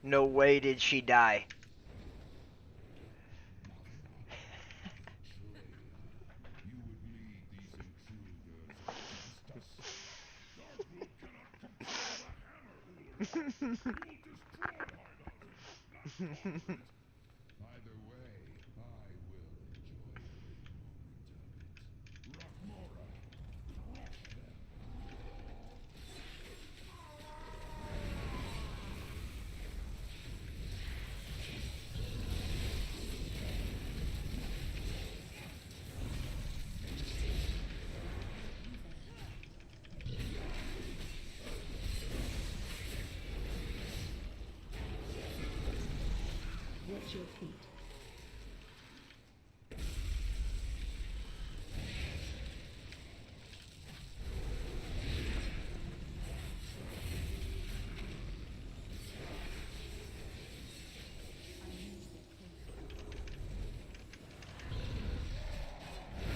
No way did she die. Watch your feet.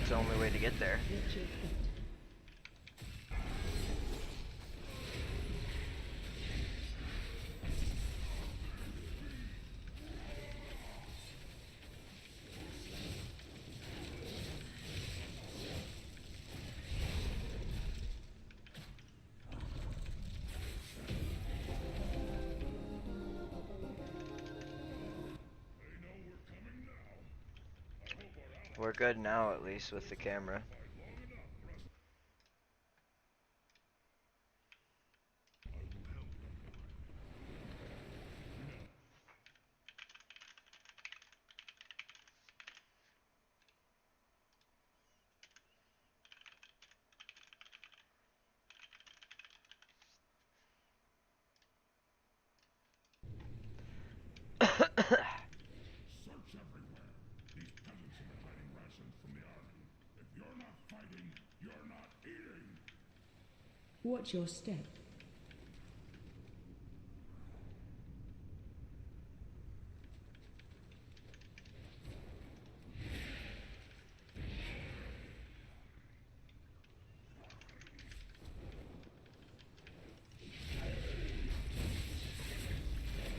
It's the only way to get there. Watch your feet. We're good now, at least, with the camera. Watch your step.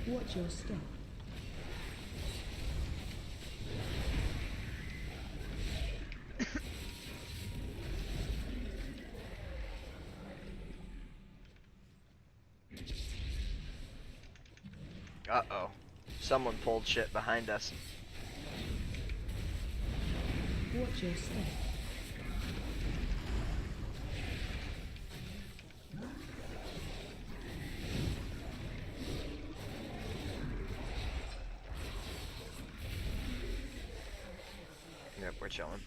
Watch your step. Uh-oh. Someone pulled shit behind us. Watch your step. Yep, we're chilling.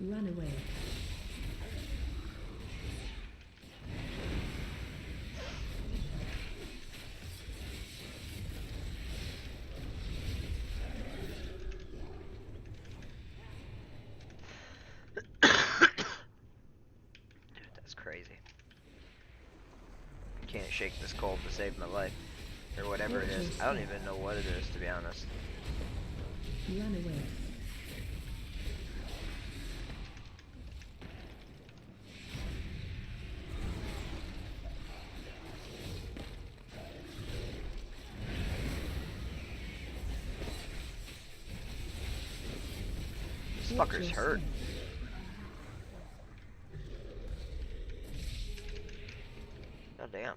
Run away. Dude, that's crazy. Can't shake this cold to save my life. Or whatever it is. I don't even know what it is, to be honest. Run away. This fucker's hurt. Oh damn.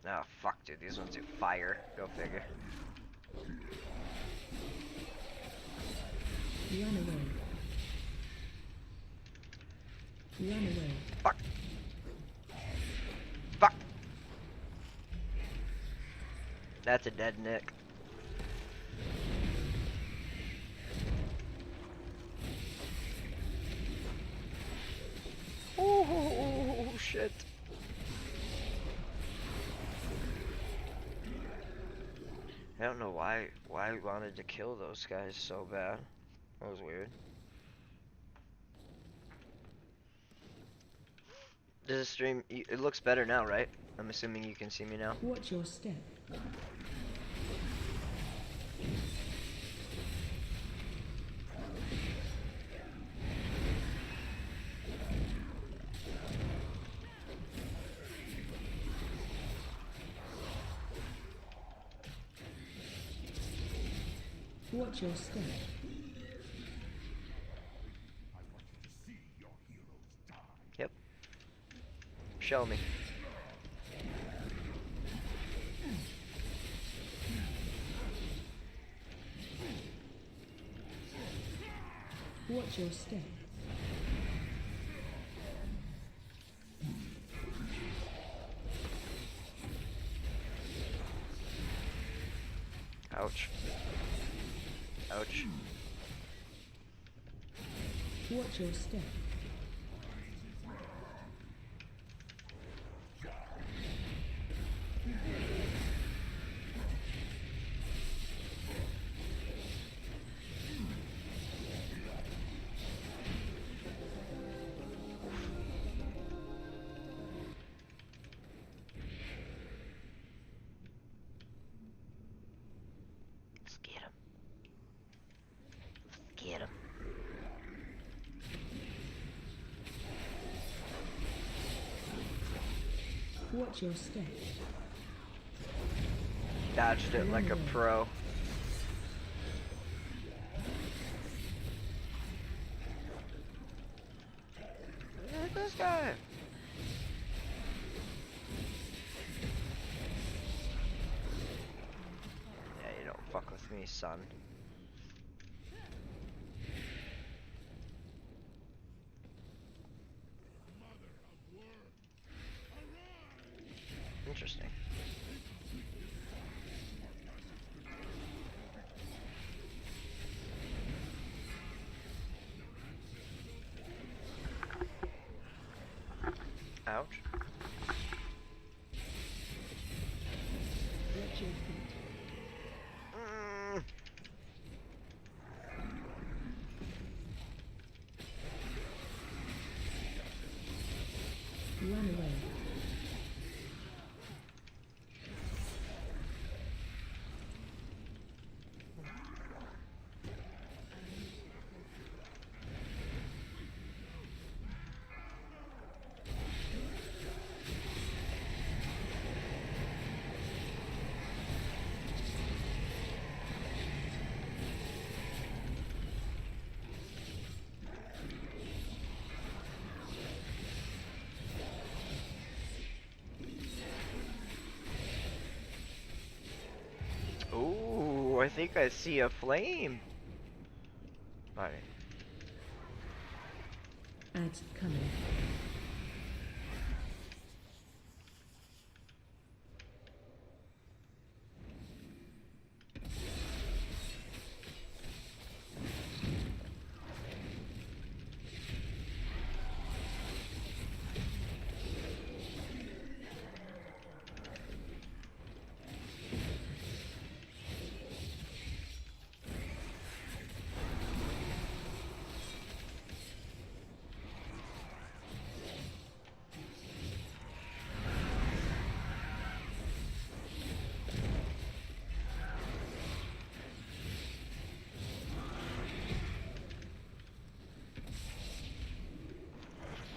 Oh fuck, dude, these ones do fire. Go figure. Run away. Run away. Fuck. Fuck. That's a dead Nick. Oh shit. I don't know why I wanted to kill those guys so bad. That was weird. Does the stream, it looks better now, right? I'm assuming you can see me now. Watch your step. Watch your step. Yep. Show me. Watch your step. Ouch. Ouch. Watch your step. Let's get him. Let's get him. Watch your step. Dodged it like a pro. Look at this guy. Yeah, you don't fuck with me, son. Interesting. Ouch. Watch your feet. Run away. Ooh, I think I see a flame. Alright. Ads coming.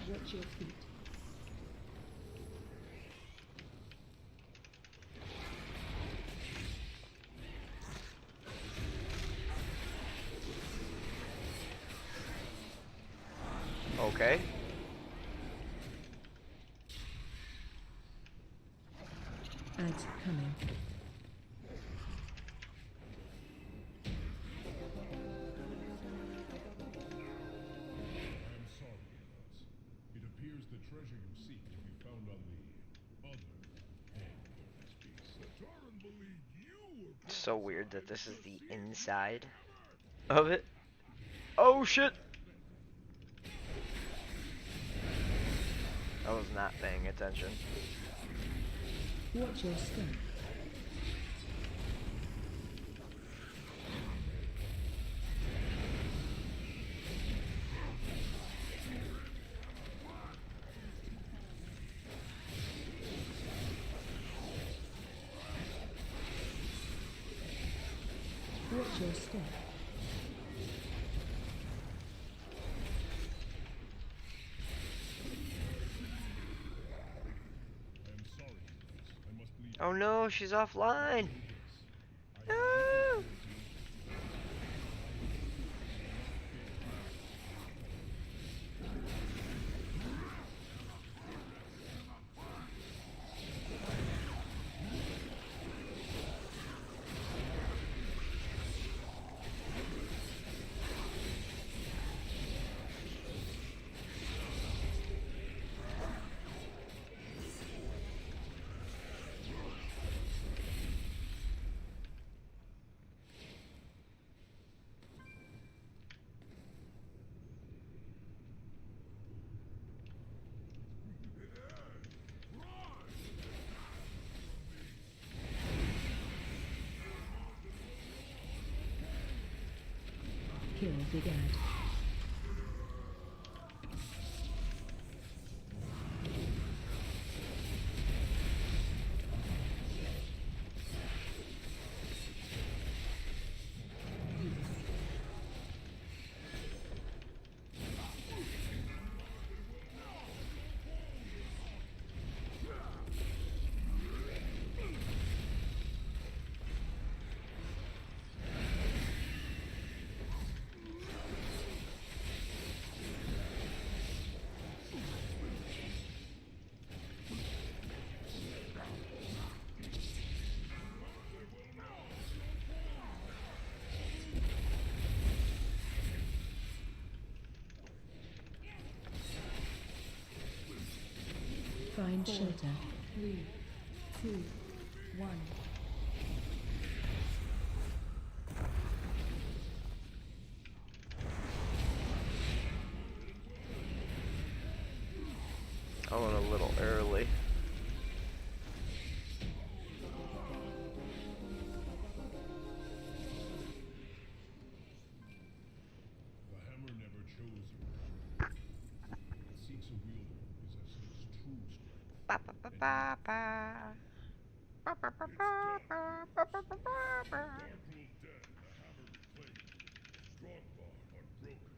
Watch your feet. Okay. Ads coming. I'm sorry, Flamez. It appears the treasure you seek to be found on the other end of this beast. The Taran believed you were So weird that this is the inside of it. Oh shit! I was not paying attention. Watch your step. Watch your step. I'm sorry, Flamez. I must leave. Oh no, she's offline. I No! Kill Big Ad. Find shelter. 3, 2, 1. I went a little early. The hammer never chose you. It seeks a wielder who possesses true strength. Ba ba ba ba ba. Ba ba ba ba ba ba ba ba ba. Dark ruled dead and the hammer reclaimed. Strongbar unbroken.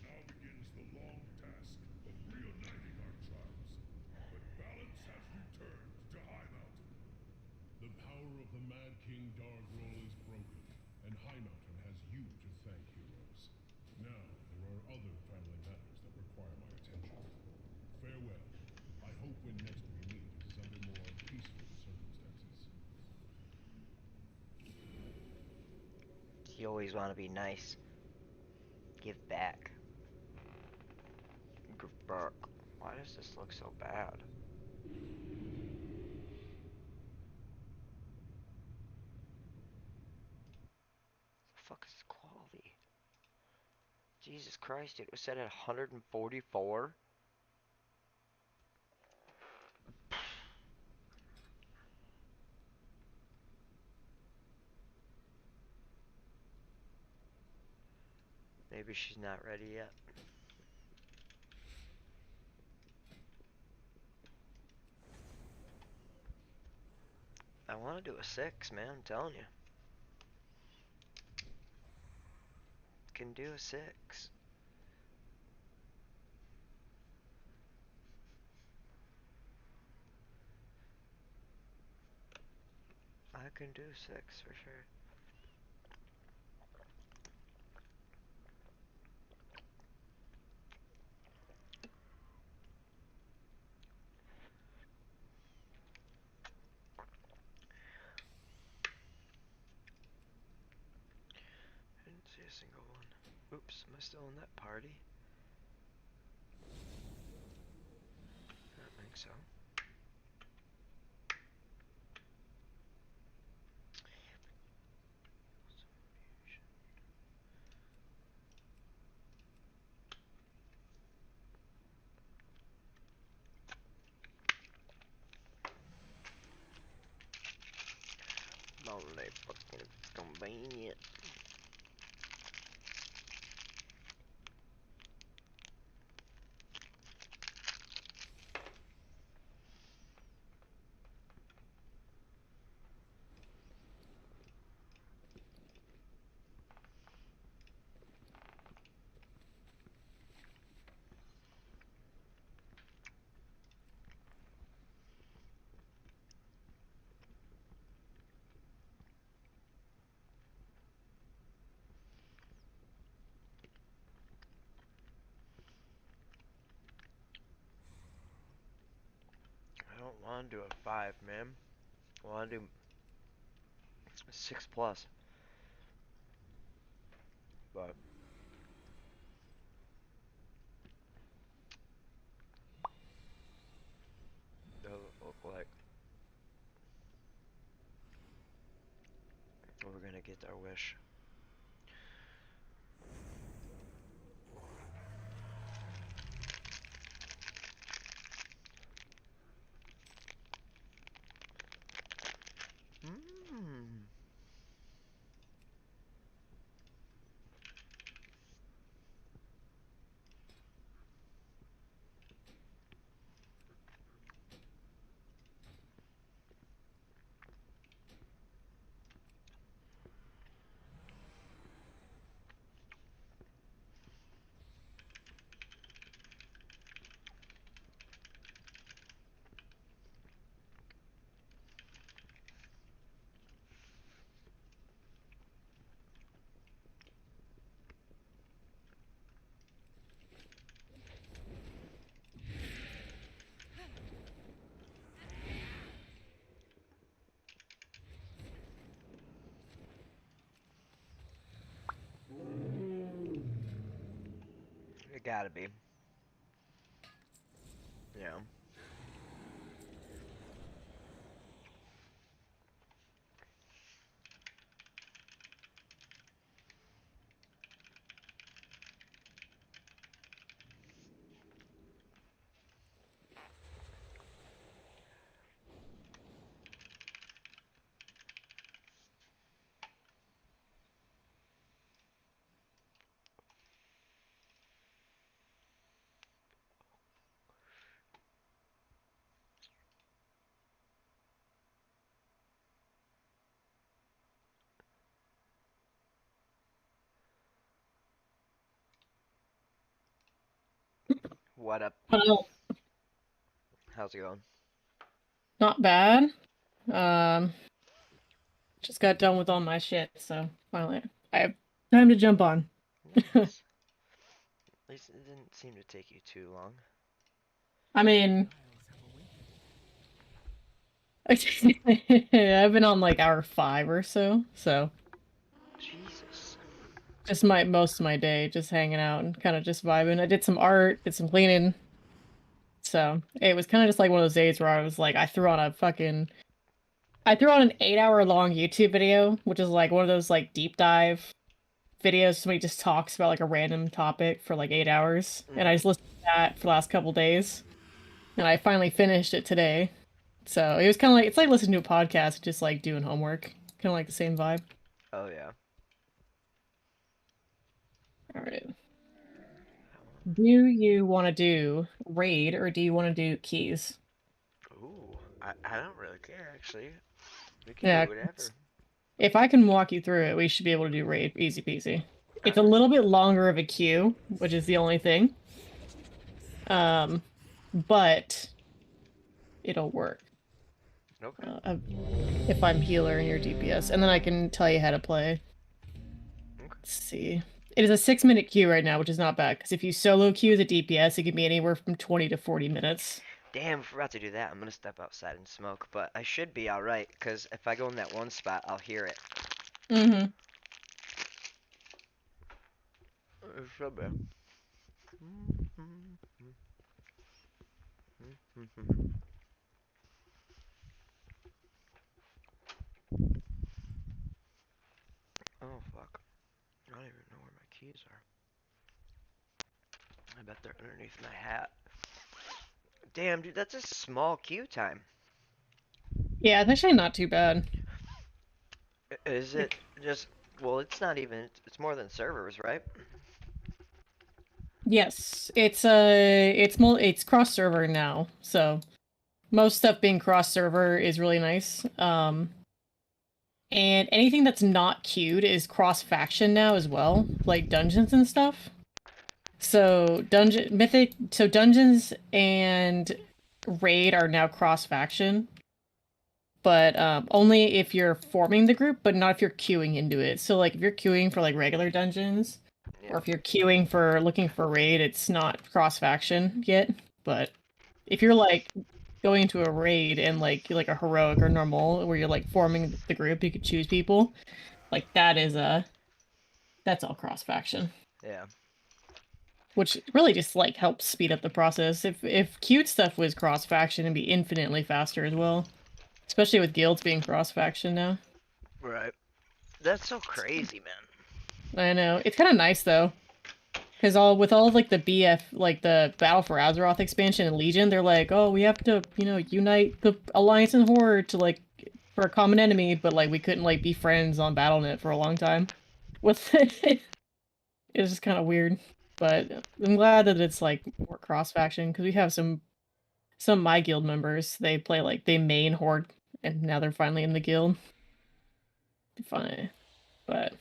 Now begins the long task of reuniting our tribes. But balance has returned to High Mountain. The power of the Mad King G.L.R is broken, and High Mountain has you to thank, heroes. Now, there are other family matters that require my attention. Farewell. I hope when next we meet it is under more peaceful circumstances. You always want to be nice. Give back. Give back. Why does this look so bad? The fuck is the quality? Jesus Christ, dude, it was set at 144? Maybe she's not ready yet. I want to do a 6, man, I'm telling you. Can do a 6. I can do 6 for sure. I didn't see a single one. Oops, am I still in that party? I don't think so. Lonely fucking convenient. I don't want to do a 5, man. I want to do a 6 plus. But doesn't look like we're gonna get our wish. Mmm. Gotta be. Yeah. What up? Well, How's it going? not bad. Um, just got done with all my shit, so finally I have time to jump on. Nice. At least it didn't seem to take you too long. I mean, I've been on like hour 5 or so, so Jesus. just my most of my day just hanging out and kind of just vibing. I did some art, did some cleaning, so it was kind of just like one of those days where I was like, I threw on an 8 hour long YouTube video, which is like one of those like deep dive videos. Somebody just talks about like a random topic for like 8 hours, and I Mm-hmm. just listened to that for the last couple days, and I finally finished it today. So it was kind of like it's like listening to a podcast, just like doing homework, kind of like the same vibe. Oh yeah. All right. Do you want to do raid or do you want to do keys? Ooh, I don't really care actually. We can do Yeah, whatever. if I can walk you through it, we should be able to do raid easy peasy. It's a Alright. little bit longer of a queue, which is the only thing. Um, but it'll work. Okay. If I'm healer and you're DPS, and then I can tell you how to play. Okay. Let's see. It is a 6 minute queue right now, which is not bad, because if you solo queue as a DPS, it can be anywhere from 20 to 40 minutes. Damn, forgot to do that. I'm gonna step outside and smoke, but I should be alright, because if I go in that one spot, I'll hear it. Mm-hmm. It should be. Oh fuck. I don't even know where my keys are. I bet they're underneath my hat. Damn, dude, that's a small queue time. Yeah, it's actually not too bad. Is it Like, just? Well, it's not even. It's more than servers, right? yes, it's cross server now, so most stuff being cross server is really nice. And anything that's not queued is cross faction now as well, like dungeons and stuff. So dungeons and raid are now cross faction, but only if you're forming the group, but not if you're queuing into it. So like if you're queuing for like regular dungeons, or Yeah. if you're queuing for looking for raid, it's not cross faction yet. But if you're like going into a raid and like a heroic or normal where you're like forming the group, you could choose people. Like that's all cross faction. Yeah. Which really just like helps speed up the process. If cute stuff was cross faction, it'd be infinitely faster as well. Especially with guilds being cross faction now. Right. That's so crazy, man. I know. It's kind of nice though. Because all with all of, like the BF, like the Battle for Azeroth expansion and Legion, they're like, oh, we have to, unite the Alliance and Horde to like for a common enemy, but like we couldn't like be friends on BattleNet for a long time. With it, it's just kind of weird. But I'm glad that it's like more cross faction because we have some of my guild members. They play like they main Horde, and now they're finally in the guild. Funny, but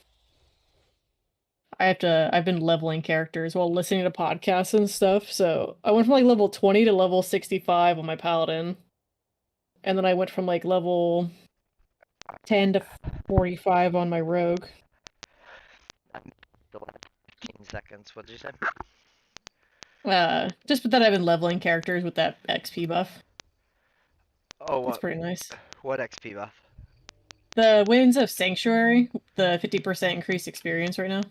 I've been leveling characters while listening to podcasts and stuff. So I went from like level 20 to level 65 on my paladin. And then I went from like level 10 to 45 on my rogue. I'm the last 15 seconds. What did you say? Just with that I've been leveling characters with that XP buff. Oh, It's what? pretty nice. What XP buff? The Winds of Sanctuary, the 50% increased experience right now.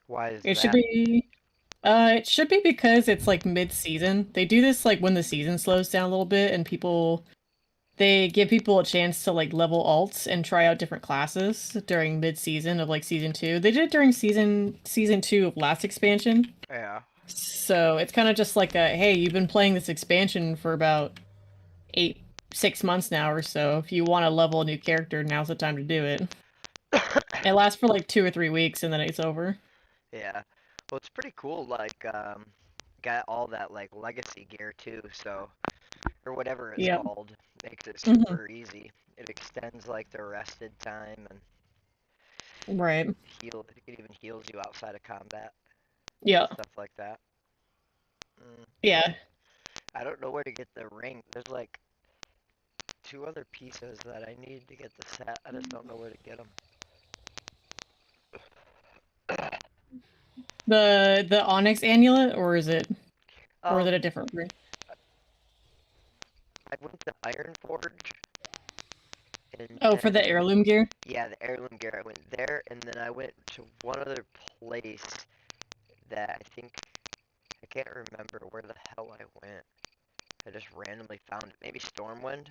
Why is It should that? be It should be because it's like mid-season. They do this like when the season slows down a little bit and people they give people a chance to like level alts and try out different classes during mid-season of like season 2. They did it during season 2 of last expansion. Yeah. So it's kind of just like a hey, you've been playing this expansion for about 6 months now or so. If you want to level a new character, now's the time to do it. It lasts for like 2 or 3 weeks and then it's over. Yeah. Well, it's pretty cool. Like, got all that like legacy gear too. So, or whatever it's Yep. called, makes it Hmm. super easy. It extends like the rested time and Right. It even heals you outside of combat, Yeah. stuff like that. Mm, Yeah. I don't know where to get the ring. There's like two other pieces that I need to get the set. I just don't know where to get them. The Onyx amulet, or is Um, it a different ring? I went to Iron Forge, and Oh, for the then heirloom gear? yeah, the heirloom gear. I went there, and then I went to one other place that I think I can't remember where the hell I went. I just randomly found it. Maybe Stormwind.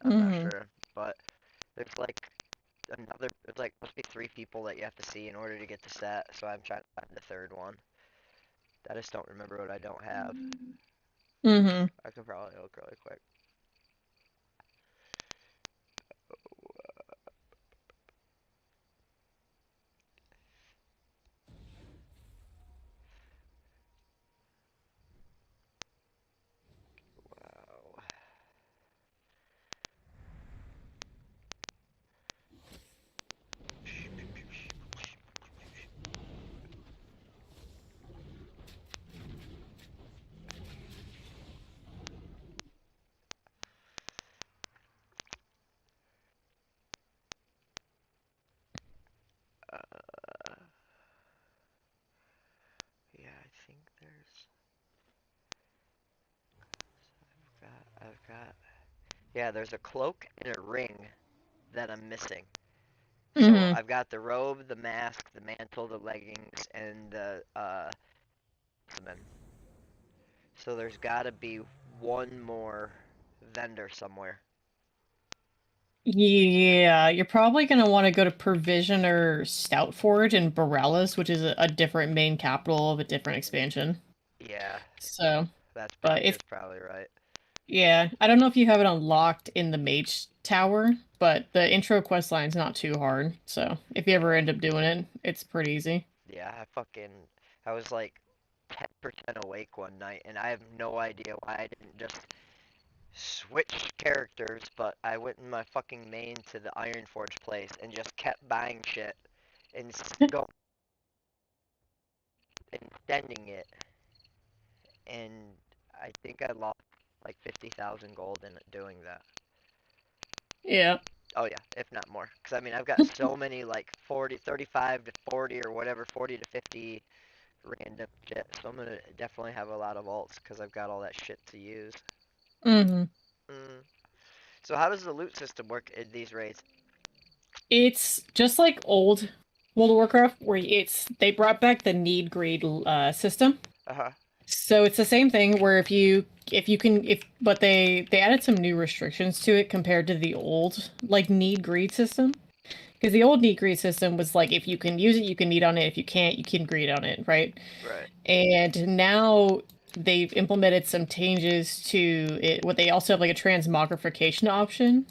I'm not Mm-hmm. sure, but there's like there's like must be three people that you have to see in order to get the set. So I'm trying to find the third one. I just don't remember what I don't have. Mm-hmm. I could probably look really quick. Wow. Uh, yeah, I think I've got. Yeah, there's a cloak and a ring that I'm missing. So Mm-hmm. I've got the robe, the mask, the mantle, the leggings, and the specimen. So there's got to be one more vendor somewhere. Yeah, you're probably gonna want to go to Provisioner Stout Forge in Borellis, which is a different main capital of a different expansion. Yeah, So, that's but if that's probably right. yeah, I don't know if you have it unlocked in the Mage Tower, but the intro quest line's not too hard. So, if you ever Yeah, end up doing it, it's pretty easy. yeah. I was like 10% awake one night, and I have no idea why I didn't just switch characters. But I went in my fucking main to the Iron Forge place and just kept buying shit and going and sending it, and I think I lost like 50,000 gold in doing that. Yeah. Oh yeah, if not more. Because I mean, I've got so many like 40, 35 to 40 or whatever, 40 to 50 random shit. So I'm gonna definitely have a lot of alts because I've got all that shit to use. Mm-hmm. Mm. So how does the loot system work in these raids? It's just like old World of Warcraft, where they brought back the need greed system. Uh huh. So it's the same thing where if you can if but they added some new restrictions to it compared to the old like need greed system. Because the old need greed system was like if you can use it, you can need on it. If you can't, you can greed on it, right? Right. And now they've implemented some changes to it. What they also have like a transmogrification option.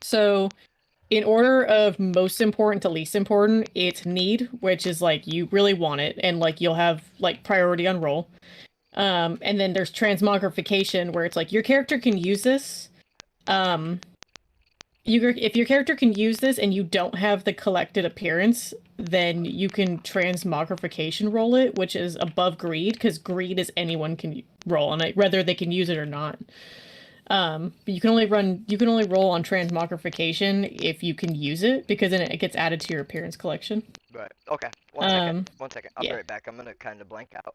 So in order of most important to least important, it's need, which is like you really want it, and like you'll have like priority on roll. And then there's transmogrification, where it's like your character can use this. Um, if your character can use this and you don't have the collected appearance, then you can transmogrification roll it, which is above greed, because greed is anyone can roll on it, whether they can use it or not. But you can only roll on transmogrification if you can use it, because then it gets added to your appearance collection. Right. Okay. One second. Um, One second. I'll be yeah. right back. I'm gonna kind of blank out.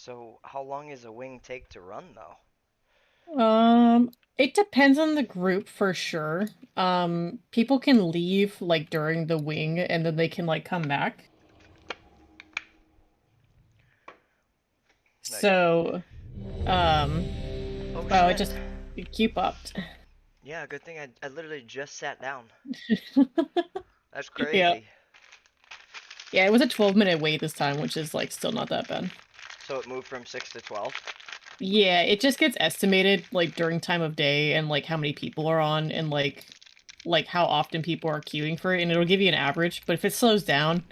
So how long does a wing take to run though? It depends on the group for sure. People can leave like during the wing and then they can like come back. Like, So, um, oh oh, it shit. just it queue popped. Yeah, good thing I literally just sat down. That's Yeah. crazy. Yeah, it was a 12-minute wait this time, which is like still not that bad. So it moved from 6 to 12? Yeah, it just gets estimated like during time of day and like how many people are on and like how often people are queuing for it, and it'll give you an average. But if it slows down,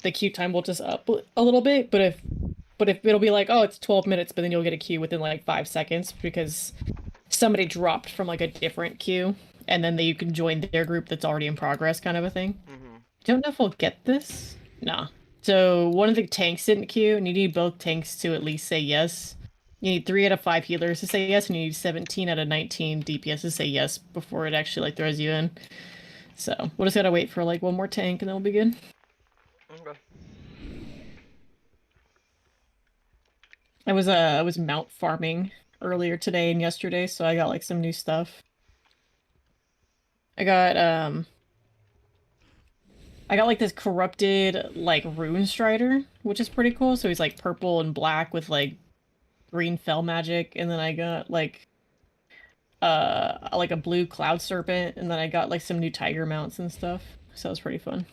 the queue time will just up a little bit. But if it'll be like, oh, it's 12 minutes, but then you'll get a queue within like 5 seconds because somebody dropped from like a different queue, and then you can join their group that's already in progress, kind of a thing. Mm-hmm. Don't know if we'll get this. Nah. So one of the tanks didn't queue, and you need both tanks to at least say yes. You need 3 out of 5 healers to say yes, and you need 17 out of 19 DPS to say yes before it actually like throws you in. So we'll just gotta wait for like one more tank, and then we'll be good. Okay. I was mount farming earlier today and yesterday, so I got like some new stuff. I got like this corrupted like rune strider, which is pretty cool. So he's like purple and black with like green fell magic, and then I got like a blue cloud serpent, and then I got like some new tiger mounts and stuff. So it was pretty fun.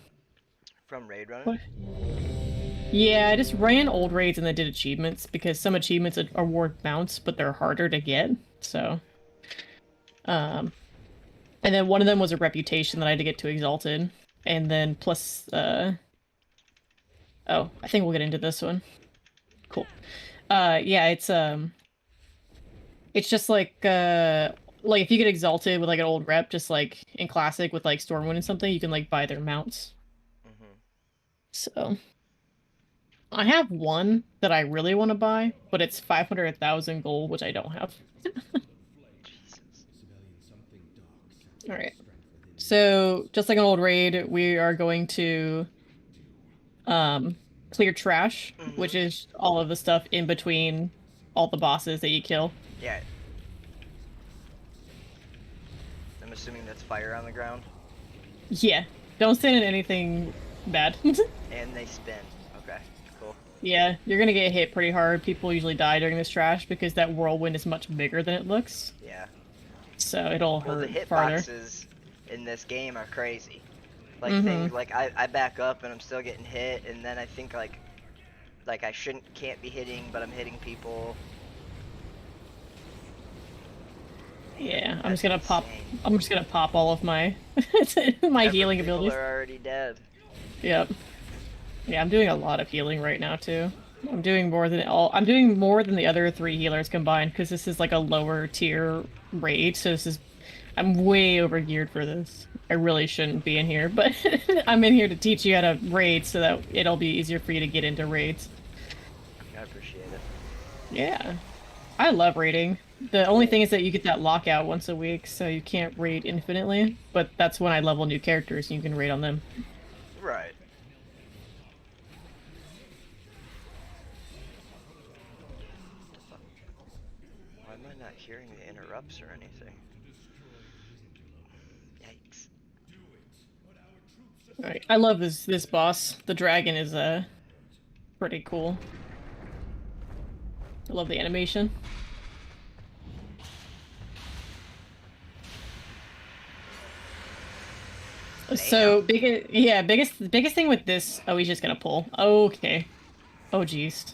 From raid running? What? Yeah, I just ran old raids and then did achievements because some achievements award mounts, but they're harder to get. So, um, and then one of them was a reputation that I had to get to exalted, and then plus, oh, I think we'll get into this one. Cool. Yeah, it's just like if you get exalted with like an old rep, just like in classic with like Stormwind and something, you can like buy their mounts. Mm-hmm. So I have one that I really want to buy, but it's 500,000 gold, which I don't have. Jesus. All right. So just like an old raid, we are going to clear trash, Mm-hmm. which is all of the stuff in between all the bosses that you kill. Yeah. I'm assuming that's fire on the ground. Yeah. Don't stand in anything bad. And they spin. Okay, cool. Yeah, you're gonna get hit pretty hard. People usually die during this trash because that whirlwind is much bigger than it looks. Yeah. So it'll Well, the hurt farther. hitboxes in this game are crazy. Like Mhm. things like I back up and I'm still getting hit, and then I think like I can't be hitting, but I'm hitting people. Yeah, That's insane. I'm just gonna pop all of my my healing People abilities. are already dead. Yep. Yeah, I'm doing a lot of healing right now too. I'm doing more than the other 3 healers combined because this is like a lower tier raid, so I'm way over geared for this. I really shouldn't be in here, but I'm in here to teach you how to raid so that it'll be easier for you to get into raids. I appreciate it. Yeah. I love raiding. The only thing is that you get that lockout once a week, so you can't raid infinitely, but that's when I level new characters and you can raid on them. Right. Why am I not hearing the interrupts or anything? Yikes. Alright, I love this boss. The dragon is pretty cool. I love the animation. So biggest thing with this. Oh, he's just gonna pull. Okay. Oh, jeez.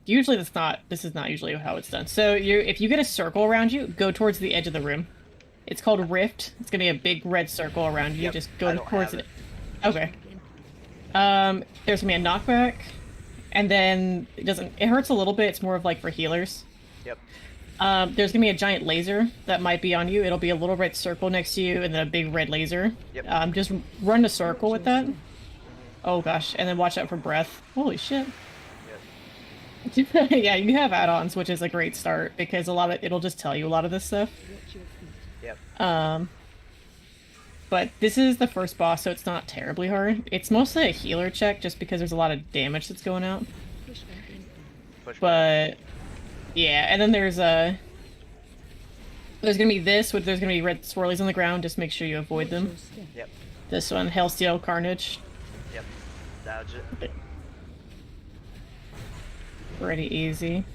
Usually this is not usually how it's done. So if you get a circle around you, go towards the edge of the room. It's called Rift. It's gonna be a big red circle around you. Yep, Just I go don't towards have it. Okay. There's gonna be a knockback, and then it hurts a little bit. It's more of like for healers. Yep. There's gonna be a giant laser that might be on you. It'll be a little red circle next to you, and then a big red laser. Yep. Just run a circle with that. Oh gosh, and then watch out for breath. Holy shit. Yep. Yeah, you have add-ons, which is a great start because it'll just tell you a lot of this stuff. Yep. But this is the first boss, so it's not terribly hard. It's mostly a healer check just because there's a lot of damage that's going out. Push back. But yeah, and then there's gonna be this with there's gonna be red swirlies on the ground. Just make sure you avoid them. Yep. This one, Hellsteel Carnage. Yep. Dodge it. Okay. Pretty easy.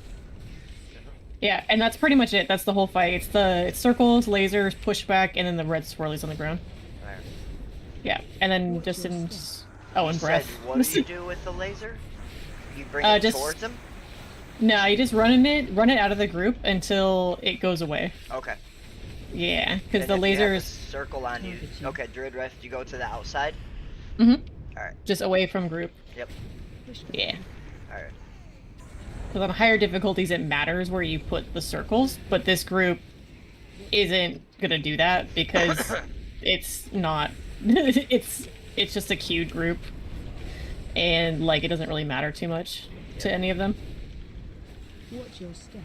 Yeah, and that's pretty much it. That's the whole fight. It's circles, lasers, pushback, and then the red swirlies on the ground. Alright. Yeah, and then just in oh, and breath. What do you do with the laser? You bring it just towards him? No, you just run it out of the group until it goes away. Okay. Yeah, because And the if you have lasers. a circle on you. Okay, Druid Rift, you go to the outside? Mhm. Alright. Just away from group. Yep. Yeah. Alright. Because on higher difficulties, it matters where you put the circles, but this group isn't gonna do that because it's not. it's just a queued group, and like it doesn't really matter too much to any of them. Watch your step.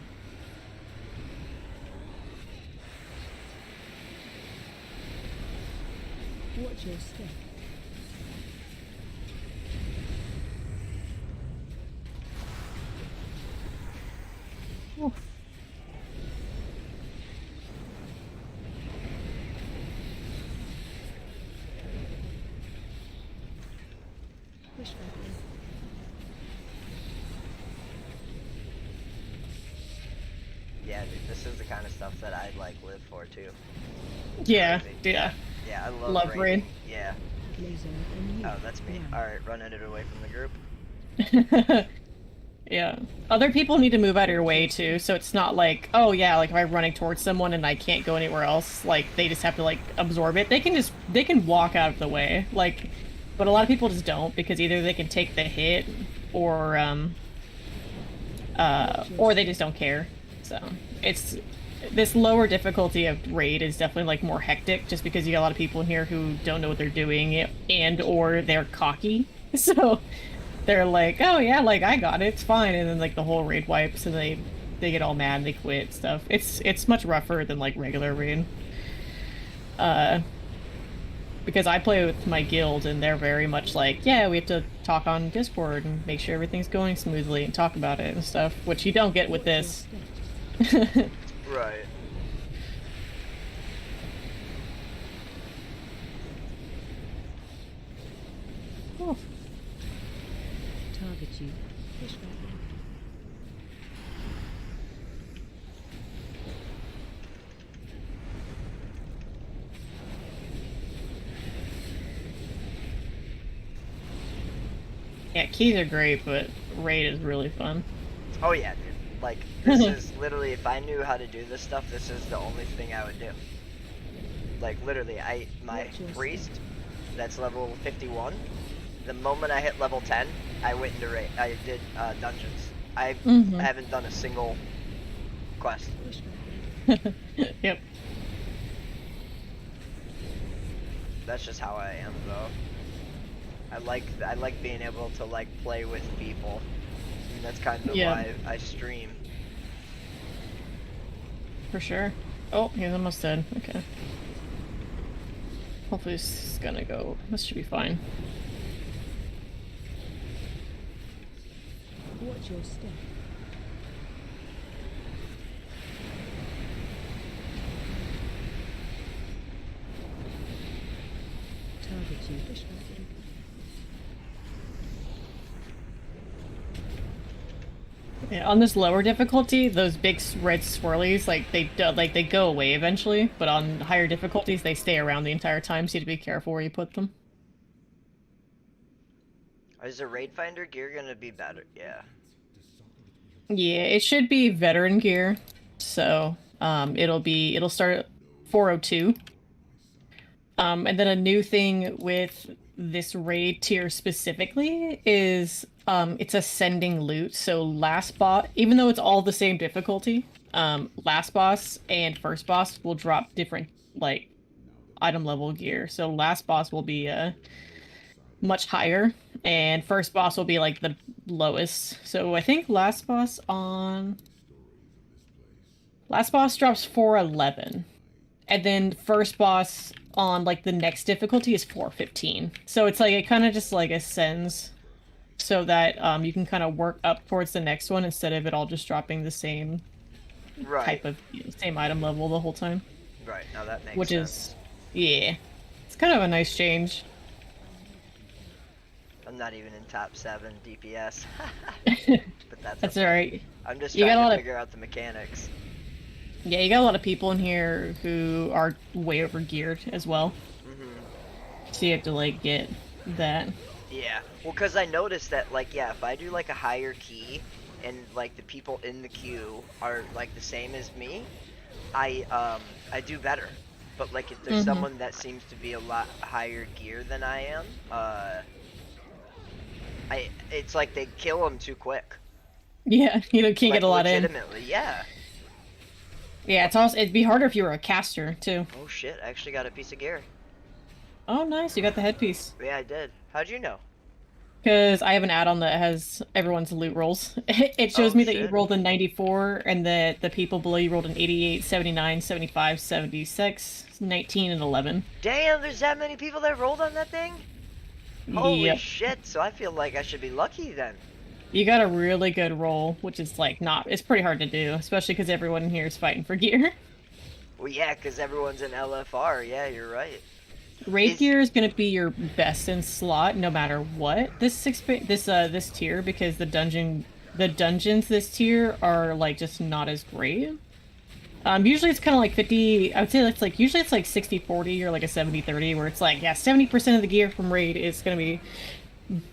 Watch your step. Oh. Push back in. Yeah, dude, this is the kind of stuff that I'd like live for too. Yeah, Crazy. yeah. Yeah, I Love love raid. Yeah. Laser on you. Oh, that's me. Now. Alright, running it away from the group. Yeah. Other people need to move out of your way too, so it's not like, oh yeah, like if I'm running towards someone and I can't go anywhere else, like they just have to like absorb it. They can walk out of the way. Like but a lot of people just don't because either they can take the hit or they just don't care. So, it's this lower difficulty of raid is definitely like more hectic just because you got a lot of people in here who don't know what they're doing and or they're cocky. So they're like, oh yeah, like I got it, it's fine, and then like the whole raid wipes and they get all mad and they quit stuff. It's much rougher than like regular raid. Because I play with my guild and they're very much like, yeah, we have to talk on Discord and make sure everything's going smoothly and talk about it and stuff, which you don't get with this. Right. Oh. Target you. Push back in. Yeah, keys are great, but raid is really fun. Oh yeah, dude. Like, this is literally, if I knew how to do this stuff, this is the only thing I would do. Like, literally, my priest, that's level 51, the moment I hit level 10, I went into raid. I did dungeons. I haven't done a single quest. Push back in. Yep. That's just how I am, though. I like being able to like play with people. I mean, that's kind of why I stream. For sure. Oh, he's almost dead. Okay. Hopefully this is gonna go. This should be fine. Watch your step. Target you. Push back in. Yeah, on this lower difficulty, those big red swirlies, like they go away eventually, but on higher difficulties, they stay around the entire time, so you have to be careful where you put them. Is the raid finder gear gonna be better? Yeah. Yeah, it should be veteran gear, so it'll start at 402. And then a new thing with this raid tier specifically is it's ascending loot. So last boss, even though it's all the same difficulty, last boss and first boss will drop different like item level gear. So last boss will be much higher, and first boss will be like the lowest. So I think last boss drops 411. And then first boss on like the next difficulty is 415. So it's like it kind of just like ascends so that you can kind of work up towards the next one instead of it all just dropping the same Right. type of same item level the whole time. Right. Now that makes Which sense. is, yeah, it's kind of a nice change. I'm not even in top 7 DPS. But that's That's okay. alright. I'm just You got trying a to lot of figure out the mechanics. Yeah, you got a lot of people in here who are way over geared as well. So you have to like get that. Yeah. Well, because I noticed that, like, yeah, if I do like a higher key and like the people in the queue are like the same as me, I do better. But like if there's someone that seems to be a lot higher gear than I am, it's like they kill them too quick. Yeah, you can't Like get a lot in. legitimately, yeah. Yeah, it's also it'd be harder if you were a caster too. Oh shit! I actually got a piece of gear. Oh, nice, you got the headpiece. Yeah, I did. How'd you know? Because I have an add-on that has everyone's loot rolls. It shows Oh me that you shit. rolled a 94 and that the people below you rolled an 88, 79, 75, 76, 19, and 11. Damn, there's that many people that rolled on that thing? Holy Yep. shit, so I feel like I should be lucky then. You got a really good roll, which is like not, it's pretty hard to do, especially because everyone here is fighting for gear. Well, yeah, because everyone's in LFR. Yeah, you're right. Raid Is gear is gonna be your best in slot no matter what this tier, because the dungeons this tier are like just not as great. Usually it's kind of like 50, I would say that's like, usually it's like 60-40 or like a 70-30 where it's like, yeah, 70% of the gear from raid is gonna be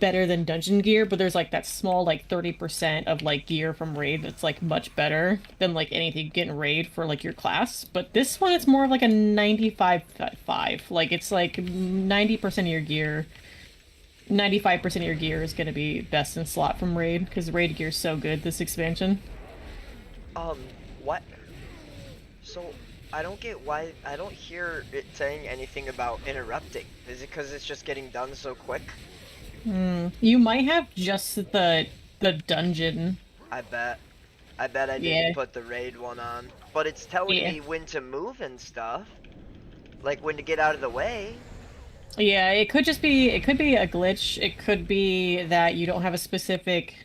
better than dungeon gear, but there's like that small like 30% of like gear from raid that's like much better than like anything you get in raid for like your class. But this one it's more of like a 95-5. Like it's like 90% of your gear, 95% of your gear is going to be best in slot from raid because raid gear is so good this expansion. what? So, I don't get why, I don't hear it saying anything about interrupting. Is it because it's just getting done so quick? You might have just the dungeon. I bet. I bet I Yeah. didn't put the raid one on. But it's telling Yeah. me when to move and stuff. Like when to get out of the way. Yeah, it could just be, it could be a glitch. It could be that you don't have a specific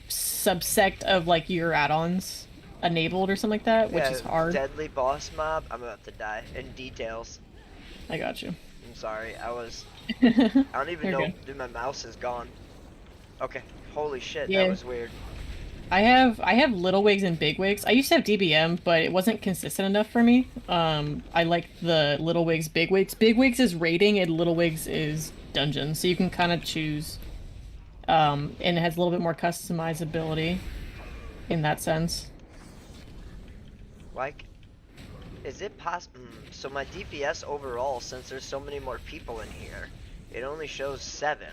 subsect of like your add-ons enabled or something like that, which Yeah, is hard. deadly boss mob. I'm about to die. In details. I got you. I'm sorry. I don't even You're know. good. Dude, my mouse is gone. Okay. Holy shit, Yeah. that was weird. I have little wigs and big wigs. I used to have DBM, but it wasn't consistent enough for me. I like the little wigs, big wigs. Big wigs is raiding and little wigs is dungeon, so you can kind of choose. And it has a little bit more customizability in that sense. Like, is it possible? So my DPS overall, since there's so many more people in here, it only shows 7.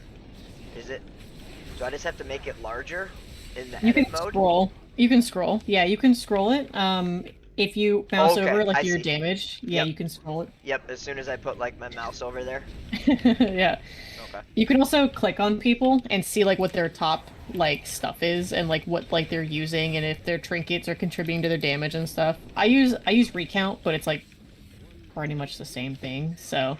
Is it? Do I just have to make it larger in the You can edit mode? scroll. You can scroll. Yeah, you can scroll it. If you mouse Okay, over like I your see. damage, yeah, Yep. you can scroll it. Yep, as soon as I put like my mouse over there. Yeah. Okay. You can also click on people and see like what their top like stuff is and like what like they're using and if their trinkets are contributing to their damage and stuff. I use recount, but it's like pretty much the same thing. So,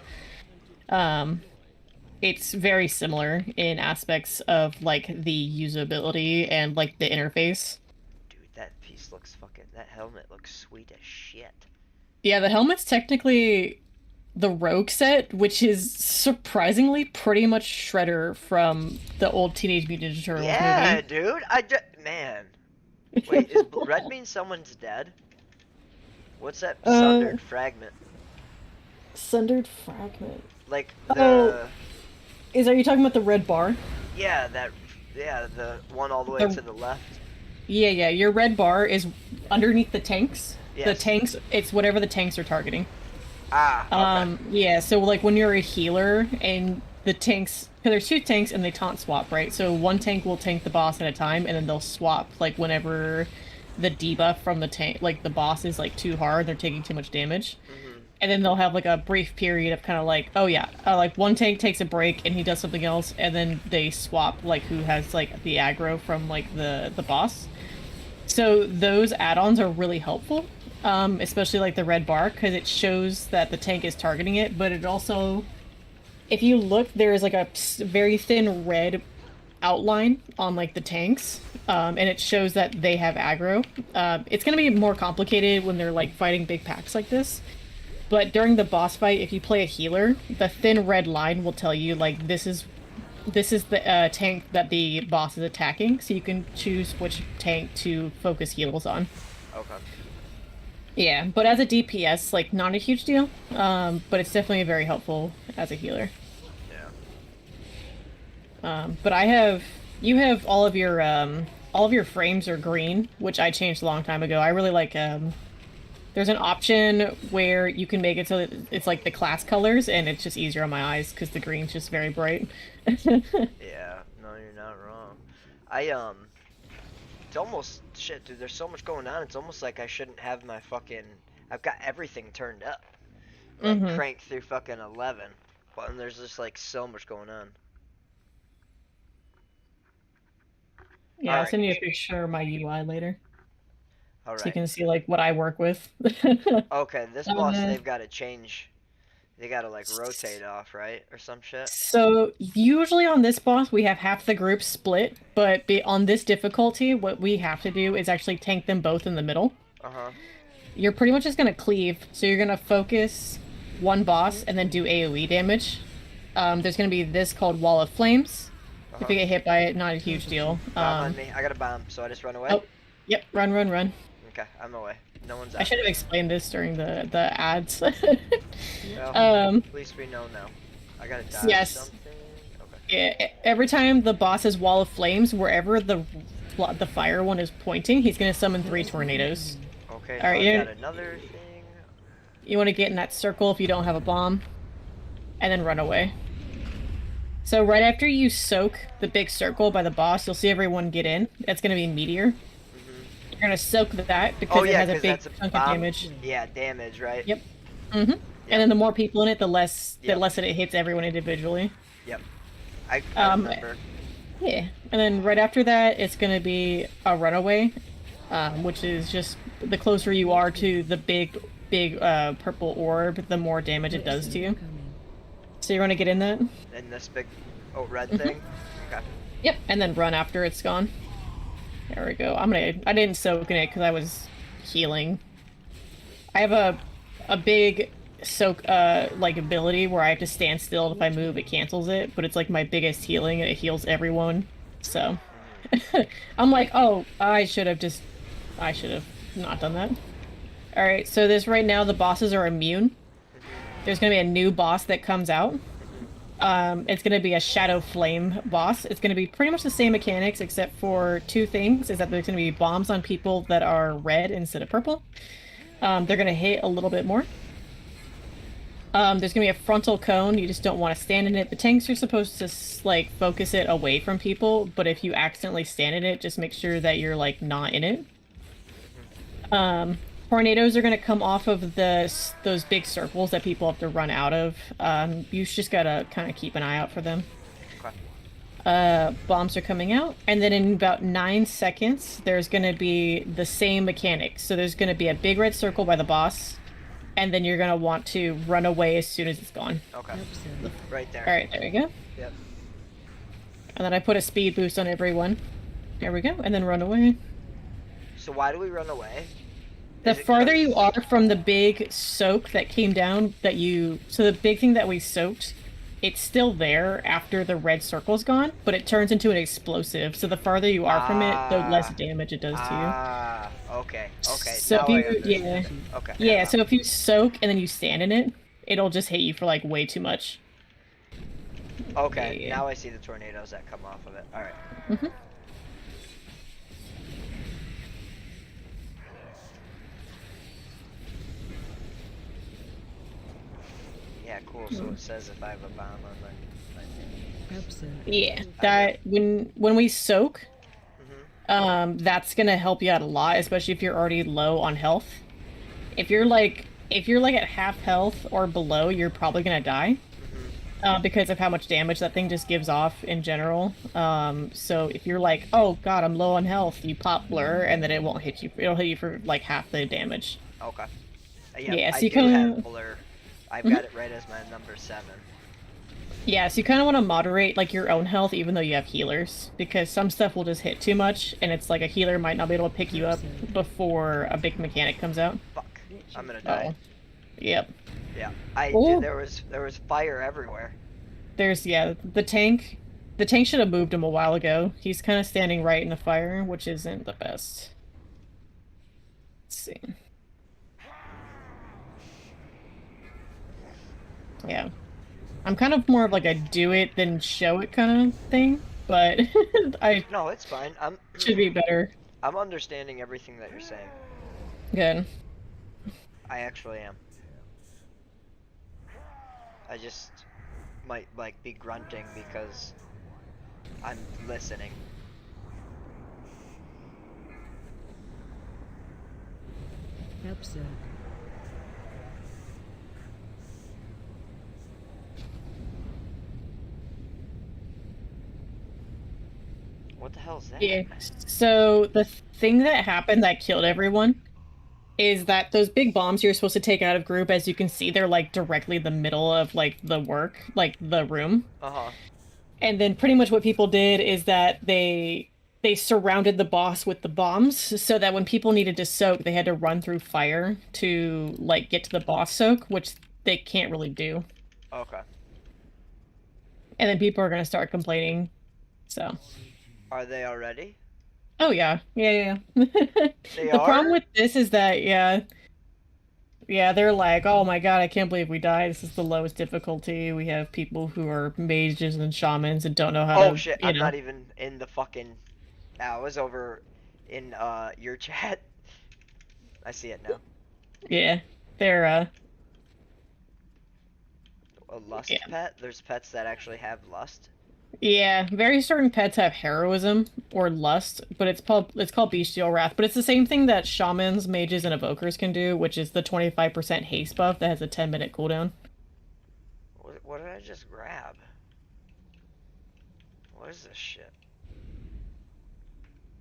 it's very similar in aspects of like the usability and like the interface. Dude, that piece looks fucking. That helmet looks sweet as shit. Yeah, the helmet's technically the rogue set, which is surprisingly pretty much Shredder from the old Teenage Mutant Ninja Turtles Yeah, movie. dude. Man. Wait, is red mean someone's dead? What's that sundered fragment? Sundered fragment. Like Oh. Are you talking about the red bar? yeah, the one all the way The- to the left. Yeah. Your red bar is underneath the tanks. The Yes. tanks, it's whatever the tanks are targeting. Ah, okay. Yeah, so like when you're a healer and the tanks, because there's 2 tanks and they taunt swap, right? So one tank will tank the boss at a time and then they'll swap like whenever the debuff from the tank, like the boss is like too hard, they're taking too much damage. And then they'll have like a brief period of kind of like, oh yeah, like one tank takes a break and he does something else, and then they swap like who has like the aggro from like the boss. So those add-ons are really helpful, especially like the red bar, because it shows that the tank is targeting it, but it also, if you look, there is like a very thin red outline on like the tanks, and it shows that they have aggro. It's gonna be more complicated when they're like fighting big packs like this. But during the boss fight, if you play a healer, the thin red line will tell you like this is the tank that the boss is attacking, so you can choose which tank to focus heals on. Okay. Yeah, but as a DPS, like not a huge deal. But it's definitely very helpful as a healer. Yeah. But you have all of your frames are green, which I changed a long time ago. I really like there's an option where you can make it so that it's like the class colors, and it's just easier on my eyes because the green's just very bright. Yeah. No, you're not wrong. It's almost shit, dude. There's so much going on. It's almost like I shouldn't have my fucking. I've got everything turned up, like cranked through fucking 11. But and there's just like so much going on. Yeah, I'll Alright. send you a picture of my UI later, All so you right. can see like what I work with. Okay, this boss they've got to change. They got to like rotate off, right, or some shit. So usually on this boss we have half the group split, but on this difficulty, what we have to do is actually tank them both in the middle. Uh-huh. You're pretty much just gonna cleave, so you're gonna focus one boss and then do AoE damage. There's gonna be this called Wall of Flames. If you get hit by it, not a huge deal. Bomb on me. I got a bomb, so I just run away. Oh, yep, run, run, run. Okay, I'm away. No one's out. I should have explained this during the ads. Well, at least we know now. I gotta dodge yes. something. Okay. Yeah, every time the boss has Wall of Flames, wherever the fire one is pointing, he's gonna summon 3 tornadoes. Okay, All right, so I got another thing. You want to get in that circle if you don't have a bomb, and then run away. So right after you soak the big circle by the boss, you'll see everyone get in. That's gonna be Meteor. You're gonna soak that because it has a big chunk of damage. Yeah, damage, right? Yep. And then the more people in it, the less that it hits everyone individually. Yep. I remember. Yeah. And then right after that, it's gonna be a runaway, which is just the closer you are to the big purple orb, the more damage it does to you. So you're gonna get in that. And this big, red thing. Okay. Yep. And then run after it's gone. There we go. I didn't soak in it because I was healing. I have a big soak like ability where I have to stand still. If I move, it cancels it. But it's like my biggest healing, and it heals everyone. So I'm like, oh, I should have not done that. All right. So this right now, the bosses are immune. There's gonna be a new boss that comes out. It's going to be a Shadow Flame boss. It's going to be pretty much the same mechanics, except for 2 things, is that there's going to be bombs on people that are red instead of purple. They're going to hit a little bit more. There's going to be a frontal cone. You just don't want to stand in it. The tanks are supposed to, like, focus it away from people, but if you accidentally stand in it, just make sure that you're, like, not in it. Tornadoes are going to come off of those big circles that people have to run out of. You just gotta kind of keep an eye out for them. Okay. Bombs are coming out, and then in about 9 seconds, there's going to be the same mechanics. So there's going to be a big red circle by the boss, and then you're going to want to run away as soon as it's gone. Okay. Right there. Alright, there we go. Yep. And then I put a speed boost on everyone. There we go, and then run away. So why do we run away? The farther you are from the big soak that came down, so the big thing that we soaked, it's still there after the red circle's gone, but it turns into an explosive. So the farther you are from it, the less damage it does to you. Ah, okay. So now if you, Okay. Yeah, so if you soak and then you stand in it, it'll just hit you for like way too much. Okay, Yeah. now I see the tornadoes that come off of it. Alright. Yeah, cool. So it says if I have a bomb on my Yeah, that when we soak, that's gonna help you out a lot, especially if you're already low on health. If you're like at half health or below, you're probably gonna die. Because of how much damage that thing just gives off in general. So if you're like, oh god, I'm low on health, you pop blur, and then it won't hit you. It'll hit you for like half the damage. Okay. Yeah, so I you do can- have blur. I've got it right as my number 7. Yeah, so you kind of want to moderate like your own health, even though you have healers, because some stuff will just hit too much, and it's like a healer might not be able to pick you Herb up syrup. before a big mechanic comes out. Fuck. I'm Riches. gonna die. Oh, yep. Yeah. I did. Oh, There was fire everywhere. there's yeah, the tank. The tank should have moved him a while ago. He's kind of standing right in the fire, which isn't the best. Let's see. Yeah. I'm kind of more of like a do it then show it kind of thing, but I No, it's fine. I'm should be better. I'm understanding everything that you're saying. Good. I actually am. I just might like be grunting because I'm listening. Herb syrup. What the hell is that? Yeah. So the thing that happened that killed everyone is that those big bombs you're supposed to take out of group, as you can see, they're like directly in the middle of like the work, like the room. Uh-huh. And then pretty much what people did is that they surrounded the boss with the bombs so that when people needed to soak, they had to run through fire to like get to the boss soak, which they can't really do. Okay. And then people are going to start complaining. So, Are they already? oh yeah. Yeah, yeah. Yeah. They The problem are? with this is that yeah, they're like, "Oh my God, I can't believe we died. This is the lowest difficulty. We have people who are mages and shamans and don't know how Oh to, shit, you I'm know." not even in the fucking I was over in your chat. I see it now. Yeah. They're A lust yeah. pet? There's pets that actually have lust? Yeah, very certain pets have heroism or lust, but it's called bestial wrath. But it's the same thing that shamans, mages, and evokers can do, which is the 25% haste buff that has a 10-minute cooldown. What did I just grab? What is this shit?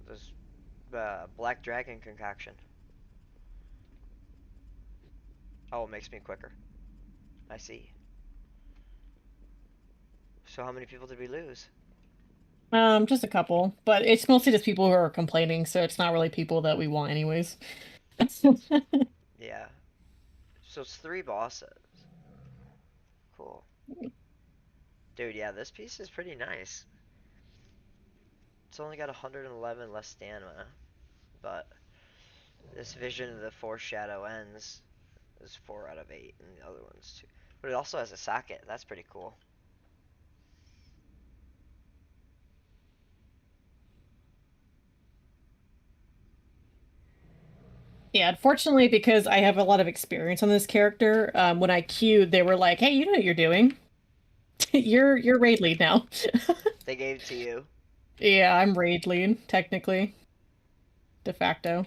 This black dragon concoction. Oh, it makes me quicker. I see. So how many people did we lose? Just a couple, but it's mostly just people who are complaining, so it's not really people that we want anyways. Yeah. So it's 3 bosses. Cool. Dude, yeah, this piece is pretty nice. It's only got 111 less stamina, but this Vision of the Foreshadow Ends is 4 out of 8, and the other one's 2. But it also has a socket. That's pretty cool. Yeah, unfortunately, because I have a lot of experience on this character, when I queued, they were like, "Hey, you know what you're doing? You're raid lead now." They gave it to you. Yeah, I'm raid lead, technically, de facto.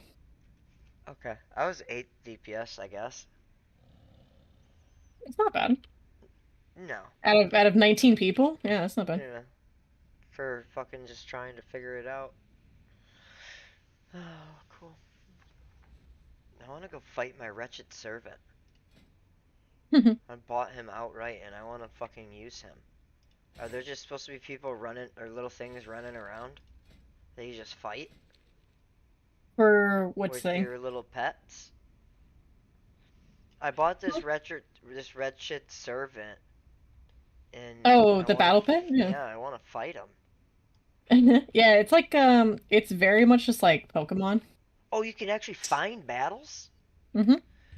Okay. I was 8 DPS, I guess. It's not bad. No. Out of 19 people? Yeah, that's not bad. Yeah. For fucking just trying to figure it out. Oh, cool. I want to go fight my wretched servant. I bought him outright and I want to fucking use him. Are there just supposed to be people running, or little things running around that you just fight For which with thing? your little pets? I bought this wretched servant, and Oh, I the want to, battle pit? Yeah. yeah, I want to fight him. Yeah, it's like it's very much just like Pokemon. Oh, you can actually find battles? Mm-hmm.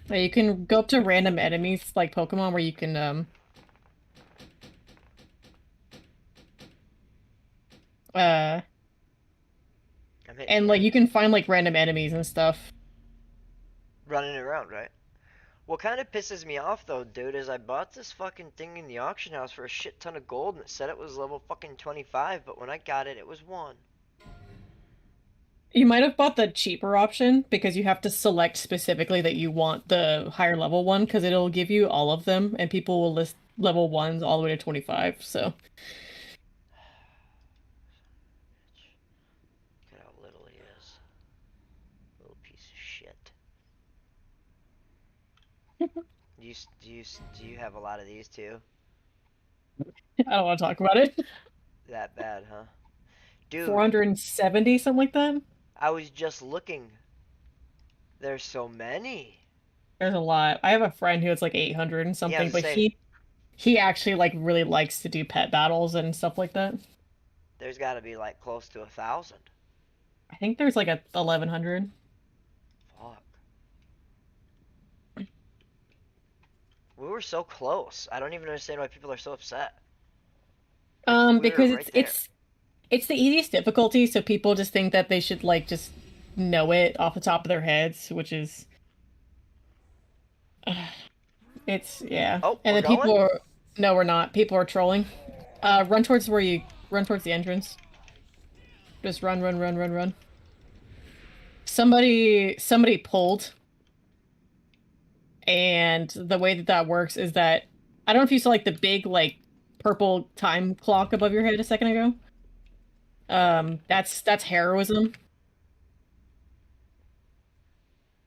Yeah, you can go up to random enemies like Pokemon where you can uh I'm hitting and E like on you can find like random enemies and stuff. running around, right? What kind of pisses me off though, dude, is I bought this fucking thing in the auction house for a shit ton of gold and it said it was level fucking 25, but when I got it, it was 1. You might have bought the cheaper option because you have to select specifically that you want the higher level one because it'll give you all of them and people will list level ones all the way to 25. So, Look at how little he is. Little piece of shit. Do you have a lot of these too? I don't want to talk about it. That bad, huh? Dude, 470, something like that. I was just looking. There's so many. There's a lot. I have a friend who has like 800 and Yeah, I something, was but saying, he actually like really likes to do pet battles and stuff like that. there's got to be like close to 1,000. I think there's like a 1100. Fuck. We were so close. I don't even understand why people are so upset. Like, we were Because right there. it's the easiest difficulty, so people just think that they should like just know it off the top of their heads, which is it's yeah. Oh, And we're then going? people are no, we're not. People are trolling. Run towards the entrance. Just run, run, run, run, run. Somebody pulled, and the way that that works is that I don't know if you saw like the big like purple time clock above your head a second ago. That's heroism.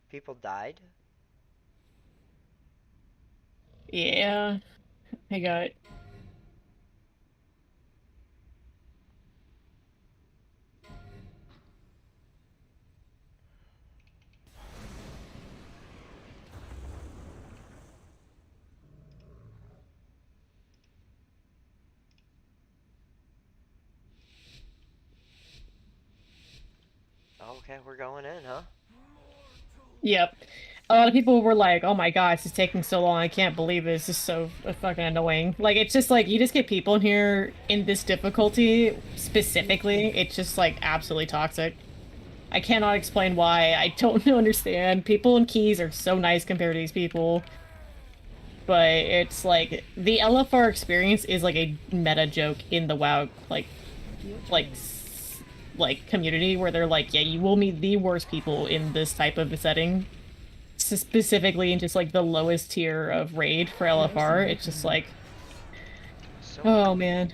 People died? Yeah, I got Okay, we're going in, huh? yep. A lot of people were like, "Oh my God, this is taking so long. I can't believe it. It's just so fucking annoying." Like, it's just like you just get people in here in this difficulty specifically. It's just like absolutely toxic. I cannot explain why. I don't understand. People in Keys are so nice compared to these people, but it's like the LFR experience is like a meta joke in the WoW Your like turn. like community where they're like, yeah, you will meet the worst people in this type of a setting. Specifically in just like the lowest tier of raid for LFR. Personal It's just time. like, So oh man.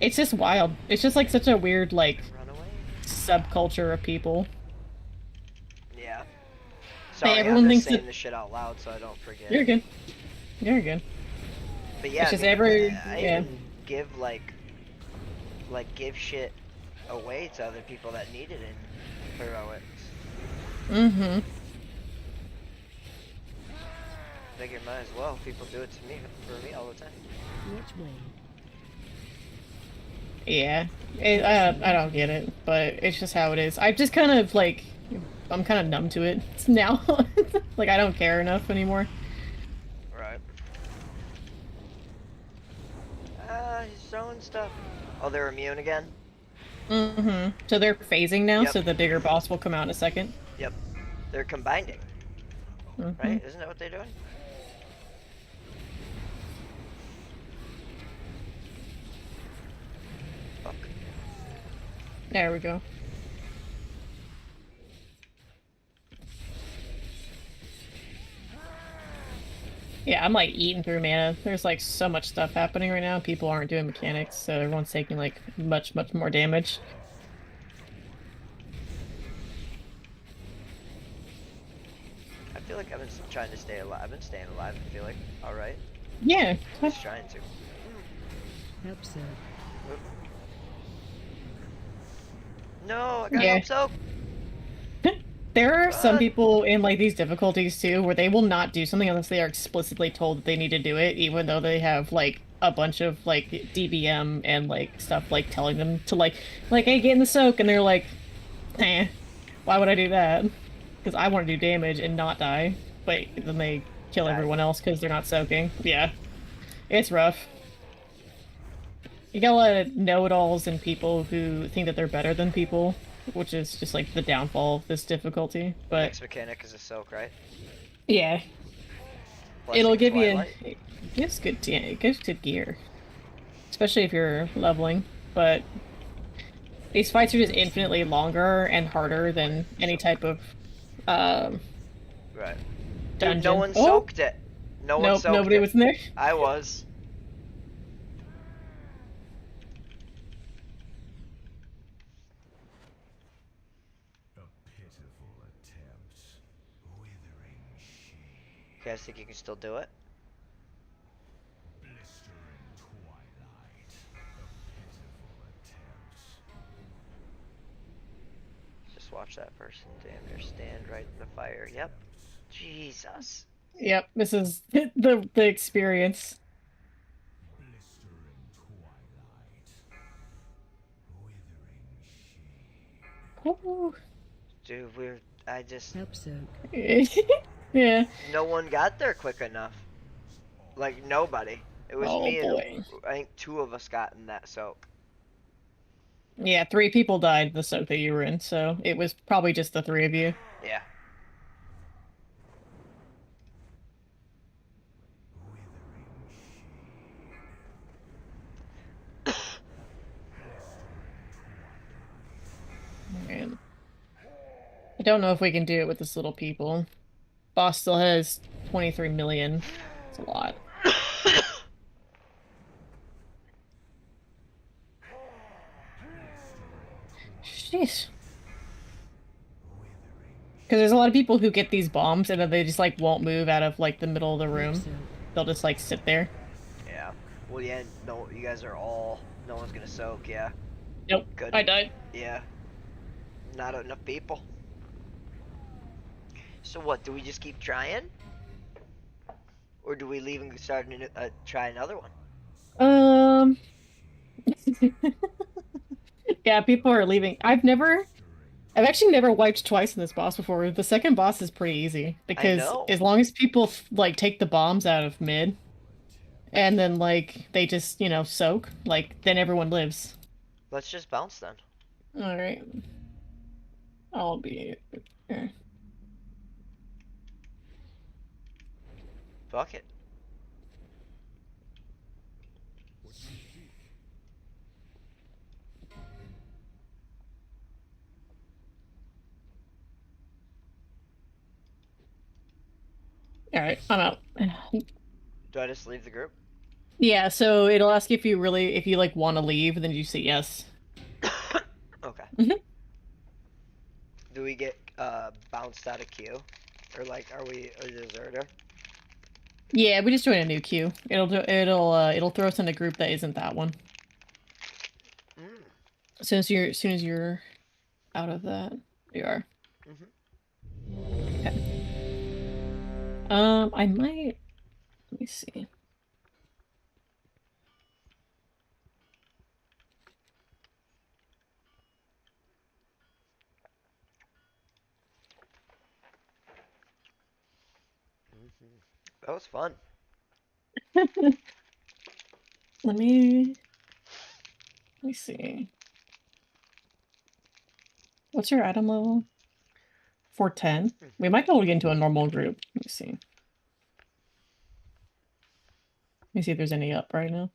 It's just wild. It's just like such a weird like run away. subculture of people. Yeah. Hey, Sorry, I'm everyone just thinks saying that this shit out loud so I don't forget. you're good. You're good. But It's yeah, I just mean, every I yeah. even give give shit away to other people that need it in heroics. Mm-hmm. Figure might as well. People do it to me for me all the time. Which way? Yeah. I don't get it, but it's just how it is. I just kind of like I'm kind of numb to it now. Like I don't care enough anymore. Right. He's throwing stuff. Oh, they're immune again? Mm-hmm. So they're phasing now, Yep. so the bigger boss will come out in a second. Yep. They're combining, Mm-hmm. right? Isn't that what they're doing? Fuck. There we go. Yeah, I'm like eating through mana. There's like so much stuff happening right now. People aren't doing mechanics, so everyone's taking like much more damage. I feel like I've been trying to stay alive. I've been staying alive, I feel like. Alright. Yeah. Just trying to. Help, sir. Oop. No, I got Yeah. help soak. There are some Run. people in like these difficulties too where they will not do something unless they are explicitly told that they need to do it, even though they have like a bunch of like DBM and like stuff like telling them to like hey, get in the soak, and they're like, eh, why would I do that? Because I want to do damage and not die. But then they kill Died. everyone else because they're not soaking. Yeah, it's rough. You got a lot of know-it-alls and people who think that they're better than people, which is just like the downfall of this difficulty. But Next mechanic is a soak, right? yeah, Blessing it'll of give you Twilight. it it gives good gear, especially if you're leveling. But these fights are just infinitely longer and harder than any type of um Right. Dude, no dungeon. one Oh, soaked it. No one nope, soaked nobody it. was in there. I was. A pitiful attempt. Withering shade. You guys think you can still do it? Blistering twilight. watch that person. Damn near stand right in the fire. Yep. Jesus. Yep, this is the experience. Blistering twilight. Withering shade. Ooh. Dude, I just, Help soak. Yeah. no one got there quick enough. Like, nobody. It was Oh me and boy. I think two of us got in that soak. Yeah, 3 people died the soak that you were in, so it was probably just the 3 of you. Yeah. Man. I don't know if we can do it with this little people. Boss still has 23 million. It's a lot. Jeez. Because there's a lot of people who get these bombs and then they just like won't move out of like the middle of the Help room. soak. They'll just like sit there. Yeah. Well, yeah, no, you guys are all, no one's gonna soak, yeah. Nope. Good. I died. Yeah. Not enough people. So what, do we just keep trying? Or do we leave and start try another one? Um. Yeah, people are leaving. I've actually never wiped twice in this boss before. The second boss is pretty easy I because know. as long as people like take the bombs out of mid and then like they just, soak, like then everyone lives. Let's just bounce then. All right. I'll be here. Fuck it. What do you seek? All right, I'm out. Do I just leave the group? Yeah, so it'll ask you if you like want to leave, then you say yes. Okay. Mhm. Do we get bounced out of queue? Or like, are we a deserter? Yeah, we just join a new queue. It'll throw us in a group that isn't that one. Mm. As soon as you're out of that, you are. Mhm. Okay. I might. Let me see. Mhm. That was fun. Let me see. What's your item level? 410. We might be able to get into a normal group. Let me see. Let me see if there's any up right now.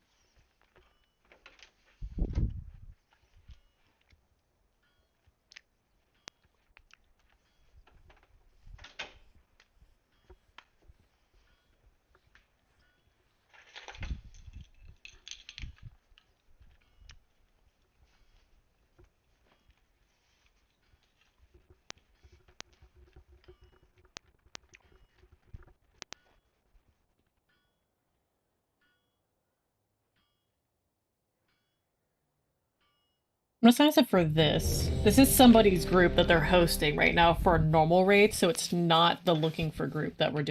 I'm gonna sign us up for this. This is somebody's group that they're hosting right now for a normal raid, so it's not the looking for group that we're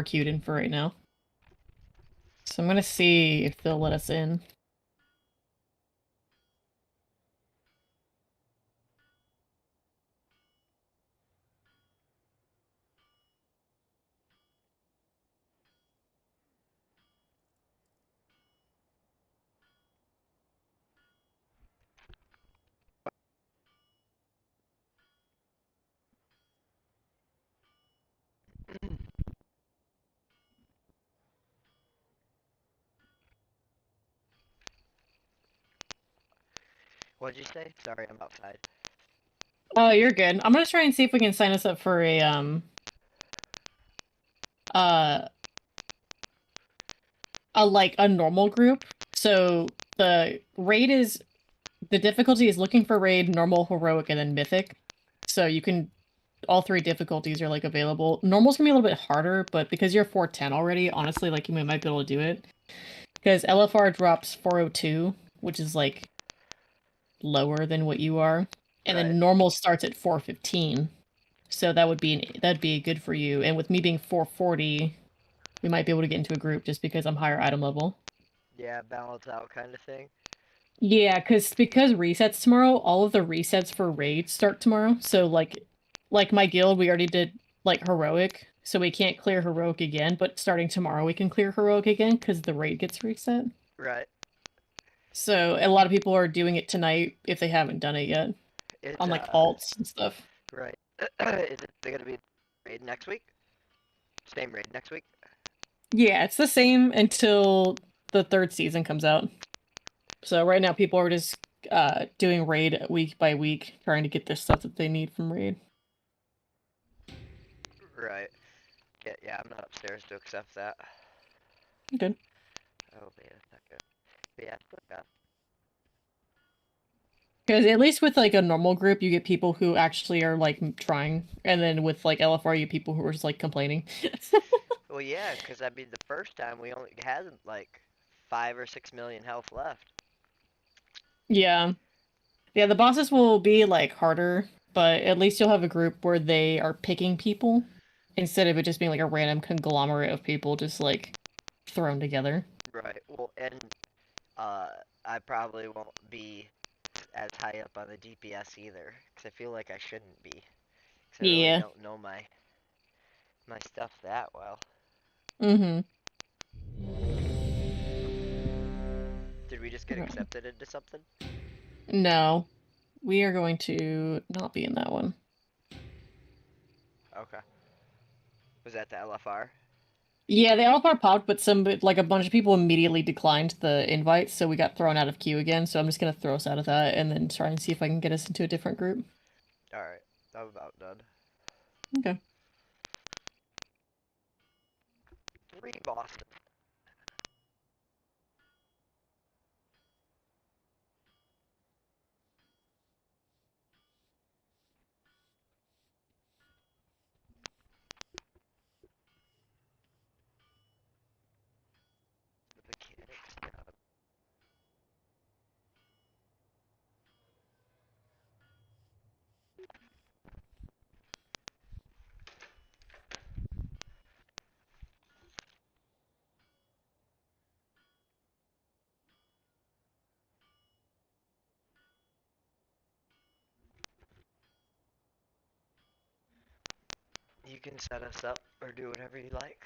queued in for right now. So I'm gonna see if they'll let us in. What'd you say? Sorry, I'm outside. Oh, you're good. I'm gonna try and see if we can sign us up for a uh like a normal group. So the difficulty is looking for raid, normal, heroic, and then mythic. So you can all 3 difficulties are like available. Normal's gonna be a little bit harder, but because you're 410 already, honestly, like you might be able to do it. Because LFR drops 402, which is like lower than what you are. and Right. then normal starts at 415. So that'd be good for you. And with me being 440, we might be able to get into a group just because I'm higher item level. Yeah, balance out kind of thing. Yeah, because resets tomorrow, all of the resets for raids start tomorrow. So like my guild, we already did like heroic, so we can't clear heroic again, but starting tomorrow we can clear heroic again because the raid gets reset. Right. So a lot of people are doing it tonight if they haven't done it yet It's on like alts and stuff. right. Is it gonna be raid next week? Same raid next week? Yeah, it's the same until the third season comes out. So right now people are just doing raid week by week, trying to get the stuff that they need from raid. Right. Yeah, yeah, I'm not upstairs to accept that. Good. Oh, wait a second. Yeah, okay. Because at least with like a normal group, you get people who actually are like trying, and then with like LFR, you get people who are just like complaining. Well, yeah, because I mean, the first time we only had like 5 or 6 million health left. Yeah. Yeah, the bosses will be like harder, but at least you'll have a group where they are picking people instead of it just being like a random conglomerate of people just like thrown together. Right. Well, and uh, I probably won't be as high up on the DPS either, because I feel like I shouldn't be, because I really Yeah. don't know my stuff that well. Mm-hmm. Did we just get accepted into something? No. We are going to not be in that one. Okay. Was that the LFR? Yeah, the LFR popped, but like a bunch of people immediately declined the invite, so we got thrown out of queue again. So I'm just gonna throw us out of that and then try and see if I can get us into a different group. Alright, I'm about done. Okay. 3 bosses. The mechanics job. You can set us up or do whatever you like.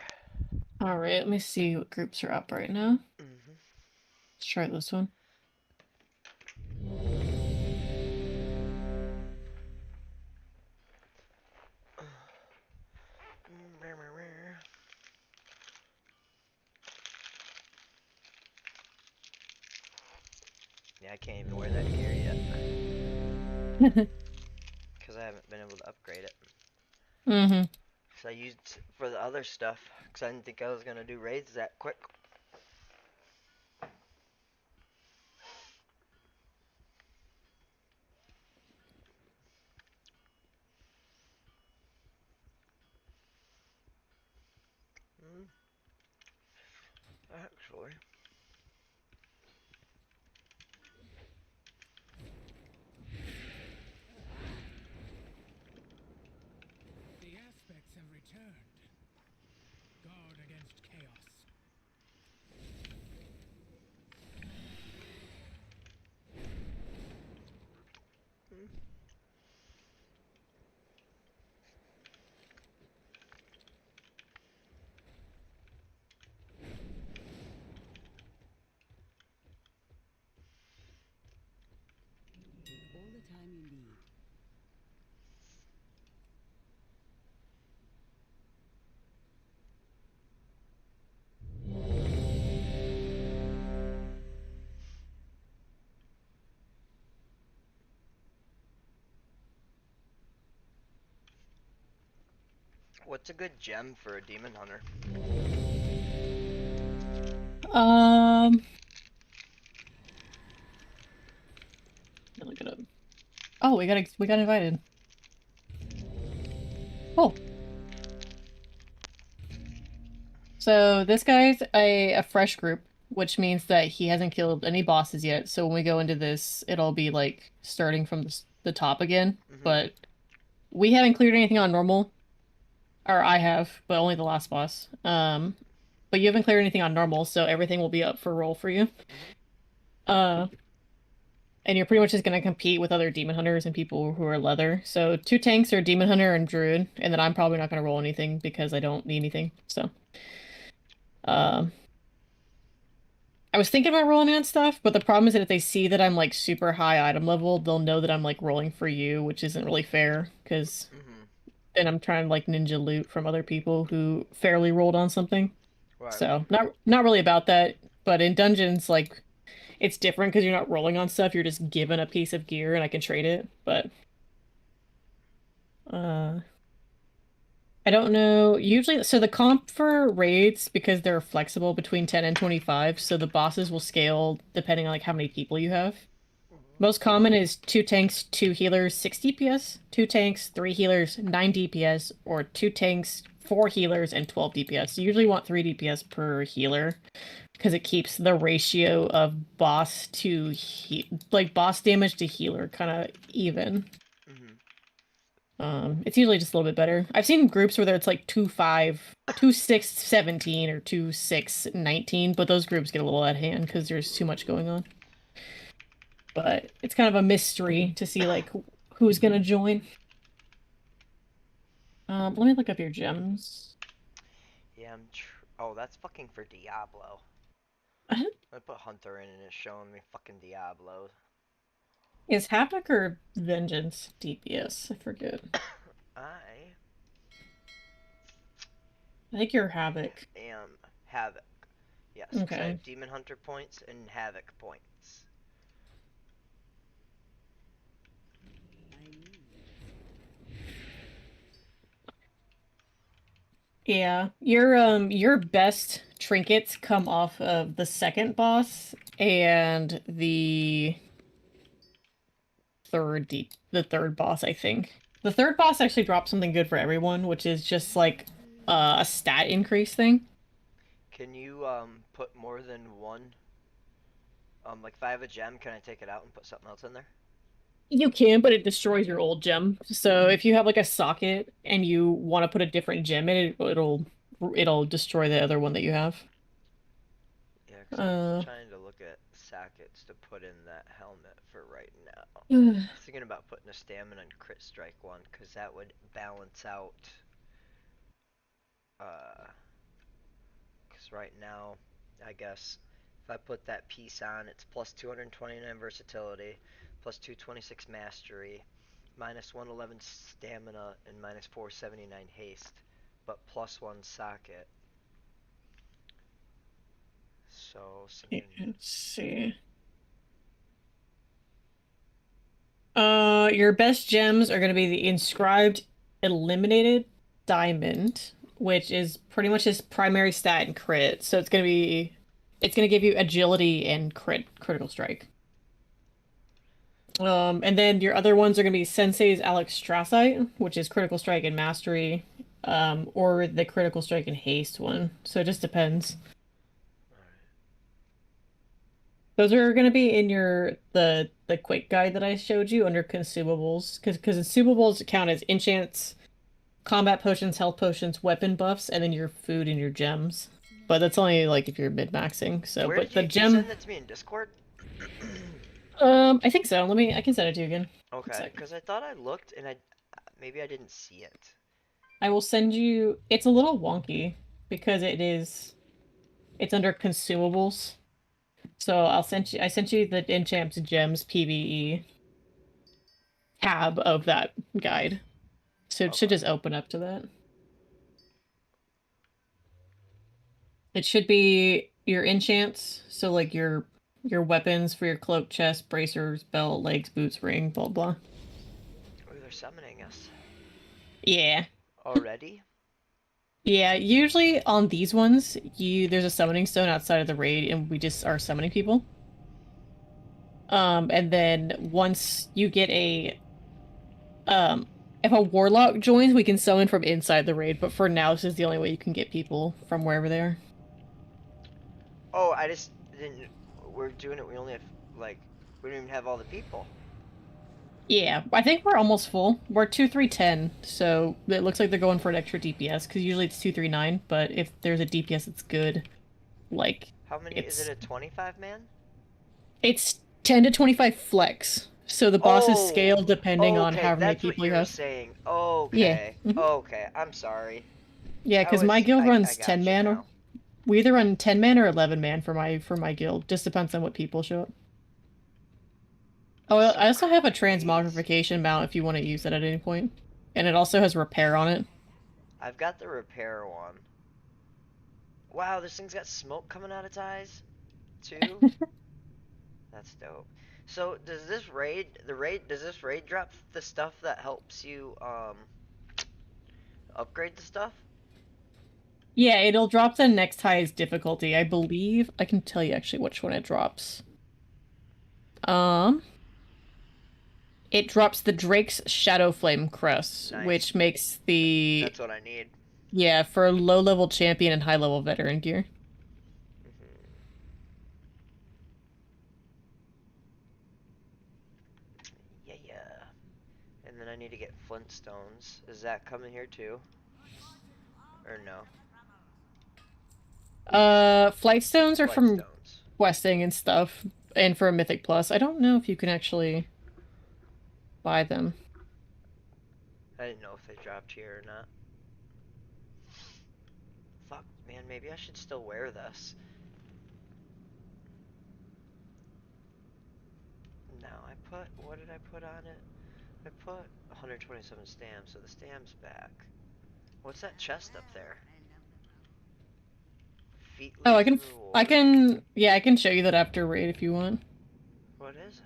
All right. Let me see what groups are up right now. Mm-hmm. Let's try this one. Yeah, I can't even wear that gear yet. Because I haven't been able to upgrade it. Mm-hmm. Because I used for the other stuff. Because I didn't think I was going to do raids that quick. Mm, actually. The aspects have returned. Guard against chaos. Mm. All the time you need. What's a good gem for a demon hunter? Um. Look it up. Oh, we got invited. Oh. So this guy's a fresh group, which means that he hasn't killed any bosses yet. So when we go into this, it'll be like starting from the top again, Mm-hmm. but we haven't cleared anything on normal. Or I have, but only the last boss. But you haven't cleared anything on normal, so everything will be up for roll for you. Mm-hmm. Uh, and you're pretty much just gonna compete with other demon hunters and people who are leather. So 2 tanks are demon hunter and druid, and then I'm probably not gonna roll anything because I don't need anything. So, um, I was thinking about rolling on stuff, but the problem is that if they see that I'm like super high item level, they'll know that I'm like rolling for you, which isn't really fair because Mm-hmm. then I'm trying to like ninja loot from other people who fairly rolled on something. Right. So not really about that, but in dungeons like it's different because you're not rolling on stuff, you're just given a piece of gear and I can trade it. But uh I don't know. Usually so the comp for raids because they're flexible between 10 and 25, so the bosses will scale depending on like how many people you have. Most common is 2 tanks, 2 healers, 6 DPS, 2 tanks, 3 healers, 9 DPS, or 2 tanks, 4 healers, and 12 DPS. You usually want 3 DPS per healer because it keeps the ratio of boss to like boss damage to healer kind of even. Mm-hmm. It's usually just a little bit better. I've seen groups where it's like 2-5, 2-6-17, or 2-6-19, but those groups get a little out of hand because there's too much going on. But it's kind of a mystery to see like who's gonna join. Let me look up your gems. Yeah, oh, that's fucking for Diablo. I put Hunter in and it's showing me fucking Diablo. Is Havoc or Vengeance DPS? I forget. I I think you're Havoc. am Havoc. Yes, because I Okay. have Demon Hunter points and Havoc points. Yeah. Your best trinkets come off of the second boss and the third boss, I think. The third boss actually drops something good for everyone, which is just like a stat increase thing. Can you put more than one? Like if I have a gem, can I take it out and put something else in there? You can, but it destroys your old gem. So if you have like a socket and you want to put a different gem in it, it'll destroy the other one that you have. Yeah, because I'm Uh, trying to look at sockets to put in that helmet for right now. yeah. I was thinking about putting a stamina and crit strike one, because that would balance out. Because right now, I guess if I put that piece on, it's plus 229 versatility, plus 226 mastery, minus 111 stamina, and minus 479 haste, but plus one socket. So Let's see. Your best gems are going to be the inscribed eliminated diamond, which is pretty much his primary stat and crit. So it's gonna give you agility and critical strike. And then your other ones are gonna be Sensei's Alex Strasite, which is critical strike and mastery, or the critical strike and haste one. So it just depends. Those are going to be in the quick guide that I showed you under consumables, because consumables count as enchants, combat potions, health potions, weapon buffs, and then your food and your gems. But that's only like if you're mid-maxing. So, where but did the you send gem, that to me in Discord? I think so. I can send it to you again. One Okay, sec. because I thought I looked and I maybe I didn't see it. I will send you. It's a little wonky because it's under consumables. So I sent you the enchants gems PvE tab of that guide. So it should Okay. just open up to that. It should be your enchants, so like your weapons for your cloak, chest, bracers, belt, legs, boots, ring, blah blah. Oh, they're summoning us Yeah. already. Yeah, usually on these ones, there's a summoning stone outside of the raid and we just are summoning people. And then once you get um if a warlock joins, we can summon from inside the raid, but for now this is the only way you can get people from wherever they are. Oh, I just didn't. We're doing it. We only have like we don't even have all the people. Yeah, I think we're almost full. We're 2-3-10, so it looks like they're going for an extra DPS, because usually it's 2-3-9, but if there's a DPS that's good, like, How many? Is it it's a 25 man? it's 10 to 25 flex, so the bosses scale Oh, depending on okay, however many that's what people you you were have. saying. Yeah. Okay, okay, I'm sorry. Yeah, because my guild I runs 10 got you man, or now. we either run 10 man or 11 man for my guild. Just depends on what people show up. Oh, So I also have a crazy. transmogrification mount if you want to use it at any point. And it also has repair on it. I've got the repair one. Wow, this thing's got smoke coming out its eyes, too? That's dope. So, does this raid drop the stuff that helps you, upgrade the stuff? Yeah, it'll drop the next highest difficulty. I believe I can tell you actually which one it drops. Um, it drops the Drake's Shadow Flame Crest, Nice. which makes the That's what I need. yeah, for low level champion and high level veteran gear. Hmm. Yeah, yeah. And then I need to get Flintstones. Is that coming here too? Or no? Flight stones are from Flightstones. questing and stuff, and for a Mythic Plus. I don't know if you can actually buy them. I didn't know if they dropped here or not. Fuck, man, maybe I should still wear this. No, what did I put on it? I put 127 stamps, so the stamp's back. What's that chest up there? Oh, Featly's I reward? can, yeah, I can show you that after raid if you want. What is it?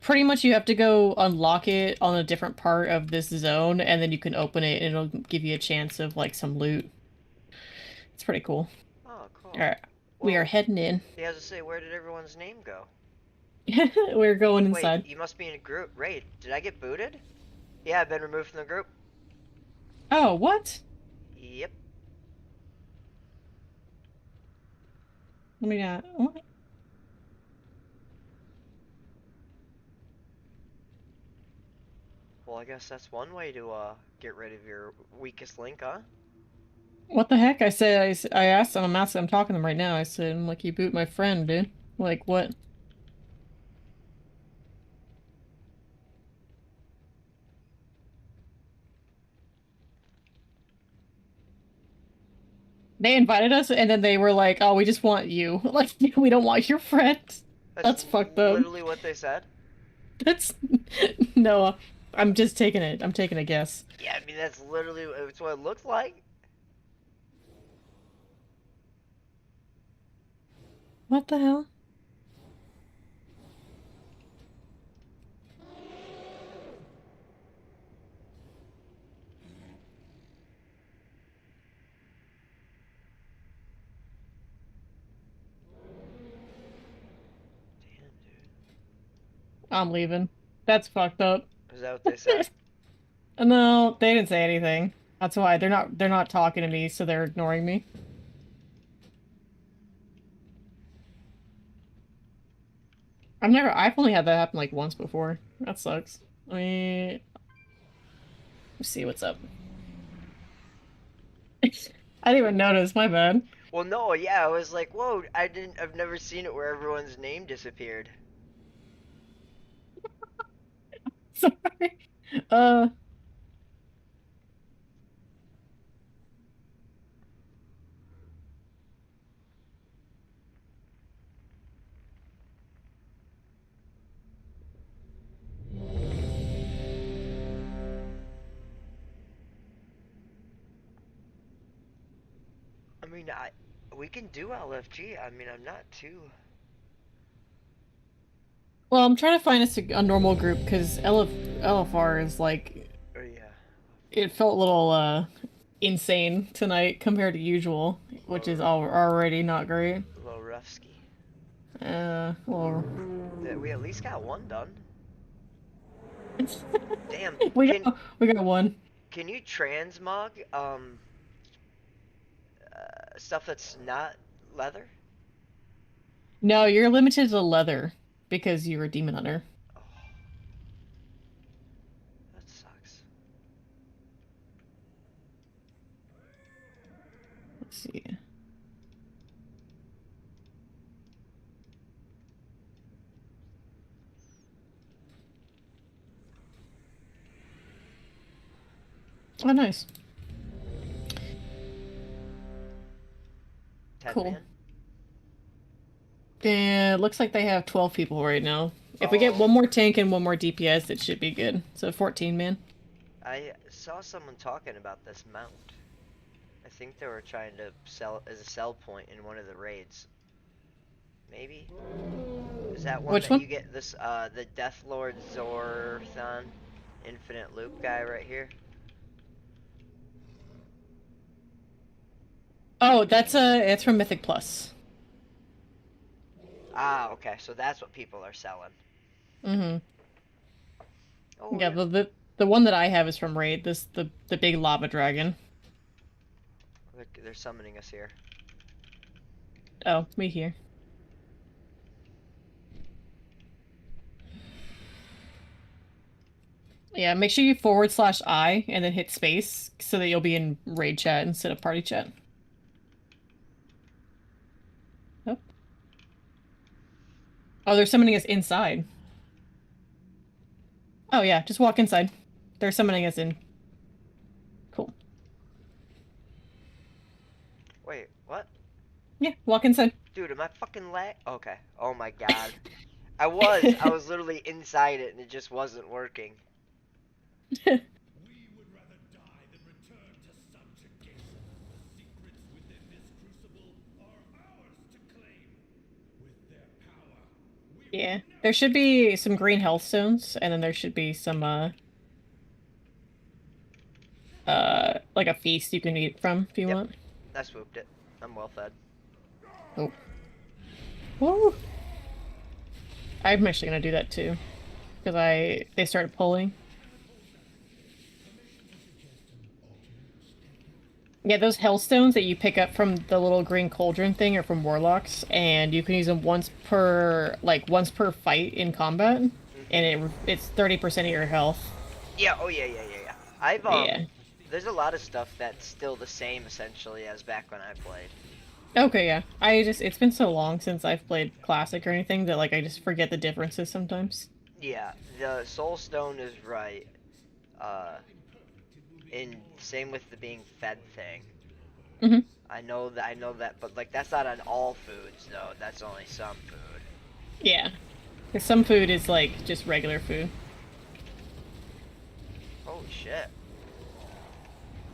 Pretty much you have to go unlock it on a different part of this zone, and then you can open it, and it'll give you a chance of, like, some loot. It's pretty cool. Oh, cool. Alright, we are Whoa. heading in. He has to say, where did everyone's name go? We're going Wait, inside. you must be in a group. Raid, did I get booted? Yeah, I've been removed from the group. Oh, what? Yep. Let me what? Well, I guess that's one way to, get rid of your weakest link, huh? What the heck? I asked them, I'm talking to them right now. I said, I'm like, you boot my friend, dude. Like, what? They invited us, and then they were like, oh, we just want you. Like, we don't want your friend. That's That's fucked up. literally what they said. That's no, I'm just taking it. I'm taking a guess. Yeah, I mean, that's literally it's what it looks like. What the hell? Damn, dude. I'm leaving. That's fucked up. Is that what they said? No, they didn't say anything. That's why they're not talking to me, so they're ignoring me. I've only had that happen like once before. That sucks. I mean, let's see what's up. I didn't even notice, my bad. Well, no, yeah, I was like, whoa, I've never seen it where everyone's name disappeared. Sorry. I mean, we can do LFG. I mean, I'm not too. Well, I'm trying to find a normal group because LFR is like Oh yeah, it felt a little insane tonight compared to usual, which is already not great. little rough ski. Well, We at least got one done. Damn. we got one. Can you transmog stuff that's not leather? No, you're limited to leather because you're a demon hunter. Oh, Let's see. Oh, nice. 10 Cool. man? Yeah, it looks like they have 12 people right now. If we get one more tank and one more DPS, it should be good. So 14 man. I saw someone talking about this mount. I think they were trying to sell as a sell point in one of the raids. Maybe? Is that one Which that one? you get this, the Death Lord Zorthon infinite loop guy right here? Oh, it's from Mythic Plus. Ah, okay, so that's what people are selling. Mm-hmm. Oh, Yeah, the one that I have is from Raid. The big lava dragon. Look, they're summoning us here. Oh, me here. Yeah, make sure you /I and then hit space so that you'll be in raid chat instead of party chat. Oh. Oh, they're summoning us inside. Oh yeah, just walk inside. They're summoning us in. Cool. Wait, what? Yeah, walk inside. Dude, am I fucking lag? Okay. Oh my god. I was literally inside it and it just wasn't working. We would rather die than return to subjugation. The secrets within this crucible are ours to claim. With their power, we Yeah, will there never should be some green health stones, and then there should be some like a feast you can eat from if you Yep. want. I swooped it. I'm well fed. Oh. Woo! I'm actually gonna do that too, because they started pulling. Yeah, those hellstones that you pick up from the little green cauldron thing are from warlocks, and you can use them once per fight in combat, and it's 30% of your health. Yeah, oh yeah. I've Yeah. there's a lot of stuff that's still the same essentially as back when I played. Okay, yeah. It's been so long since I've played Classic or anything that like I just forget the differences sometimes. Yeah, the Soul Stone is right. Uh, and same with the being fed thing. Mm-hmm. I know that, but like that's not on all foods though. That's only some food. Yeah. 'Cause some food is like just regular food. Holy shit.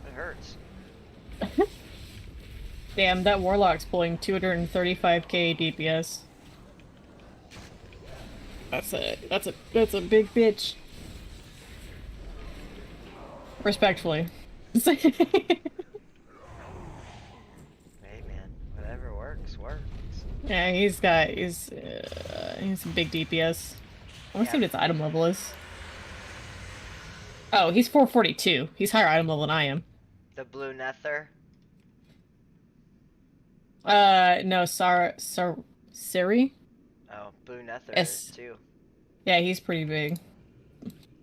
It hurts. Damn, that warlock's pulling 235k DPS. That's a big bitch. Respectfully. Hey man, whatever works, works. Yeah, he's a big DPS. I want to see Yeah. what its item level is. Oh, he's 442. He's higher item level than I am. The blue nether. No, Siri? Oh, blue nether S. is too. Yeah, he's pretty big.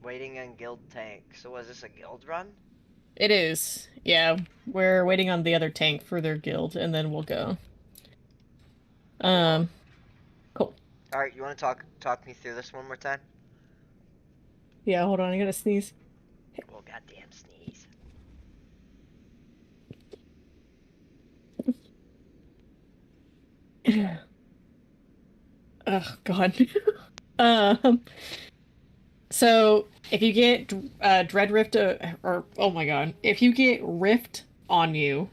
Waiting on guild tank. So was this a guild run? It is. Yeah, we're waiting on the other tank for their guild, and then we'll go. Cool. All right, you want to talk me through this one more time? Yeah, hold on, I gotta sneeze. Well, goddamn sneeze. Oh, God. Um, so if you get Dread Rift, or oh my God, if you get Rift on you,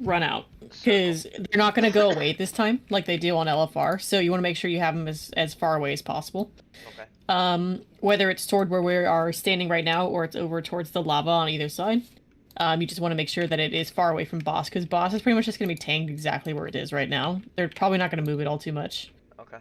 run out because they're not going to go away this time like they do on LFR. So you want to make sure you have them as far away as possible. Okay. Whether it's toward where we are standing right now or it's over towards the lava on either side. You just want to make sure that it is far away from boss because boss is pretty much just going to be tanked exactly where it is right now. They're probably not going to move it all too much. Okay.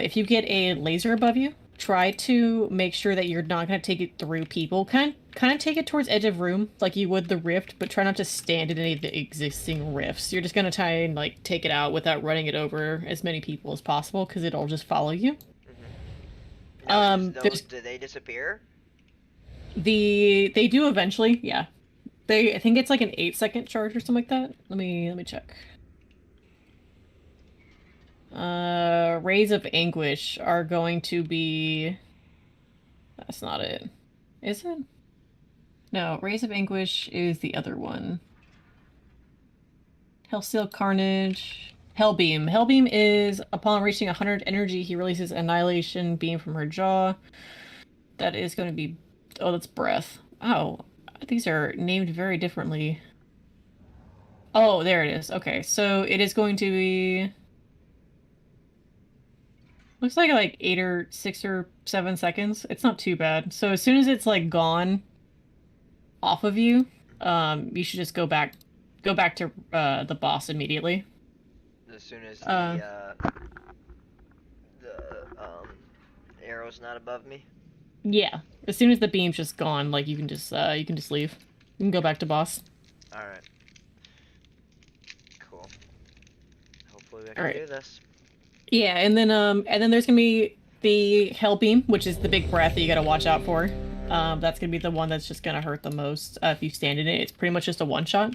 If you get a laser above you, try to make sure that you're not going to take it through people. Kind of take it towards edge of room like you would the rift, but try not to stand in any of the existing rifts. You're just going to try and like take it out without running it over as many people as possible because it'll just follow you. Now, do they disappear? They do eventually, yeah. I think it's like an 8-second charge or something like that. Let me check. Rays of Anguish are going to be... That's not it. Is it? No, Rays of Anguish is the other one. Hellsteel Carnage. Hellbeam. Hellbeam is, upon reaching 100 energy, he releases Annihilation Beam from her jaw. That is going to be... Oh, that's Breath. Oh, these are named very differently. Oh, there it is. Okay, so it is going to be... Looks like 8 or 6 or 7 seconds. It's not too bad. So as soon as it's like gone off of you, you should just go back to the boss immediately. As soon as Uh, the arrow's not above me. yeah. As soon as the beam's just gone, like you can just leave. You can go back to boss. All right. Cool. Hopefully we All can right. do this. Yeah, and then there's gonna be the Hell Beam, which is the big breath that you gotta watch out for. That's gonna be the one that's just gonna hurt the most if you stand in it. It's pretty much just a one-shot.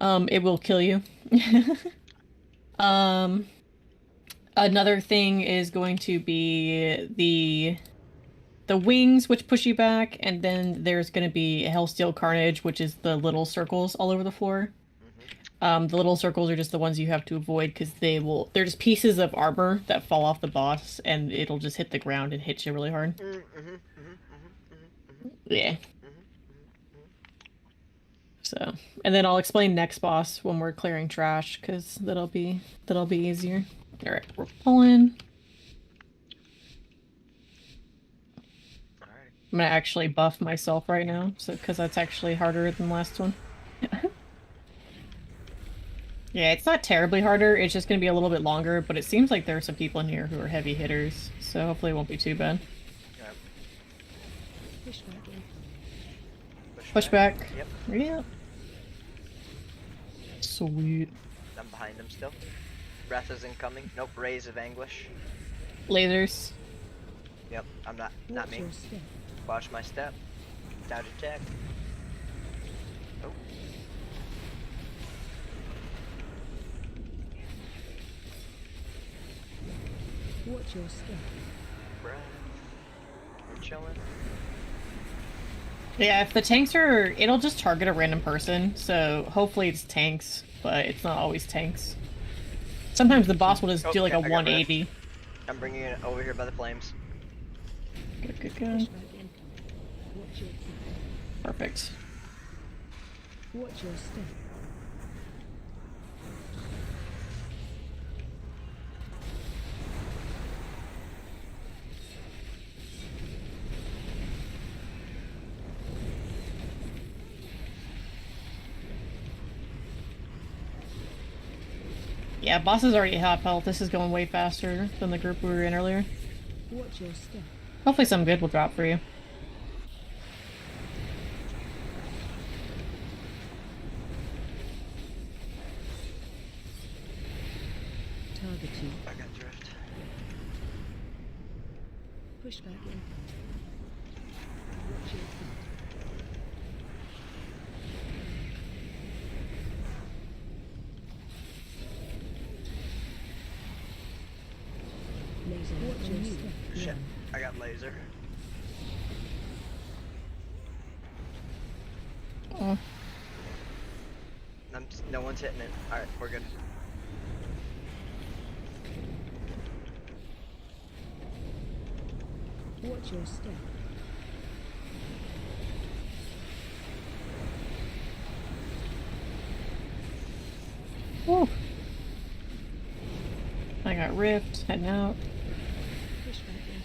It will kill you. Another thing is going to be the wings, which push you back, and then there's going to be Hellsteel Carnage, which is the little circles all over the floor. The little circles are just the ones you have to avoid because they're just pieces of armor that fall off the boss, and it'll just hit the ground and hit you really hard. Yeah. So, and then I'll explain next boss when we're clearing trash, because that'll be easier. All right, we're pulling. All right. I'm gonna actually buff myself right now, so because that's actually harder than the last one. Yeah, it's not terribly harder. It's just gonna be a little bit longer, but it seems like there are some people in here who are heavy hitters, so hopefully it won't be too bad. All right. Push back in. Push back. Yep. Yeah. Sweet. I'm behind him still. Breath is incoming. Nope. Rays of Anguish. Lasers. Yep. I'm not Watch me. your step. Watch my step. Dodge attack. Oh. Watch your step. Breath. We're chilling. Yeah, if the tanks are, it'll just target a random person, so hopefully it's tanks, but it's not always tanks. Sometimes the boss will just do like a I got 180. I'm bringing it over here by the flames. Good, good, Push good. back in. Watch your step. Perfect. Watch your step. Yeah, boss is already half health. This is going way faster than the group we were in earlier. Watch your step. Hopefully something good will drop for you. Target you. I got drift. Push back in. Watch your step. Laser. Watch your step. Shit. I got laser. Oh. No one's hitting it. Alright, we're good. Watch your step. Woo. I got ripped, heading out. Push back in.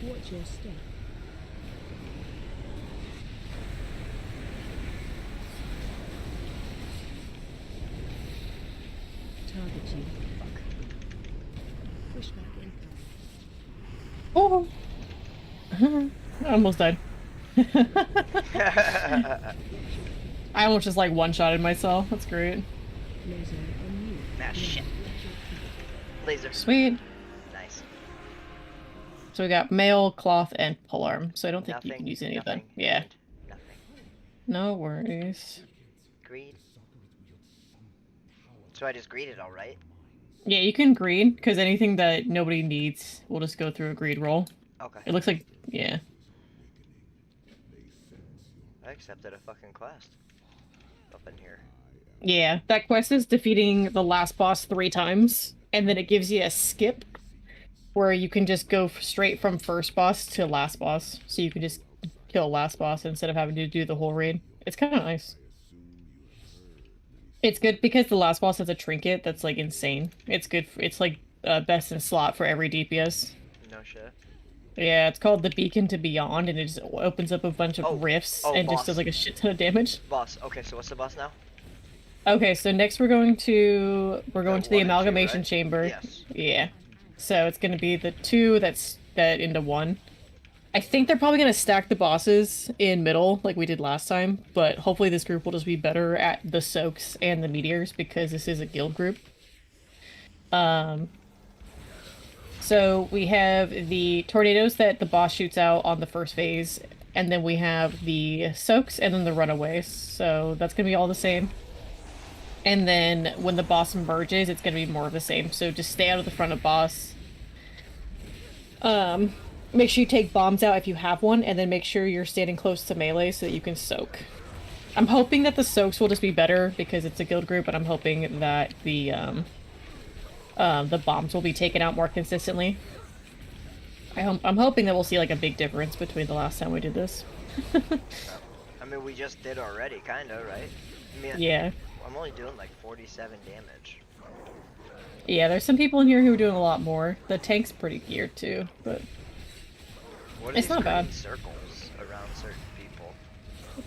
Watch your step. Target you. Push back in. No! I almost died. I almost just like one-shotted myself. That's great. Laser on mute. Ah, shit. Laser. Sweet. Nice. So we got mail, cloth, and polearm. So I don't think you Nothing. can use any of them. Nothing. Yeah. And nothing. No worries. Greed. So I just greeted, all right? Yeah, you can greed, because anything that nobody needs will just go through a greed roll. Okay. It looks like, yeah. I accepted a fucking quest. Up in here. Yeah, that quest is defeating the last boss 3 times, and then it gives you a skip where you can just go straight from first boss to last boss. So you can just kill last boss instead of having to do the whole raid. It's kind of nice. It's good because the last boss has a trinket that's like insane. It's good. It's like best in slot for every DPS. No shit. Yeah, it's called the Beacon to Beyond, and it just opens up a bunch of rifts and boss. just does like a shit ton of damage. Boss. Okay, so what's the boss now? Okay, so next we're going to the 1 and 2, amalgamation right? chamber. Yes. Yeah. So it's gonna be the 2 that into 1. I think they're probably gonna stack the bosses in middle like we did last time, but hopefully this group will just be better at the soaks and the meteors because this is a guild group. So we have the tornadoes that the boss shoots out on the first phase, and then we have the soaks and then the runaways. So that's gonna be all the same. And then when the boss emerges, it's gonna be more of the same. So just stay out of the front of boss. Make sure you take bombs out if you have one, and then make sure you're standing close to melee so that you can soak. I'm hoping that the soaks will just be better because it's a guild group, but I'm hoping that the bombs will be taken out more consistently. I'm hoping that we'll see like a big difference between the last time we did this. I mean, we just did already, kinda, right? I mean, Yeah. I'm only doing like 47 damage. Yeah, there's some people in here who are doing a lot more. The tank's pretty geared too, but What are it's these not bad. green circles around certain people?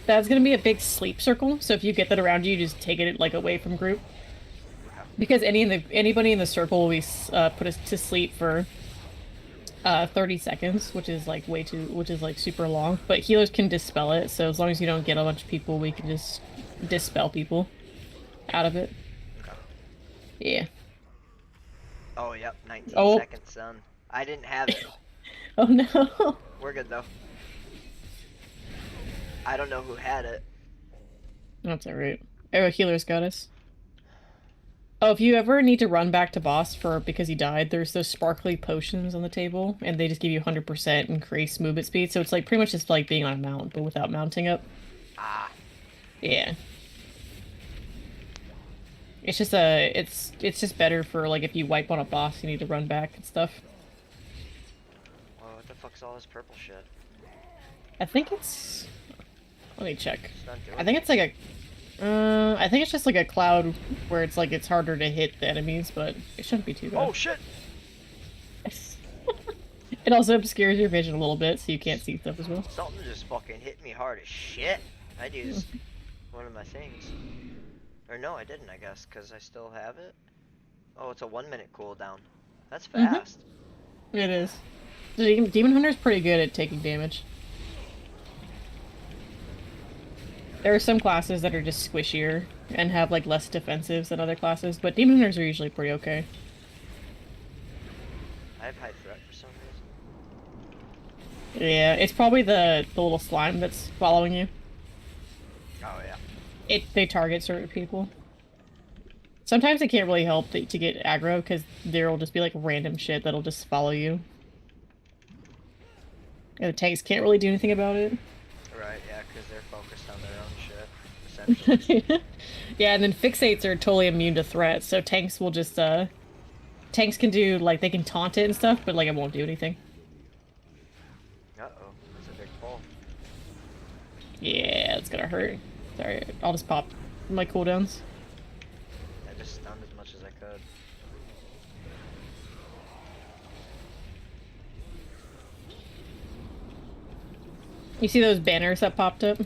That's gonna be a big sleep circle, so if you get that around you, you just take it like away from group. Because anybody in the circle will be put us to sleep for 30 seconds, which is like super long. But healers can dispel it, so as long as you don't get a bunch of people, we can just dispel people out of it. Okay. Yeah. Oh, yep, 19 Oh. seconds, son. I didn't have it. Oh no. We're good, though. I don't know who had it. That's alright. Oh, healer's got us. Oh, if you ever need to run back to boss because he died, there's those sparkly potions on the table, and they just give you 100% increased movement speed, so it's like pretty much just like being on a mount, but without mounting up. Ah. Yeah. It's just it's just better for like if you wipe on a boss, you need to run back and stuff. Well, what the fuck's all this purple shit? I think it's. Let me check. It's not doing I think it's like a. I think it's just like a cloud where it's like it's harder to hit the enemies, but it shouldn't be too bad. Oh, shit! It also obscures your vision a little bit, so you can't see stuff as well. Something just fucking hit me hard as shit. I'd use one of my things. Or no, I didn't, I guess, because I still have it. Oh, it's a 1-minute cooldown. That's fast. It is. The Demon Hunter's pretty good at taking damage. There are some classes that are just squishier and have like less defensives than other classes, but Demon Hunters are usually pretty okay. I have high threat for some reason. Yeah, it's probably the little slime that's following you. Oh, yeah. They target certain people. Sometimes it can't really help to get aggro because there will just be like random shit that'll just follow you. And the tanks can't really do anything about it. Right, yeah, because they're focused on their own shit, essentially. Yeah, and then fixates are totally immune to threats, so tanks will just tanks can do like they can taunt it and stuff, but like it won't do anything. Uh-oh, that's a big pull. Yeah, it's gonna hurt. Sorry, I'll just pop my cooldowns. I just stunned as much as I could. You see those banners that popped up?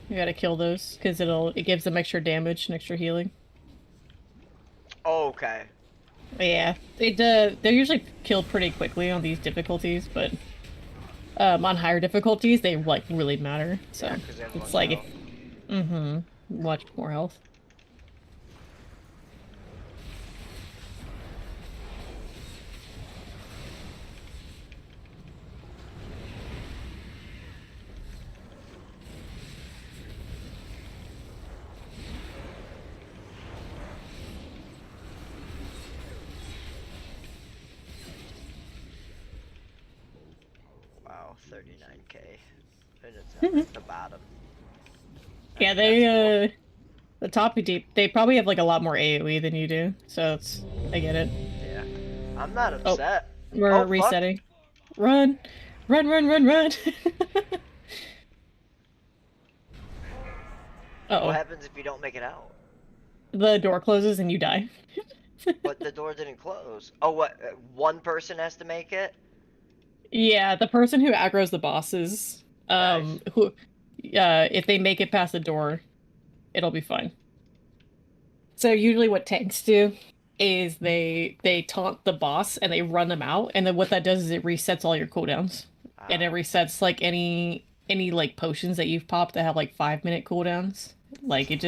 You gotta kill those because it gives them extra damage and extra healing. Oh, okay. Yeah, they're usually killed pretty quickly on these difficulties, but on higher difficulties they like really matter. So Yeah, because they have a it's bunch of like if health. much more health. Wow, 39k. And it's at like the bottom. I Yeah, mean, that's cool. the top deep. They probably have like a lot more AoE than you do, so it's I get it. Yeah. I'm not Oh, upset. we're Oh, fuck! resetting. Run, run, run, run, run. What Uh-oh. happens if you don't make it out? The door closes and you die. But the door didn't close. Oh, what? One person has to make it? Yeah, the person who aggro's the bosses, Nice. who, if they make it past the door, it'll be fine. So usually what tanks do is they taunt the boss and they run them out, and then what that does is it resets all your cooldowns. And it Ah. resets like any like potions that you've popped that have like 5-minute cooldowns. Like it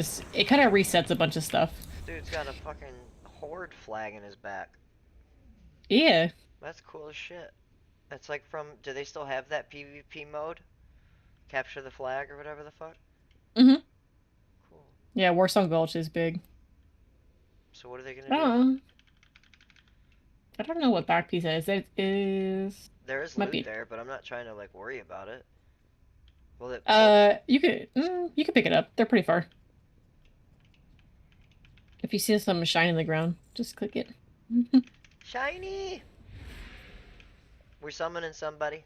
kind of resets a bunch of stuff. Dude's got a fucking horde flag in his back. Yeah. That's cool as shit. That's like from. Do they still have that PvP mode? Capture the flag or whatever the fuck? Mm-hmm. Cool. Yeah, Warsong Gulch is big. So what are they gonna do? Oh, I don't know what back piece is. It is There is might loot be. there, but I'm not trying to like worry about it. Will it pull? You could pick it up. They're pretty far. If you see some shine in the ground, just click it. Shiny! We're summoning somebody.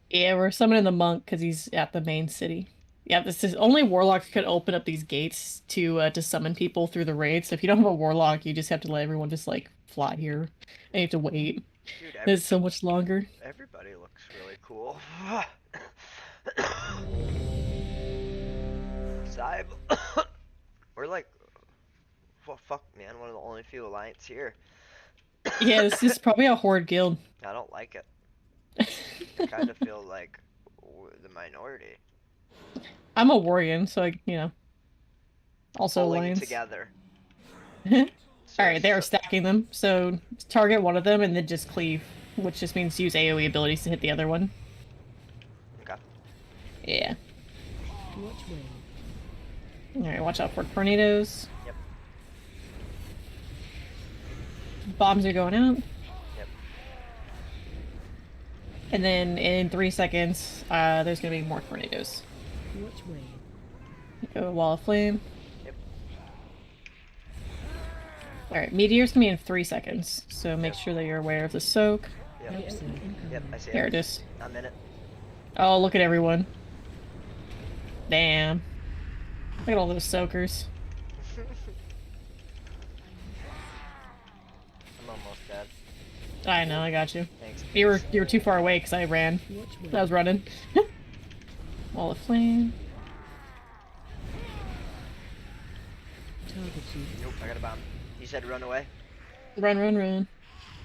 Yeah, we're summoning the monk because he's at the main city. Yeah, this is only warlocks could open up these gates to summon people through the raid. So if you don't have a warlock, you just have to let everyone just like fly here, and you have to wait. Dude, It's so much longer. everybody looks really cool. Zybe. We're like, well, fuck, man, one of the only few alliance here. Yeah, this is probably a horde guild. I don't like it. I kind of feel like the minority. I'm a warrior, so also Pulling alliance. together. All right, they are stacking them. So target one of them and then just cleave, which just means use AoE abilities to hit the other one. Okay. Yeah. Watch wave. All right, watch out for tornadoes. Yep. Bombs are going out. Yep. And then in 3 seconds, there's gonna be more tornadoes. Watch wave. Go wall of flame. Yep. All right, meteor's gonna be in 3 seconds, so make Yep. sure that you're aware of the soak. Yep. Help zone incoming. Yep. I see There it. it is. I'm in it. Oh, look at everyone. Damn. Look at all those soakers. I'm almost dead. I know, I got you. Thanks. You were too far away because I ran. Watch wave. I was running. Wall of flame. Target you. Nope, I got a bomb. You said run away? Run, run, run.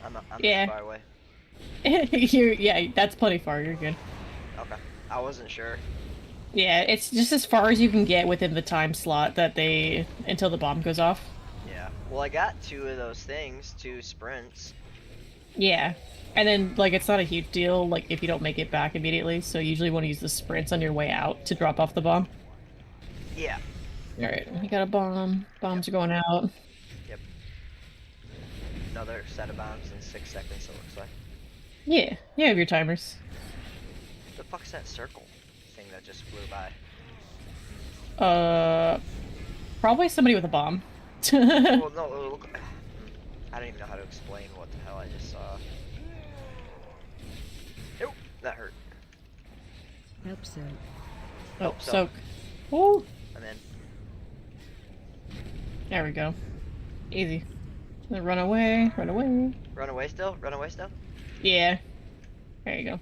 I'm Yeah. far away. Yeah, that's plenty far. You're good. Okay. I wasn't sure. Yeah, it's just as far as you can get within the time slot that until the bomb goes off. Yeah. Well, I got 2 of those things, 2 sprints. Yeah. And then, like, it's not a huge deal, like, if you don't make it back immediately, so you usually want to use the sprints on your way out to drop off the bomb. Yeah. Alright, we got a bomb. Bombs are going out. Yep. Another set of bombs in 6 seconds, it looks like. Yeah, you have your timers. What the fuck's that circle thing that just flew by? Probably somebody with a bomb. Well, no, look. I don't even know how to explain what the hell I just saw. Nope, that hurt. Help zone. Oh, soak. soak. Ooh, I'm in. there we go. Easy. Then run away, run away. Run away still? Run away still? Yeah. There you go.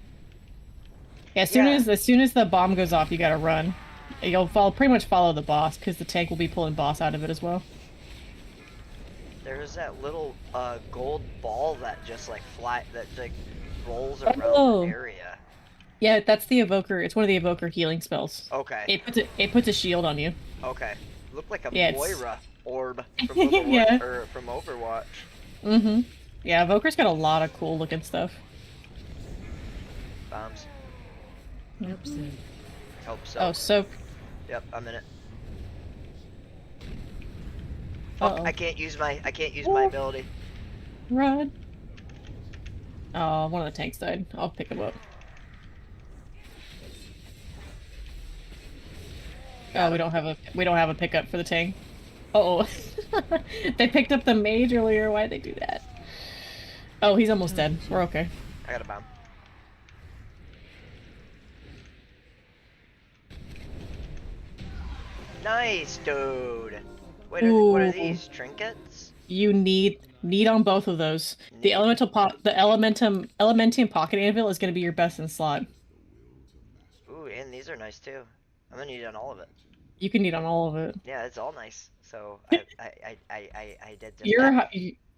Yeah, Yeah. as soon as the bomb goes off, you gotta run. You'll pretty much follow the boss, because the tank will be pulling boss out of it as well. There's that little gold ball that just like rolls around Oh. the area. Yeah, that's the evoker. It's one of the evoker healing spells. Okay. It puts a shield on you. Okay. Looked like a Yeah, it's Moira orb from yeah. from Overwatch. Mm-hmm. Yeah, evoker's got a lot of cool looking stuff. Bombs. Help so. Hope so. Oh, soak. Yep, I'm in it. Fuck, Uh-oh. I can't use my ability. Run. Oh, one of the tanks died. I'll pick him up. Got Oh, him. we don't have a pickup for the tank. Uh-oh. They picked up the mage earlier. Why'd they do that? Oh, he's almost dead. We're okay. I got a bomb. Nice, dude. Wait, what are Ooh. these? Trinkets? You need on both of those. The Need. Elementium pocket anvil is gonna be your best in slot. Ooh, and these are nice too. I'm gonna need on all of it. You can need on all of it. Yeah, it's all nice. So I did just Your that.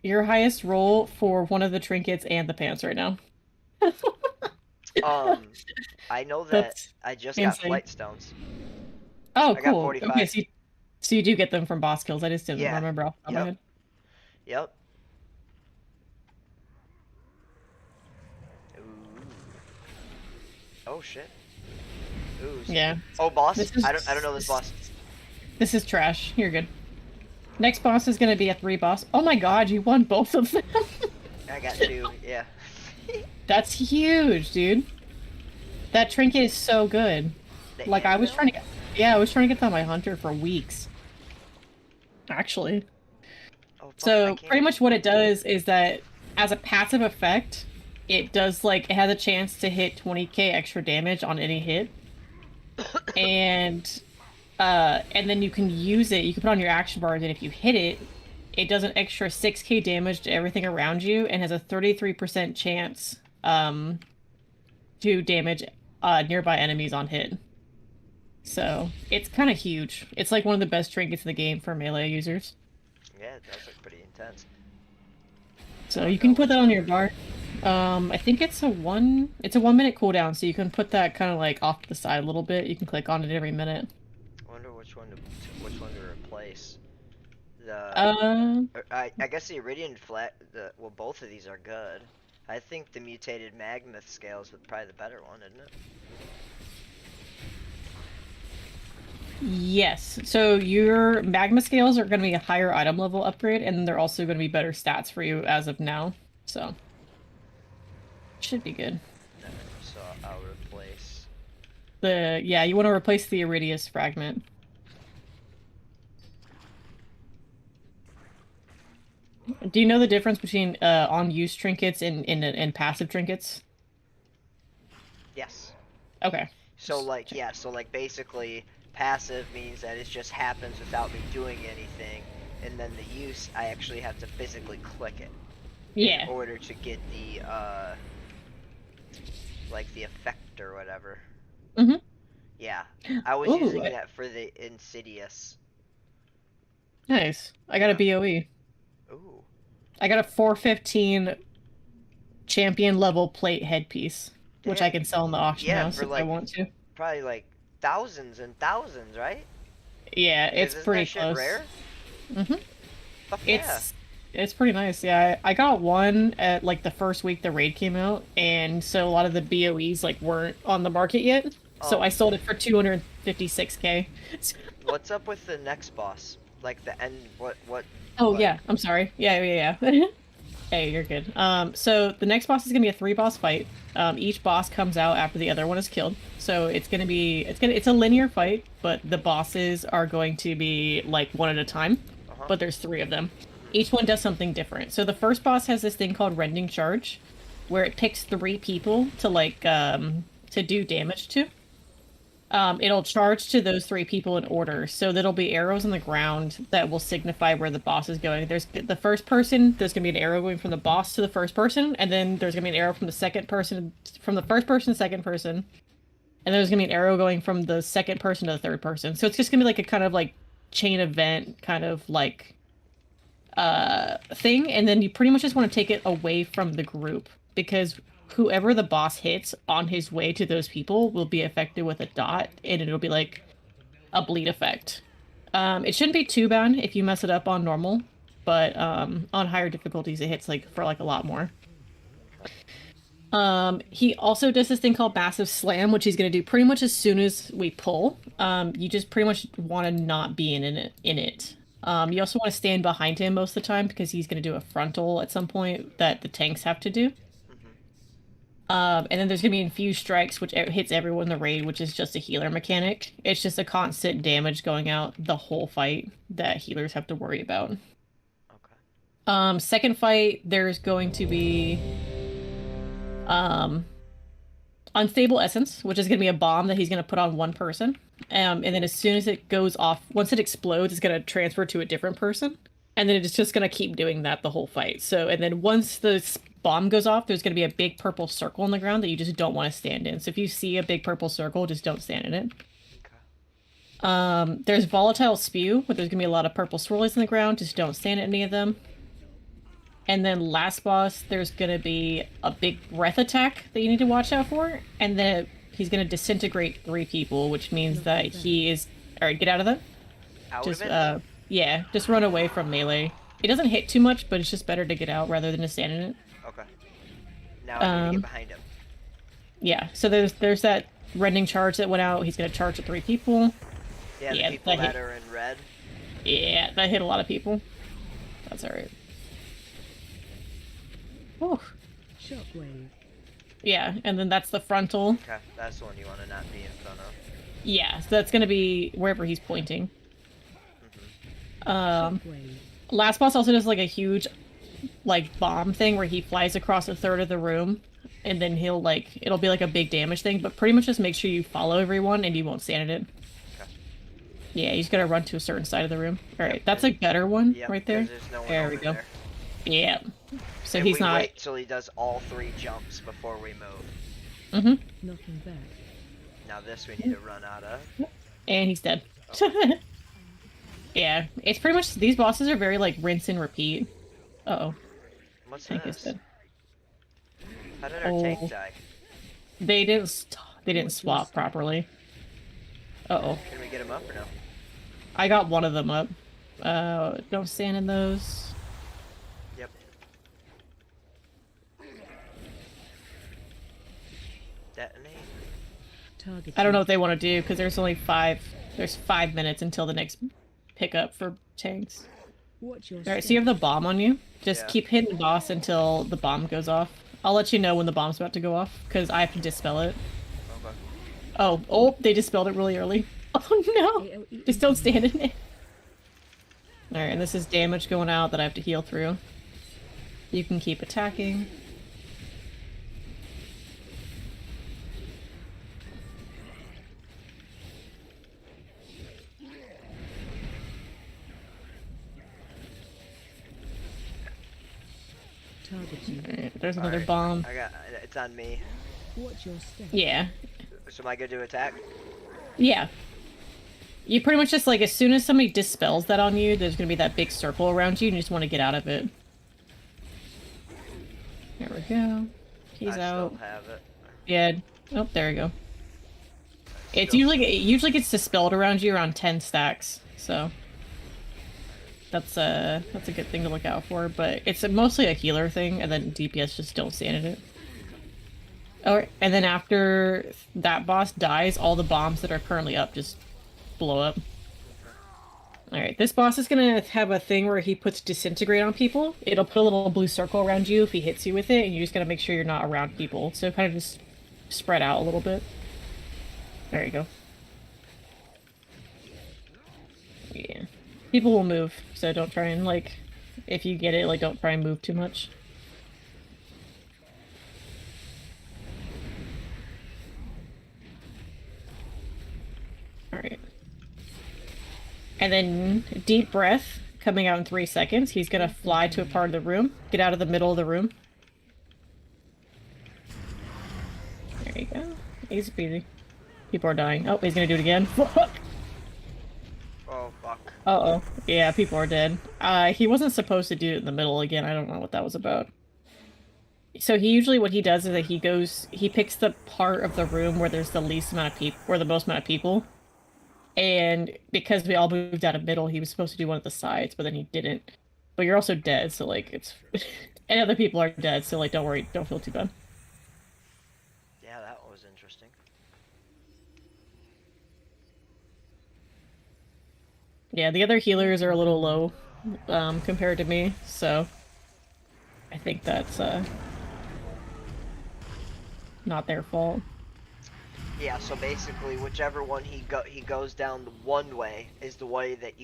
your highest roll for one of the trinkets and the pants right now. I know that That's I just got insane. flight stones. Oh, I got cool. 45. Okay, so you do get them from boss kills. I just didn't Yeah. remember off the top of my Yep. head. Yep. Ooh. Oh shit. Ooh. Yeah. Oh, boss. This is- I don't know this boss. This is trash. You're good. Next boss is gonna be a 3 boss. Oh my god, you won both of them. I got 2. Yeah. That's huge, dude. That trinket is so good. The Like I was anvil? trying to get, yeah, I was trying to get that on my hunter for weeks. Actually. Oh, fuck, I So can't. pretty much what it does is that as a passive effect, it does like it has a chance to hit 20k extra damage on any hit. And then you can use it, you can put on your action bars, and if you hit it, it does an extra 6k damage to everything around you and has a 33% chance to damage nearby enemies on hit. So it's kind of huge. It's like one of the best trinkets in the game for melee users. Yeah, it does look pretty intense. So you can put that on your bar. I think it's a 1 minute cooldown, so you can put that kind of like off to the side a little bit. You can click on it every minute. I wonder which one to replace. I guess the Iridian well, both of these are good. I think the mutated Magmith scale is probably the better one, isn't it? Yes. So your magma scales are going to be a higher item level upgrade, and they're also going to be better stats for you as of now. So should be good. So I'll replace. You want to replace the Iridius fragment. Do you know the difference between on-use trinkets and passive trinkets? Yes. Okay. So like basically passive means that it just happens without me doing anything, and then the use I actually have to physically click it. Yeah. In order to get the like the effect or whatever. Mhm. Yeah. I was using that for the Insidious. Nice. I got a BOE. Ooh. I got a 415 champion level plate headpiece, which I can sell in the auction house if I want to. Probably like thousands and thousands, right? Yeah, it's Isn't pretty that shit close. rare? Mhm. Fuck yeah. It's pretty nice. Yeah, I got one at like the first week the raid came out, and so a lot of the BOEs like weren't on the market yet. So I sold it for 256k. What's up with the next boss? Like the end what Oh what? yeah, I'm sorry. Yeah. Hey, you're good. So the next boss is gonna be a 3 boss fight. Each boss comes out after the other one is killed. So it's a linear fight, but the bosses are going to be like one at a time. But there's 3 of them. Each one does something different. So the first boss has this thing called Rending Charge, where it picks 3 people to like to do damage to. It'll charge to those 3 people in order. So there'll be arrows on the ground that will signify where the boss is going. There's the first person, there's gonna be an arrow going from the boss to the first person, and then there's gonna be an arrow from the second person, from the first person to second person, and there's gonna be an arrow going from the second person to the third person. So it's just gonna be like a kind of like chain event, kind of like thing, and then you pretty much just want to take it away from the group, because whoever the boss hits on his way to those people will be affected with a dot, and it'll be like a bleed effect. It shouldn't be too bad if you mess it up on normal, but on higher difficulties it hits like for like a lot more. He also does this thing called Massive Slam, which he's gonna do pretty much as soon as we pull. You just pretty much want to not be in it. You also want to stand behind him most of the time because he's gonna do a frontal at some point that the tanks have to do. And then there's gonna be infused strikes, which hits everyone in the raid, which is just a healer mechanic. It's just a constant damage going out the whole fight that healers have to worry about. Okay. Second fight, there's going to be Unstable Essence, which is going to be a bomb that he's going to put on one person. And then as soon as it goes off, once it explodes, it's going to transfer to a different person. And then it's just going to keep doing that the whole fight. So, and then once the bomb goes off, there's going to be a big purple circle on the ground that you just don't want to stand in. So if you see a big purple circle, just don't stand in it. Okay. There's Volatile Spew, but there's going to be a lot of purple swirlies on the ground. Just don't stand in any of them. And then last boss, there's going to be a big breath attack that you need to watch out for. And then he's going to disintegrate 3 people, which means that he is... Alright, get out of that. Out Just, of it? yeah, just run away from melee. It doesn't hit too much, but it's just better to get out rather than to stand in it. Okay. Now I need to get behind him. Yeah, so there's that rending charge that went out. He's going to charge at 3 people. Yeah, the Yeah, people that that hit. are in red. Yeah, that hit a lot of people. That's alright. Oh. Shockwave. Yeah, and then that's the frontal. Okay, that's the one you want to not be in front of. Yeah, so that's gonna be wherever he's pointing. Shockwave. Last boss also does like a huge, like, bomb thing where he flies across a third of the room, and then he'll like, it'll be like a big damage thing, but pretty much just make sure you follow everyone and you won't stand in it. Okay. Yeah, he's gonna run to a certain side of the room. Alright, that's a better one Yep, right there. 'cause there's no one There we over go. there. Yeah. So And he's we not... wait till he does all 3 jumps before we move. Mm-hmm. Knocking back. Now this we need to run out of. And he's dead. Yeah, it's pretty much, these bosses are very like rinse and repeat. Uh-oh. What's Tank is this? dead. How did our Oh. tank die? They didn't swap properly. Uh-oh. Can we get him up or no? I got one of them up. Don't stand in those. Yep. Detonate. Target. I don't know what they want to do because there's only 5 minutes until the next pickup for tanks. Watch your Alright, so you have the bomb on you. Just Yeah. keep hitting the boss until the bomb goes off. I'll let you know when the bomb's about to go off because I have to dispel it. Okay. Oh, they dispelled it really early. Oh no! Just don't stand in it. Alright, and this is damage going out that I have to heal through. You can keep attacking. Target you. Alright, there's another Alright, bomb. it's on me. Watch your step. Yeah. So am I good to attack? Yeah. You pretty much just, like, as soon as somebody dispels that on you, there's gonna be that big circle around you, and you just want to get out of it. There we go. He's I out. still have it. Yeah. Oh, there we go. It Still- usually gets dispelled around you around 10 stacks, so that's a good thing to look out for. But it's mostly a healer thing, and then DPS just don't stand in it. Alright, and then after that boss dies, all the bombs that are currently up just blow up. Alright, this boss is gonna have a thing where he puts disintegrate on people. It'll put a little blue circle around you if he hits you with it, and you just gotta make sure you're not around people. So kind of just spread out a little bit. There you go. Yeah. People will move, so don't try and, like, if you get it, like, don't try and move too much. Alright. And then, deep breath, coming out in 3 seconds. He's gonna fly to a part of the room. Get out of the middle of the room. There you go. Easy peasy. People are dying. Oh, he's gonna do it again. Oh Oh, fuck. Uh-oh. Yeah, people are dead. He wasn't supposed to do it in the middle again. I don't know what that was about. So he usually, what he does is that he picks the part of the room where there's the least amount of people, or the most amount of people. And because we all moved out of middle, he was supposed to do one of the sides, but then he didn't. But you're also dead, so like it's and other people are dead, so like don't worry, don't feel too bad. Yeah, that was interesting. Yeah, the other healers are a little low, compared to me, so I think that's not their fault. Yeah, so basically, whichever one he goes down the one way is the way that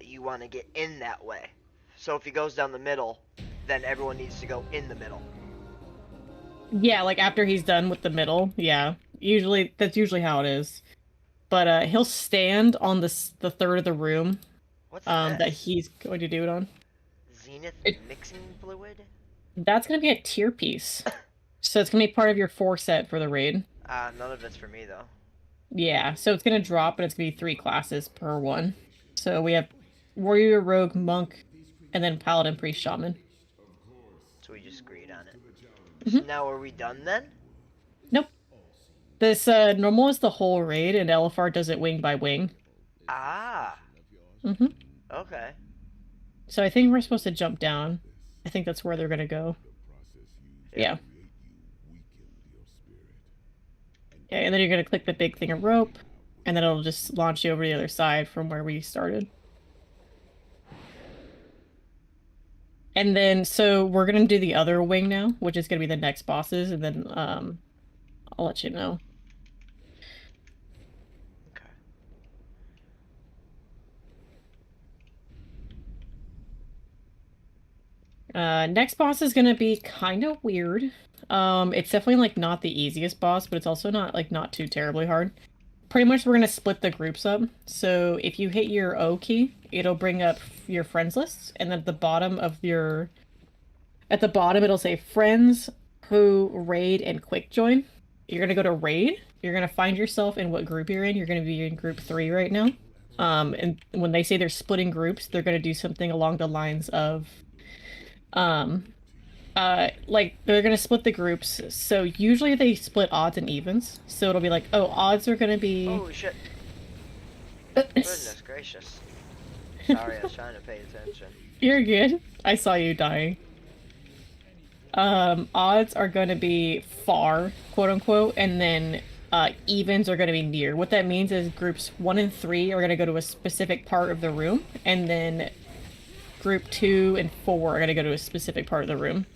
you want to get in that way. So if he goes down the middle, then everyone needs to go in the middle. Yeah, like after he's done with the middle, yeah. Usually that's usually how it is. But he'll stand on the third of the room What's that this? he's going to do it on. Zenith It- mixing fluid? That's gonna be a tier piece. So it's gonna be part of your 4 set for the raid. None of it's for me though. Yeah, so it's gonna drop, but it's gonna be 3 classes per one. So we have warrior, rogue, monk, and then paladin, priest, shaman. So we just agreed on it. So Mhm. now are we done then? Nope. This normal is the whole raid, and LFR does it wing by wing. Ah, hmm okay. So I think we're supposed to jump down. I think that's where they're gonna go. Yeah. Yeah, and then you're gonna click the big thing of rope, and then it'll just launch you over the other side from where we started. And then, so we're gonna do the other wing now, which is gonna be the next bosses, and then I'll let you know. Okay. Next boss is gonna be kind of weird. It's definitely like not the easiest boss, but it's also not too terribly hard. Pretty much we're gonna split the groups up. So if you hit your O key, it'll bring up your friends lists, and then at the bottom it'll say friends who raid and quick join. You're gonna go to raid. You're gonna find yourself in what group you're in. You're gonna be in group 3 right now. And when they say they're splitting groups, they're gonna do something along the lines of um like they're gonna split the groups. So usually they split odds and evens. So it'll be like, oh, odds are gonna be Holy shit. Goodness gracious. Sorry, I was trying to pay attention. You're good. I saw you dying. Odds are gonna be far, quote unquote, and then evens are gonna be near. What that means is groups 1 and 3 are gonna go to a specific part of the room, and then group 2 and 4 are gonna go to a specific part of the room.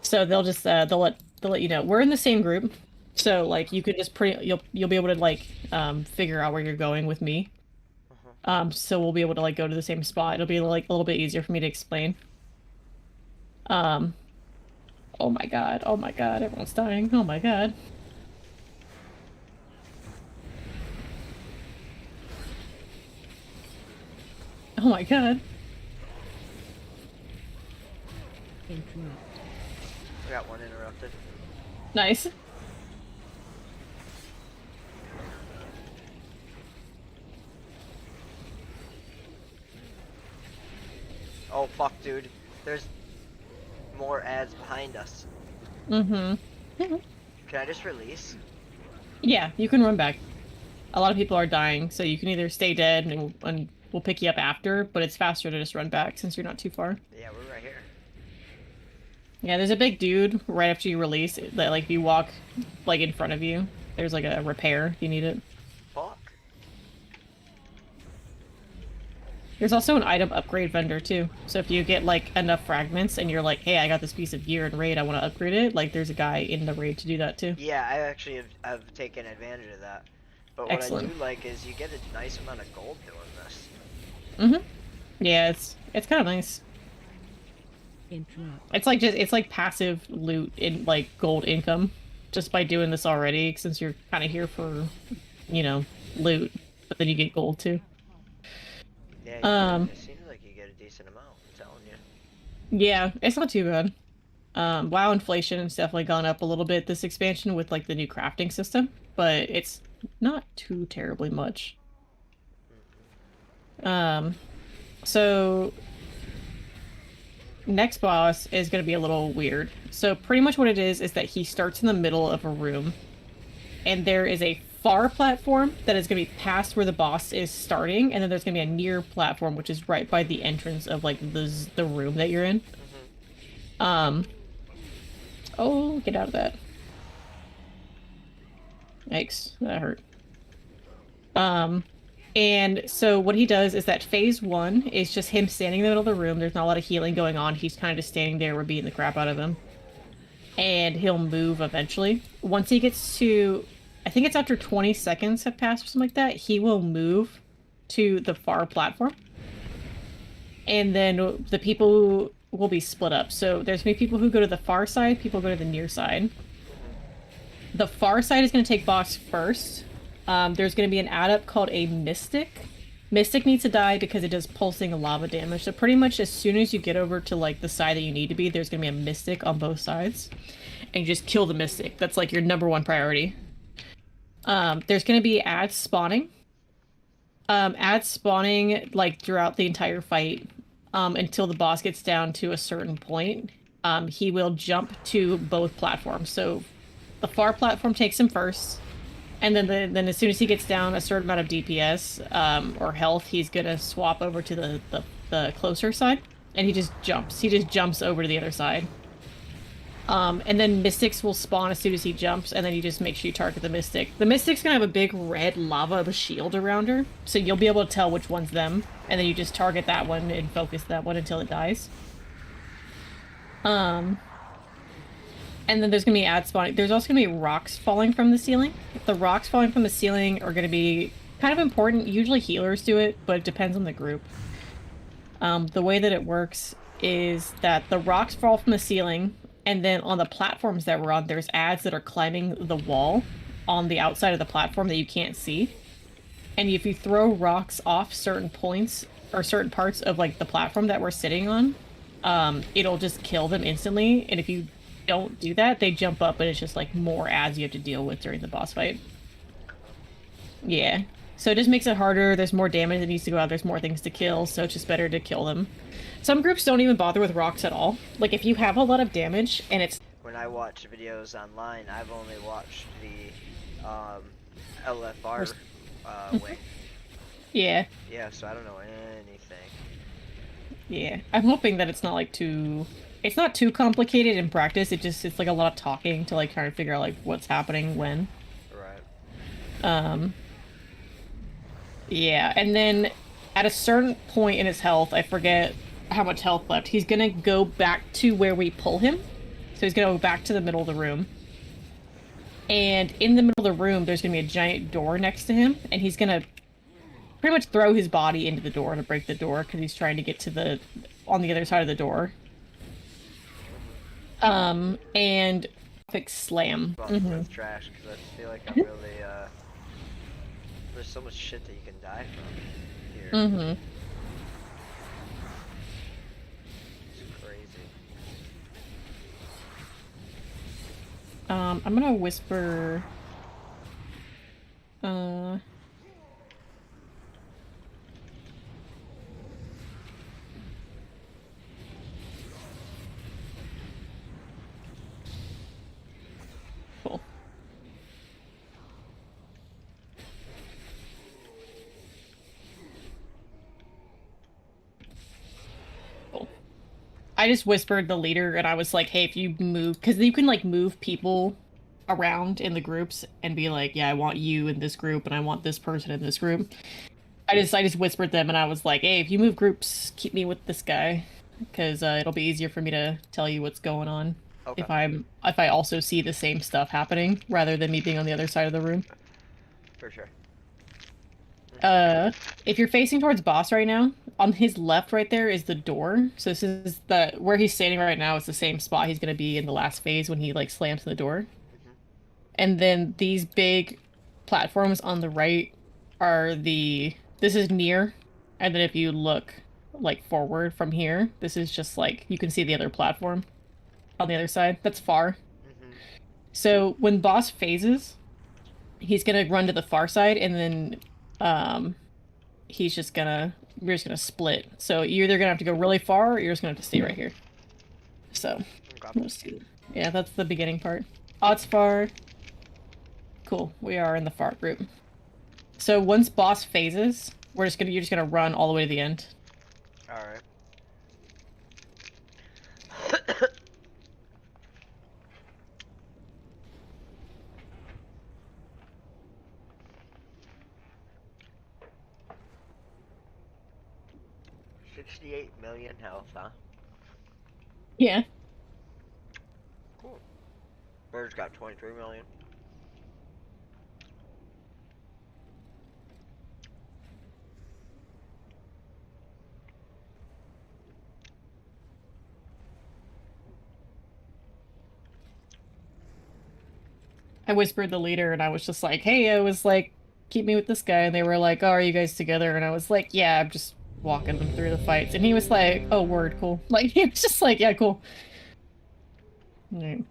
So they'll just they'll let you know. We're in the same group, so like you could just you'll be able to like figure out where you're going with me. So we'll be able to like go to the same spot. It'll be like a little bit easier for me to explain. Oh my god, oh my god, everyone's dying. Oh my god. Oh my god. Interrupt. I got one interrupted. Nice. Oh fuck, dude. There's more ads behind us. Mm-hmm. Can I just release? Yeah, you can run back. A lot of people are dying, so you can either stay dead and we'll pick you up after, but it's faster to just run back since you're not too far. Yeah, we're right here. Yeah, there's a big dude right after you release that like if you walk like in front of you, there's like a repair if you need it. Fuck. There's also an item upgrade vendor too. So if you get like enough fragments and you're like, hey, I got this piece of gear in raid, I want to upgrade it, like there's a guy in the raid to do that too. Yeah, I actually have taken advantage of that. But what Excellent. I do like is you get a nice amount of gold doing this. Yeah, it's kind of nice. Interrupt. It's like passive loot in like gold income just by doing this already since you're kind of here for, you know, loot, but then you get gold too. Yeah, it seems like you get a decent amount, I'm telling you. Yeah, it's not too bad. WoW inflation has definitely gone up a little bit this expansion with like the new crafting system, but it's not too terribly much. So next boss is going to be a little weird. So pretty much what it is that he starts in the middle of a room, and there is a far platform that is going to be past where the boss is starting, and then there's going to be a near platform which is right by the entrance of like the room that you're in. Oh, get out of that. Yikes, that hurt. And so what he does is that phase one is just him standing in the middle of the room. There's not a lot of healing going on. He's kind of just standing there. We're beating the crap out of him. And he'll move eventually. Once he gets to, I think it's after 20 seconds have passed or something like that, he will move to the far platform. And then the people will be split up. So there's going to be people who go to the far side, people go to the near side. The far side is going to take boss first. There's going to be an add-up called a Mythic. Mythic needs to die because it does pulsing lava damage. So pretty much as soon as you get over to like the side that you need to be, there's going to be a Mythic on both sides. And you just kill the Mythic. That's like your number one priority. There's going to be ads spawning. Ads spawning like throughout the entire fight until the boss gets down to a certain point. He will jump to both platforms. So the far platform takes him first. And then as soon as he gets down a certain amount of DPS or health, he's gonna swap over to the closer side, and he just jumps. He just jumps over to the other side. And then Mystics will spawn as soon as he jumps, and then you just make sure you target the Mystic. The Mystic's gonna have a big red lava shield around her, so you'll be able to tell which one's them, and then you just target that one and focus that one until it dies. And then there's going to be ad spawning. There's also going to be rocks falling from the ceiling. The rocks falling from the ceiling are going to be kind of important. Usually healers do it, but it depends on the group. The way that it works is that the rocks fall from the ceiling, and then on the platforms that we're on, there's ads that are climbing the wall on the outside of the platform that you can't see. And if you throw rocks off certain points or certain parts of like the platform that we're sitting on, it'll just kill them instantly. And if you don't do that, they jump up and it's just like more ads you have to deal with during the boss fight. Yeah. So it just makes it harder. There's more damage that needs to go out. There's more things to kill, so it's just better to kill them. Some groups don't even bother with rocks at all. Like if you have a lot of damage and it's... When I watch videos online, I've only watched the LFR wing. Yeah. Yeah, so I don't know anything. Yeah. I'm hoping that it's not like too... It's not too complicated in practice. It's like a lot of talking to like trying to figure out like what's happening when. Right. Yeah, and then at a certain point in his health, I forget how much health left, he's gonna go back to where we pull him. So he's gonna go back to the middle of the room. And in the middle of the room, there's gonna be a giant door next to him, and he's gonna pretty much throw his body into the door to break the door because he's trying to get to on the other side of the door. And perfect slam. With trash, because I feel like I'm really, there's so much shit that you can die from here. It's crazy. I'm gonna whisper... Cool. Cool. I just whispered the leader and I was like, hey, if you move, because you can like move people around in the groups and be like, yeah, I want you in this group and I want this person in this group. I just whispered them and I was like, hey, if you move groups, keep me with this guy, because it'll be easier for me to tell you what's going on. Okay. If I also see the same stuff happening rather than me being on the other side of the room. For sure. If you're facing towards boss right now, on his left right there is the door. So this is where he's standing right now is the same spot he's gonna be in the last phase when he like slams the door. And then these big platforms on the right are this is near, and then if you look like forward from here, this is just like you can see the other platform on the other side. That's far. So when boss phases, he's gonna run to the far side, and then he's just gonna gonna split. So you're either gonna have to go really far, or you're just gonna have to stay right here. So Okay. let's see. Yeah, that's the beginning part. Odds far. Cool. We are in the far group. So once boss phases, you're just gonna run all the way to the end. Alright. $68 million health, huh? Yeah. Cool. Bird's got 23 million. I whispered the leader and I was just like, hey, I was like, keep me with this guy. And they were like, oh, are you guys together? And I was like, yeah, I'm just walking them through the fights. And he was like, oh, word, cool. Like, he was just like, yeah, cool. Alright.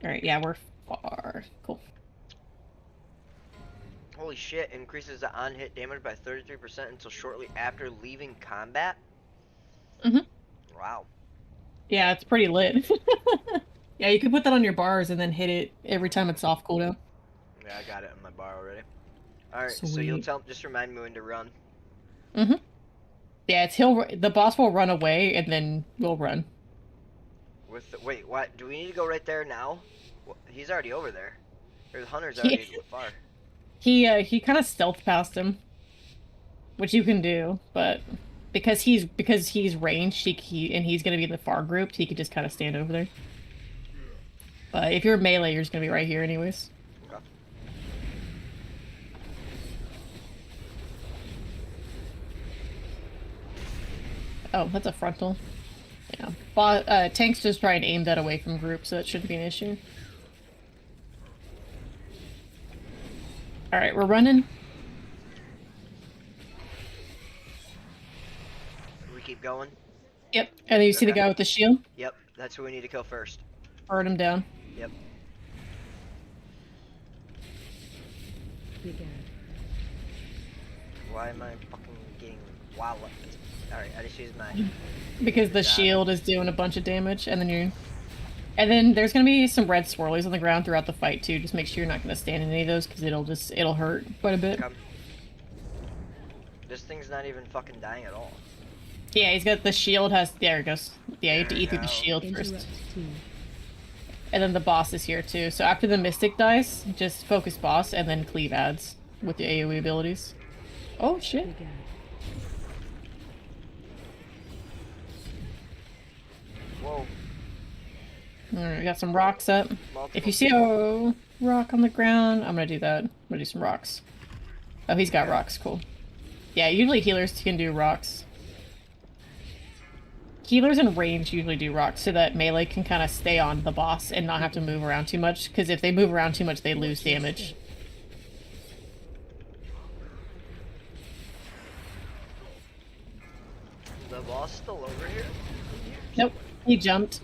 Alright, yeah, we're far. Cool. Holy shit, increases the on-hit damage by 33% until shortly after leaving combat? Mhm. Wow. Yeah, it's pretty lit. Yeah, you can put that on your bars and then hit it every time it's off cooldown. Yeah, I got it on my bar already. Alright, so you'll just remind me when to run. Mm-hmm. Yeah, the boss will run away and then we'll run. Wait, what? Do we need to go right there now? He's already over there. Or the hunter's He already far. he kind of stealth past him, which you can do, but because he's ranged, and he's gonna be in the far group, he could just kind of stand over there. But if you're melee, you're just gonna be right here anyways. Okay. Oh, that's a frontal. Yeah. Tanks just try and aim that away from group, so that shouldn't be an issue. Alright, we're running. We keep going? Yep. And then you see the Okay. guy with the shield? Yep, that's who we need to kill first. Burn him down. Yep. Big Ag. Why am I fucking getting walloped? Alright, I just used my... Because the shield is doing a bunch of damage, and then there's gonna be some red swirlies on the ground throughout the fight too. Just make sure you're not gonna stand in any of those, because it'll hurt quite a bit. Okay. This thing's not even fucking dying at all. Yeah, he's got the shield there it goes. Yeah, you have to eat through the There we shield Interrupt first. team. And then the boss is here too. So after the Mythic dies, just focus boss and then cleave adds with the AoE abilities. Oh shit. Big Ag. Whoa. Alright, we got some rocks up. Multiple If you see a rock on the ground, I'm gonna do that. I'm gonna do some rocks. Oh, he's got rocks, cool. Yeah, usually healers can do rocks. Healers in range usually do rocks so that melee can kind of stay on the boss and not have to move around too much, because if they move around too much, they lose damage. The boss still over here? Nope, he jumped.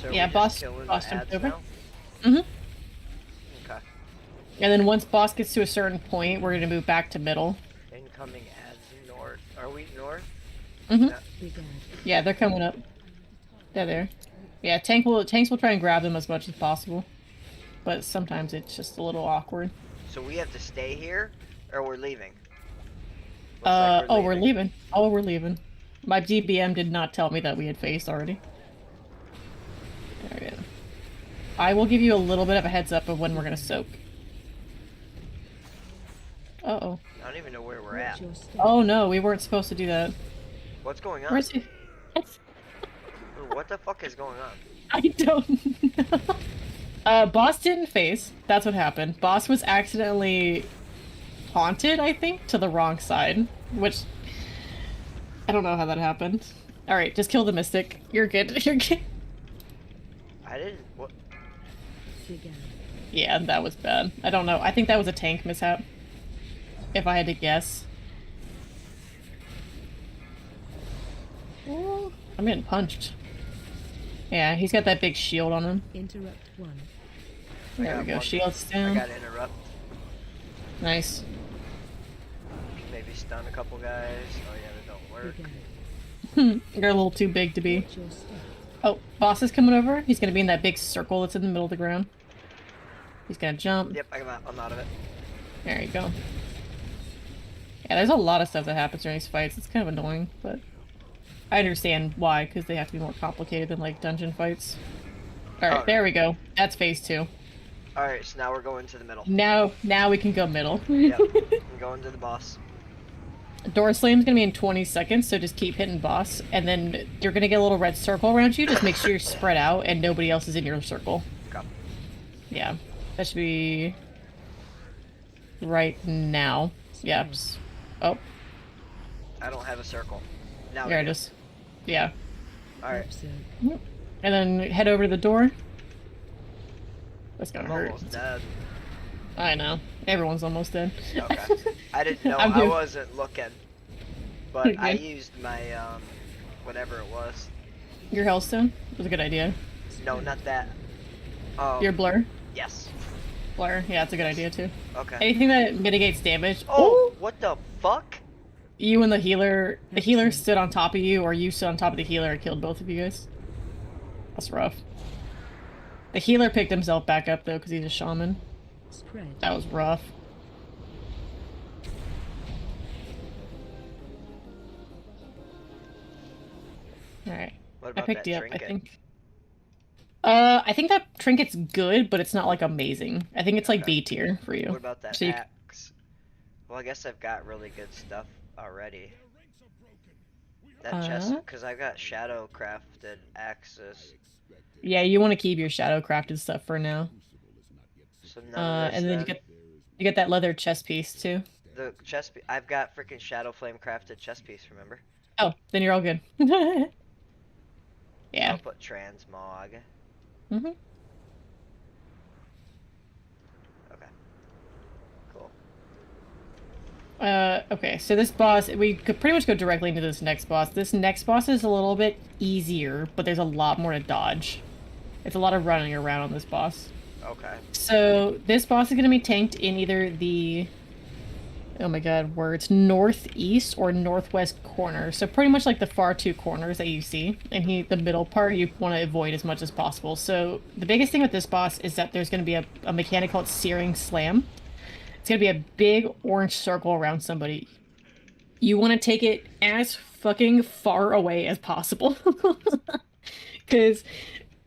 So Yeah, we boss- just killing boss the jumped ads over. now? Mhm. Okay. And then once boss gets to a certain point, we're gonna move back to middle. Incoming ads north. Are we north? Mhm. Yeah. Big Ag. Yeah, they're coming up. They're there. Yeah, tanks will try and grab them as much as possible, but sometimes it's just a little awkward. So we have to stay here, or we're leaving? Looks like Oh, we're leaving. Oh, we're leaving. My GBM did not tell me that we had faced already. There we go. I will give you a little bit of a heads up of when we're gonna soak. Uh-oh. I don't even know where we're at. Watch your step. Oh no, we weren't supposed to do that. What's going on? Where's he? What the fuck is going on? I don't know. Boss didn't face. That's what happened. Boss was accidentally haunted, I think, to the wrong side, which I don't know how that happened. All right, just kill the Mystic. You're good. You're good. I didn't. What? Big Ag. Yeah, that was bad. I don't know. I think that was a tank mishap. If I had to guess. Oh, I'm getting punched. Yeah, he's got that big shield on him. Interrupt 1. There we go. one. Shields I down. got interrupt. Nice. Maybe stun a couple guys. Oh yeah, that don't work. Begin. You're a little too big to be. Watch your step. Oh, boss is coming over. He's gonna be in that big circle that's in the middle of the ground. He's gonna jump. Yep, I'm out of it. There you go. Yeah, there's a lot of stuff that happens during these fights. It's kind of annoying, but I understand why, because they have to be more complicated than, like, dungeon fights. Alright, Oh. there we go. That's phase 2. Alright, so now we're going to the middle. Now we can go middle. Yep, I'm going to the boss. Door slam's gonna be in 20 seconds, so just keep hitting boss, and then you're gonna get a little red circle around you. Just make sure you're spread out and nobody else is in your circle. Okay. Yeah, that should be right now. Yep. Oh, I don't have a circle. Now there we it do. is. Yeah. Alright, Observe. And then head over to the door. That's gonna I'm hurt. almost dead. I know. Everyone's almost dead. Okay. I didn't know. I'm I doing- wasn't looking. But I Okay. used my, whatever it was. Your Hellstone was a good idea. No, not that. Your Blur. Yes. Blur. Yeah, it's a good idea too. Okay. Anything that mitigates damage. Oh, what the fuck? You and the healer. The healer stood on top of you, or you stood on top of the healer and killed both of you guys. That's rough. The healer picked himself back up though, because he's a shaman. Spread. That was rough. Alright. What I about picked that you up, trinket? I think. I think that trinket's good, but it's not like amazing. I think it's like Okay. B tier for you. What about that So you- axe? Well, I guess I've got really good stuff already. That chest, because I've got shadow crafted axes. Yeah, you want to keep your shadow crafted stuff for now. So none of this And then you get that leather chest piece too. the chest. I've got freaking shadow flame crafted chest piece. Remember? Oh, then you're all good. Yeah. I'll put transmog. Mm-hmm. Okay. Cool. Okay, so this boss, we could pretty much go directly into this next boss. This next boss is a little bit easier, but there's a lot more to dodge. It's a lot of running around on this boss. Okay. So this boss is going to be tanked in either the, oh my god, words, northeast or northwest corner. So pretty much like the far two corners that you see. And the middle part you want to avoid as much as possible. So the biggest thing with this boss is that there's going to be a mechanic called Searing Slam. It's going to be a big orange circle around somebody. You want to take it as fucking far away as possible. Because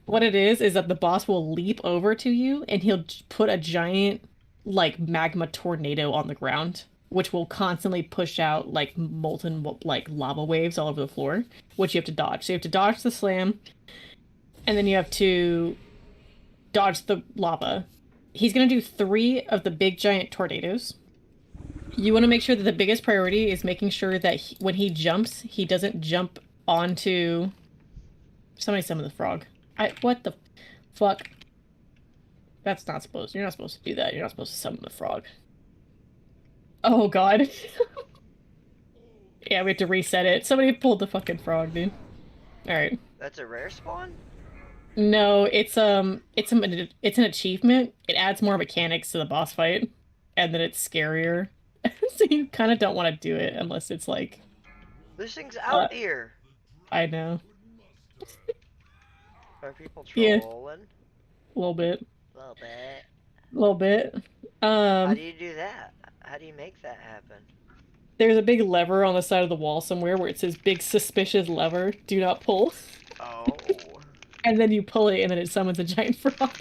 what it is that the boss will leap over to you and he'll put a giant, like, magma tornado on the ground, which will constantly push out, like, molten, like, lava waves all over the floor, which you have to dodge. So you have to dodge the slam, and then you have to dodge the lava. He's going to do 3 of the big giant tornadoes. You want to make sure that the biggest priority is making sure that when he jumps, he doesn't jump onto... Somebody summon the frog. What the fuck? That's not supposed... You're not supposed to do that. You're not supposed to summon the frog. Oh, God. Yeah, we have to reset it. Somebody pulled the fucking frog, dude. Alright. That's a rare spawn? No, it's an achievement. It adds more mechanics to the boss fight, and then it's scarier. So you kind of don't want to do it unless it's like... This thing's out here. I know. Are people Yeah. trolling? A little bit. A little bit. A little bit. How do you do that? How do you make that happen? There's a big lever on the side of the wall somewhere where it says big suspicious lever, do not pull. Oh. And then you pull it and then it summons a giant frog.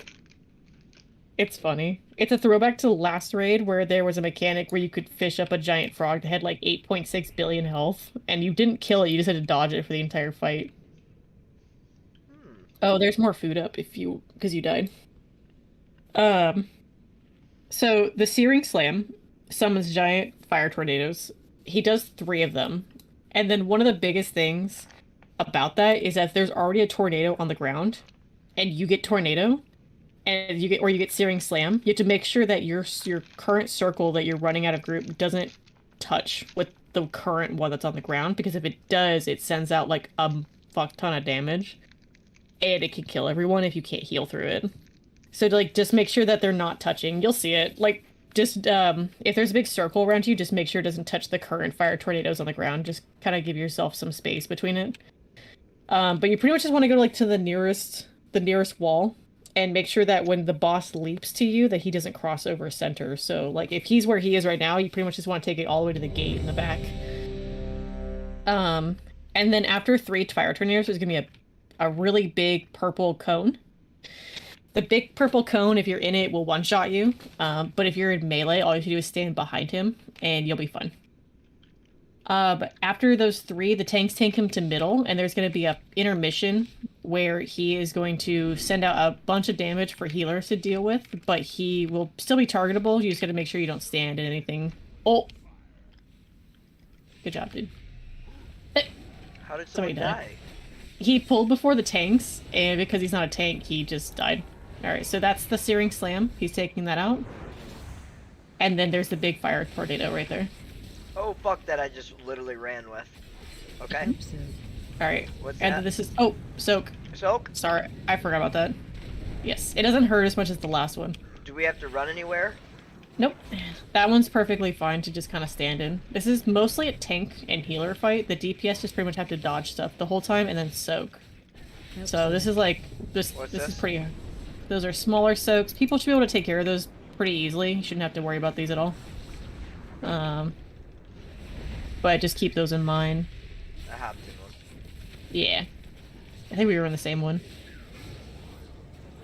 It's funny. It's a throwback to the last raid where there was a mechanic where you could fish up a giant frog that had like 8.6 billion health, and you didn't kill it, you just had to dodge it for the entire fight. Oh, there's more food up because you died. So the Searing Slam summons giant fire tornadoes. He does 3 of them. And then one of the biggest things about that is that there's already a tornado on the ground, and you get tornado, and you get Searing Slam. You have to make sure that your current circle that you're running out of group doesn't touch with the current one that's on the ground, because if it does, it sends out like a fuck ton of damage. And it can kill everyone if you can't heal through it. So like just make sure that they're not touching. You'll see it. Like just if there's a big circle around you, just make sure it doesn't touch the current fire tornadoes on the ground. Just kind of give yourself some space between it. But you pretty much just want to go like to the nearest wall and make sure that when the boss leaps to you that he doesn't cross over center. So like if he's where he is right now, you pretty much just want to take it all the way to the gate in the back. And then after 3 fire tornadoes, there's gonna be a really big purple cone. The big purple cone, if you're in it, will one-shot you. But if you're in melee, all you have to do is stand behind him, and you'll be fine. But after those 3, the tanks take him to middle, and there's going to be a intermission where he is going to send out a bunch of damage for healers to deal with, but he will still be targetable. You just got to make sure you don't stand in anything. Oh! Good job, dude. How did somebody die? He pulled before the tanks, and because he's not a tank, he just died. Alright, so that's the Searing Slam. He's taking that out. And then there's the big fire tornado right there. Oh, fuck that I just literally ran with. Okay. Hope so. Alright. What's And that? this is... Oh, Soak. Soak? Sorry, I forgot about that. Yes, it doesn't hurt as much as the last one. Do we have to run anywhere? Nope. That one's perfectly fine to just kind of stand in. This is mostly a tank and healer fight. The DPS just pretty much have to dodge stuff the whole time and then soak. Hope So this is like... This What's is this? pretty... Those are smaller soaks. People should be able to take care of those pretty easily. You shouldn't have to worry about these at all. But just keep those in mind. I hopped in one. Yeah. I think we were in the same one.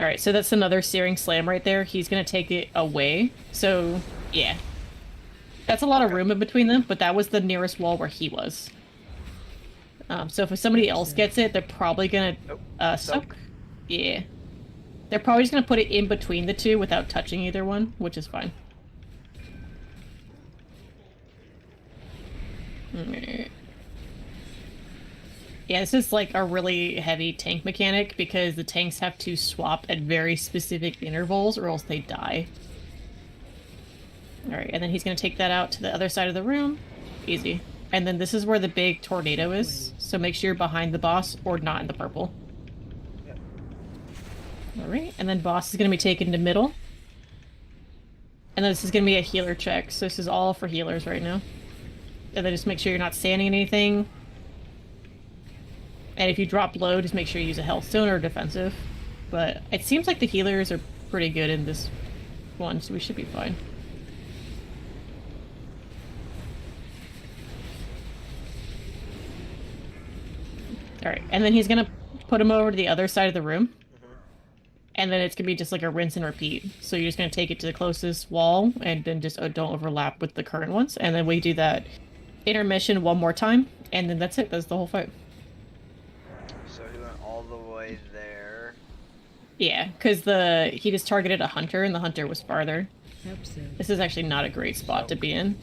Alright, so that's another Searing Slam right there. He's gonna take it away. So, yeah. That's a lot of room in between them, but that was the nearest wall where he was. So if somebody else gets it, they're probably gonna soak. Yeah. They're probably just gonna put it in between the two without touching either one, which is fine. Alright. Yeah, this is like a really heavy tank mechanic because the tanks have to swap at very specific intervals or else they die. Alright, and then he's gonna take that out to the other side of the room. Easy. And then this is where the big tornado is, so make sure you're behind the boss or not in the purple. Yep. Alright, and then boss is gonna be taken to middle. And then this is gonna be a healer check, so this is all for healers right now. And then just make sure you're not standing in anything. And if you drop low, just make sure you use a health stone or defensive. But it seems like the healers are pretty good in this one, so we should be fine. Alright, and then he's gonna put him over to the other side of the room. And then it's gonna be just like a rinse and repeat. So you're just gonna take it to the closest wall and then just don't overlap with the current ones. And then we do that intermission one more time, and then that's it. That's the whole fight. So he went all the way there. Yeah, because he just targeted a hunter, and the hunter was farther. Hope so. This is actually not a great spot to be in.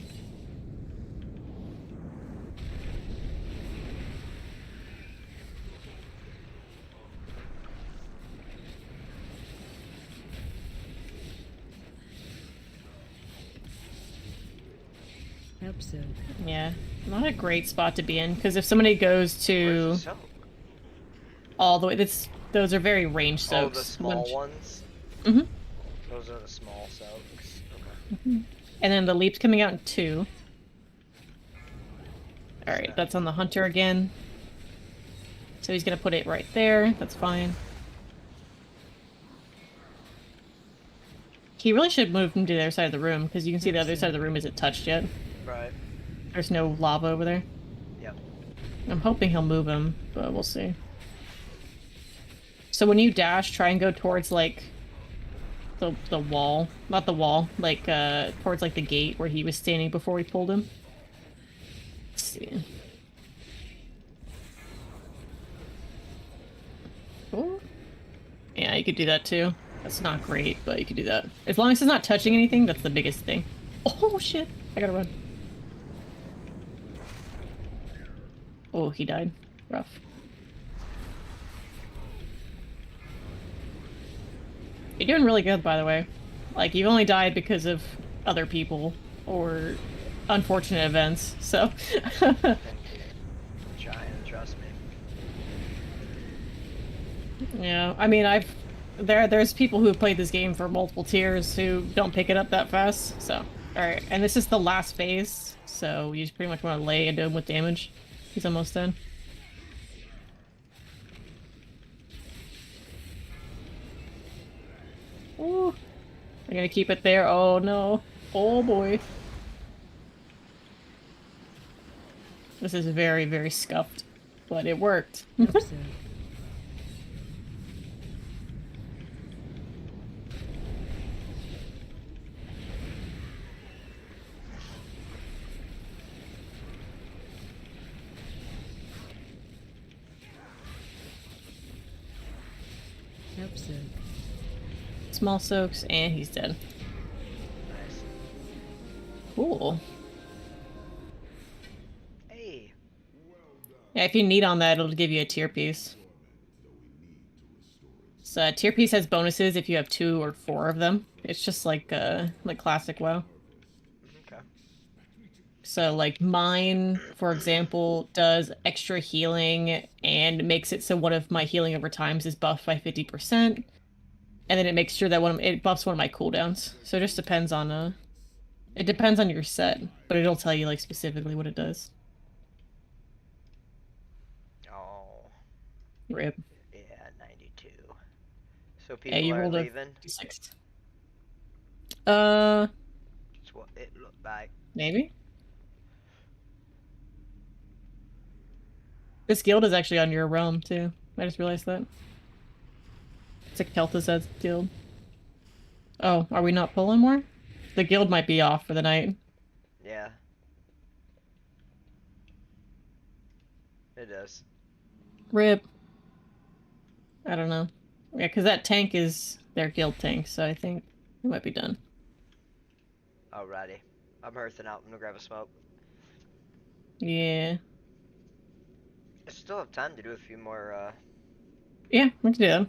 Hope so. Yeah, not a great spot to be in, because if somebody goes to Where's the soak? all the way, those are very ranged Oh, soaks. the small ones? Mm-hmm. Those are the small soaks. Okay. And then the leap's coming out in 2. Alright, that's on the hunter again. So he's gonna put it right there. That's fine. He really should move him to the other side of the room, because you can see the other side of the room isn't touched yet. Right. There's no lava over there. Yep. I'm hoping he'll move him, but we'll see. So when you dash, try and go towards, like, the wall. Not the wall, like, towards, like, the gate where he was standing before we pulled him. Let's see. Oh. Yeah, you could do that too. That's not great, but you could do that. As long as it's not touching anything, that's the biggest thing. Oh, shit. I gotta run. Oh, he died. Rough. You're doing really good, by the way. Like, you've only died because of other people or unfortunate events, so... Thank you. Try and trust me. Yeah, I mean, I've there's people who have played this game for multiple tiers who don't pick it up that fast. So, all right, and this is the last phase, so you just pretty much want to lay into him with damage. He's almost done. Ooh, I'm gonna keep it there. Oh no! Oh boy! This is very, very scuffed, but it worked. Episode. Episode. Small soaks, and he's dead. Nice. Cool. Hey. Yeah, if you need on that, it'll give you a tier piece. So tier piece has bonuses if you have 2 or 4 of them. It's just like classic WoW. Okay. So like mine, for example, does extra healing and makes it so one of my healing over times is buffed by 50%. And then it makes sure that it buffs one of my cooldowns. So it just depends on it depends on your set, but it'll tell you like specifically what it does. Oh. Rip. Yeah, 92. So Yeah, people you are rolled a leaving. 56. That's what it looked like. Maybe? This guild is actually on your realm too. I just realized that. It's a Kel'Thuzad guild. Oh, are we not pulling more? The guild might be off for the night. Yeah. It is. Rip. I don't know. Yeah, because that tank is their guild tank, so I think it might be done. Alrighty. I'm hearthing out. I'm gonna grab a smoke. Yeah. I still have time to do a few more Yeah, we can do that.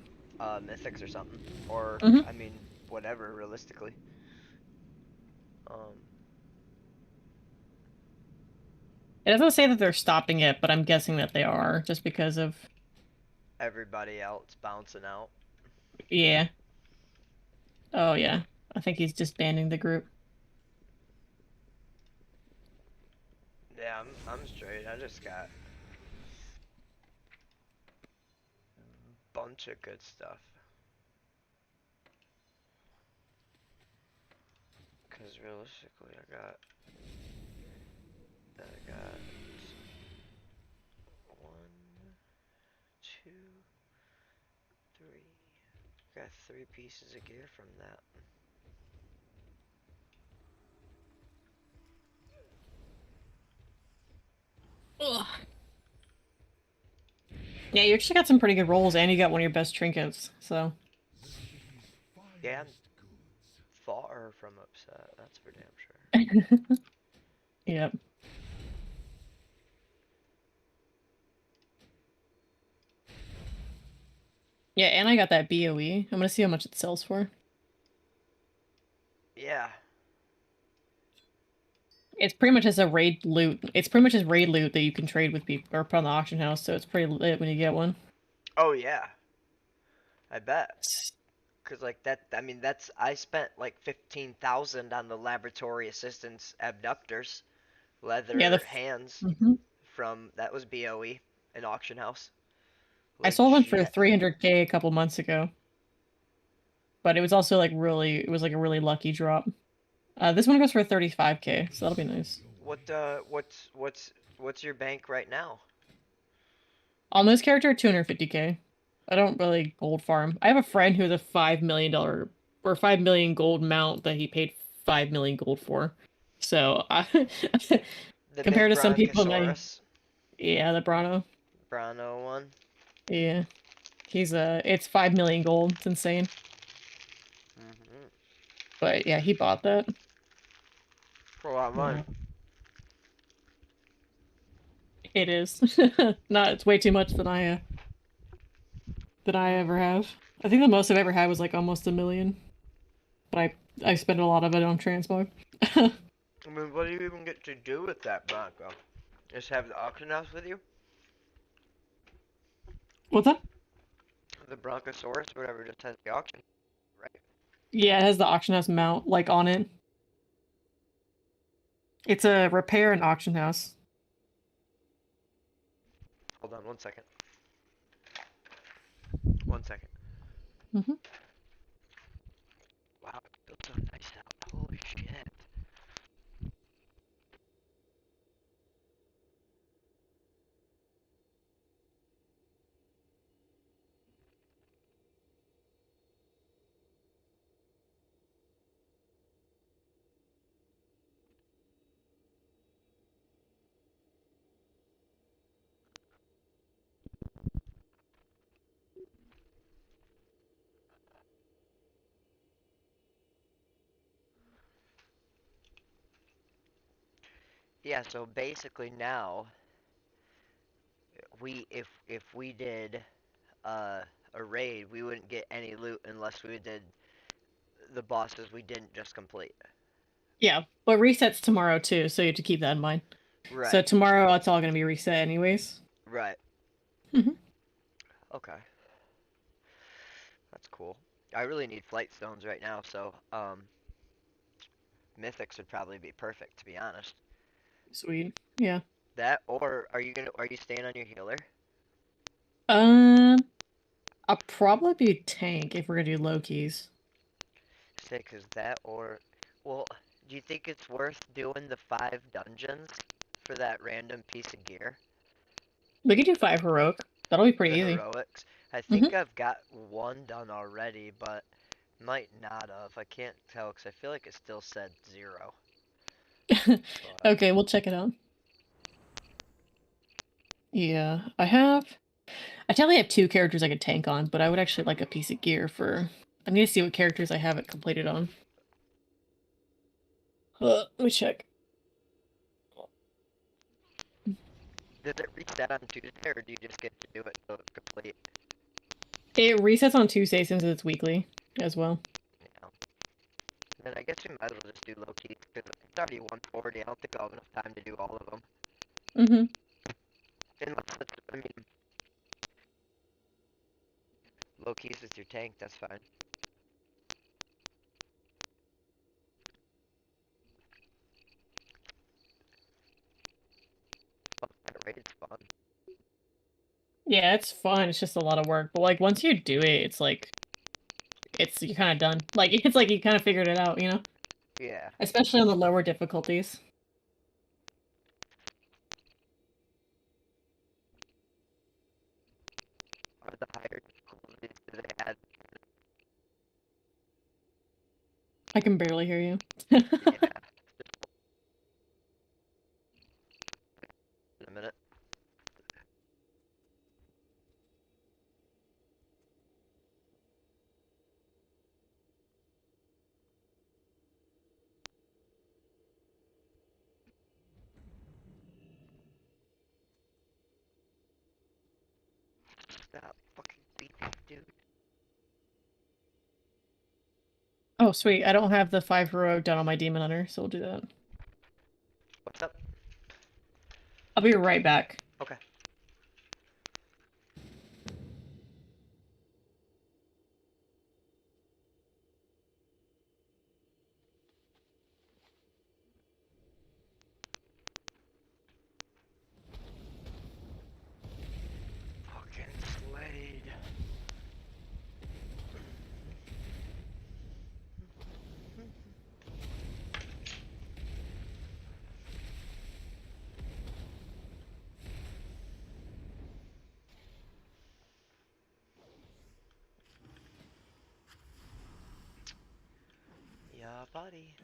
mythics or something. Or Mhm. I mean, whatever, realistically. It doesn't say that they're stopping it, but I'm guessing that they are, just because of... Everybody else bouncing out. Yeah. Oh, yeah. I think he's disbanding the group. Yeah, I'm straight. I just got a bunch of good stuff. Cause realistically, I got 1, 2, 3. Got 3 pieces of gear from that. Ugh. Yeah, you actually got some pretty good rolls, and you got one of your best trinkets, so... Yeah, I'm far from upset. That's for damn sure. Yep. Yeah, and I got that BOE. I'm gonna see how much it sells for. Yeah. It's pretty much as a raid loot. It's pretty much as raid loot that you can trade with people or put on the auction house, so it's pretty lit when you get one. Oh yeah. I bet. Cause like that, I mean I spent like 15,000 on the laboratory assistants abductors, Yeah, leather hands Mhm. from that was BOE, an auction house. I sold one for Legit. 300K a couple months ago, but it was also like it was like a really lucky drop. This one goes for 35K, so that'll be nice. What's your bank right now? On this character, 250K. I don't really gold farm. I have a friend who has a $5 million or 5 million gold mount that he paid 5 million gold for. So The big compared to some people, Bronchosaurus. yeah, the Brano, Brano one. yeah, it's 5 million gold. It's insane. Mm-hmm. But yeah, he bought that. For a lot of money. Yeah. It is. Not. It's way too much than I ever have. I think the most I've ever had was like almost 1 million. But I spent a lot of it on transmog. I mean, what do you even get to do with that Bronco? Just have the auction house with you? What's that? The Brontosaurus, whatever, just has the auction, right? Yeah, it has the auction house mount like on it. It's a repair and auction house. Hold on 1 second. 1 second. Hmm. Wow, it feels so nice out. Holy shit. Yeah, so basically now if we did uh, a raid, we wouldn't get any loot unless we did the bosses we didn't just complete. Yeah, but resets tomorrow too, so you have to keep that in mind. So Right. tomorrow it's all gonna be reset anyways. Right. Hmm. Okay. That's cool. I really need flight stones right now, so Mythics would probably be perfect to be honest. Sweet. Yeah. That or are you staying on your healer? Um, I'll probably be tank if we're gonna do low keys. Say, cause that or well, do you think it's worth doing the 5 dungeons for that random piece of gear? We could do 5 heroic. That'll be pretty The easy. heroics. I Hmm. think I've got one done already, but might not have. I can't tell because I feel like it still said 0. But Okay, we'll check it out. Yeah, I totally have 2 characters I could tank on, but I would actually like a piece of gear for. I need to see what characters I have it completed on. Let me check. does it reset on Tuesday, or do you just get to do it till it's complete? It resets on Tuesday since it's weekly as well. You know. Then I guess we might as well just do low keys because it's already 140. I don't think I'll have enough time to do all of them. Mm-hmm. Unless it's, I mean, low keys with your tank, that's fine. But that raid's fun. Yeah, it's fun. It's just a lot of work, but like once you do it, it's like you're kind of done. Like it's like you kind of figured it out, you know? Yeah. Especially on the lower difficulties. Or the higher difficulties do they add? I can barely hear you. Yeah. In a minute. Stop fucking beeping, dude. Oh, sweet. I don't have the 5 heroic done on my demon hunter, so we'll do that. What's up? I'll be right back. Okay. Fucking Slade. Yeah, buddy.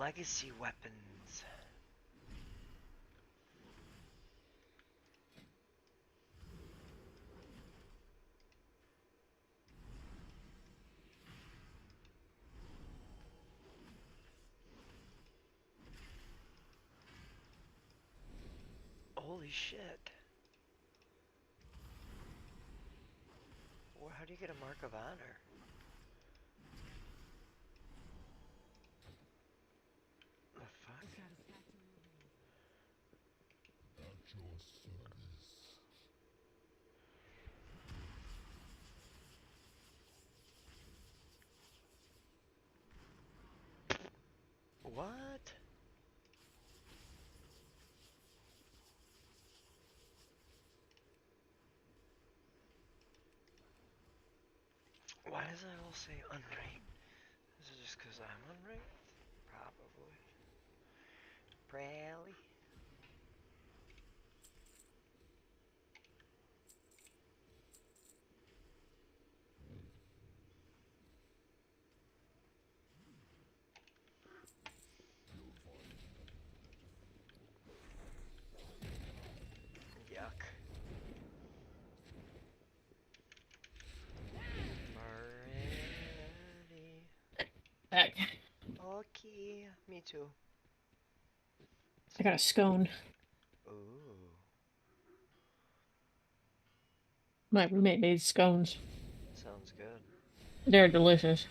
legacy weapons. Holy shit. Well, how do you get a mark of honor? The fuck? At your service. What? Why does it all say unranked? Is it just because I'm unranked? Probably. Probably. Yuck. Already. Back. Okay. Me too. I got a scone. Ooh. My roommate made scones. Sounds good. They're delicious.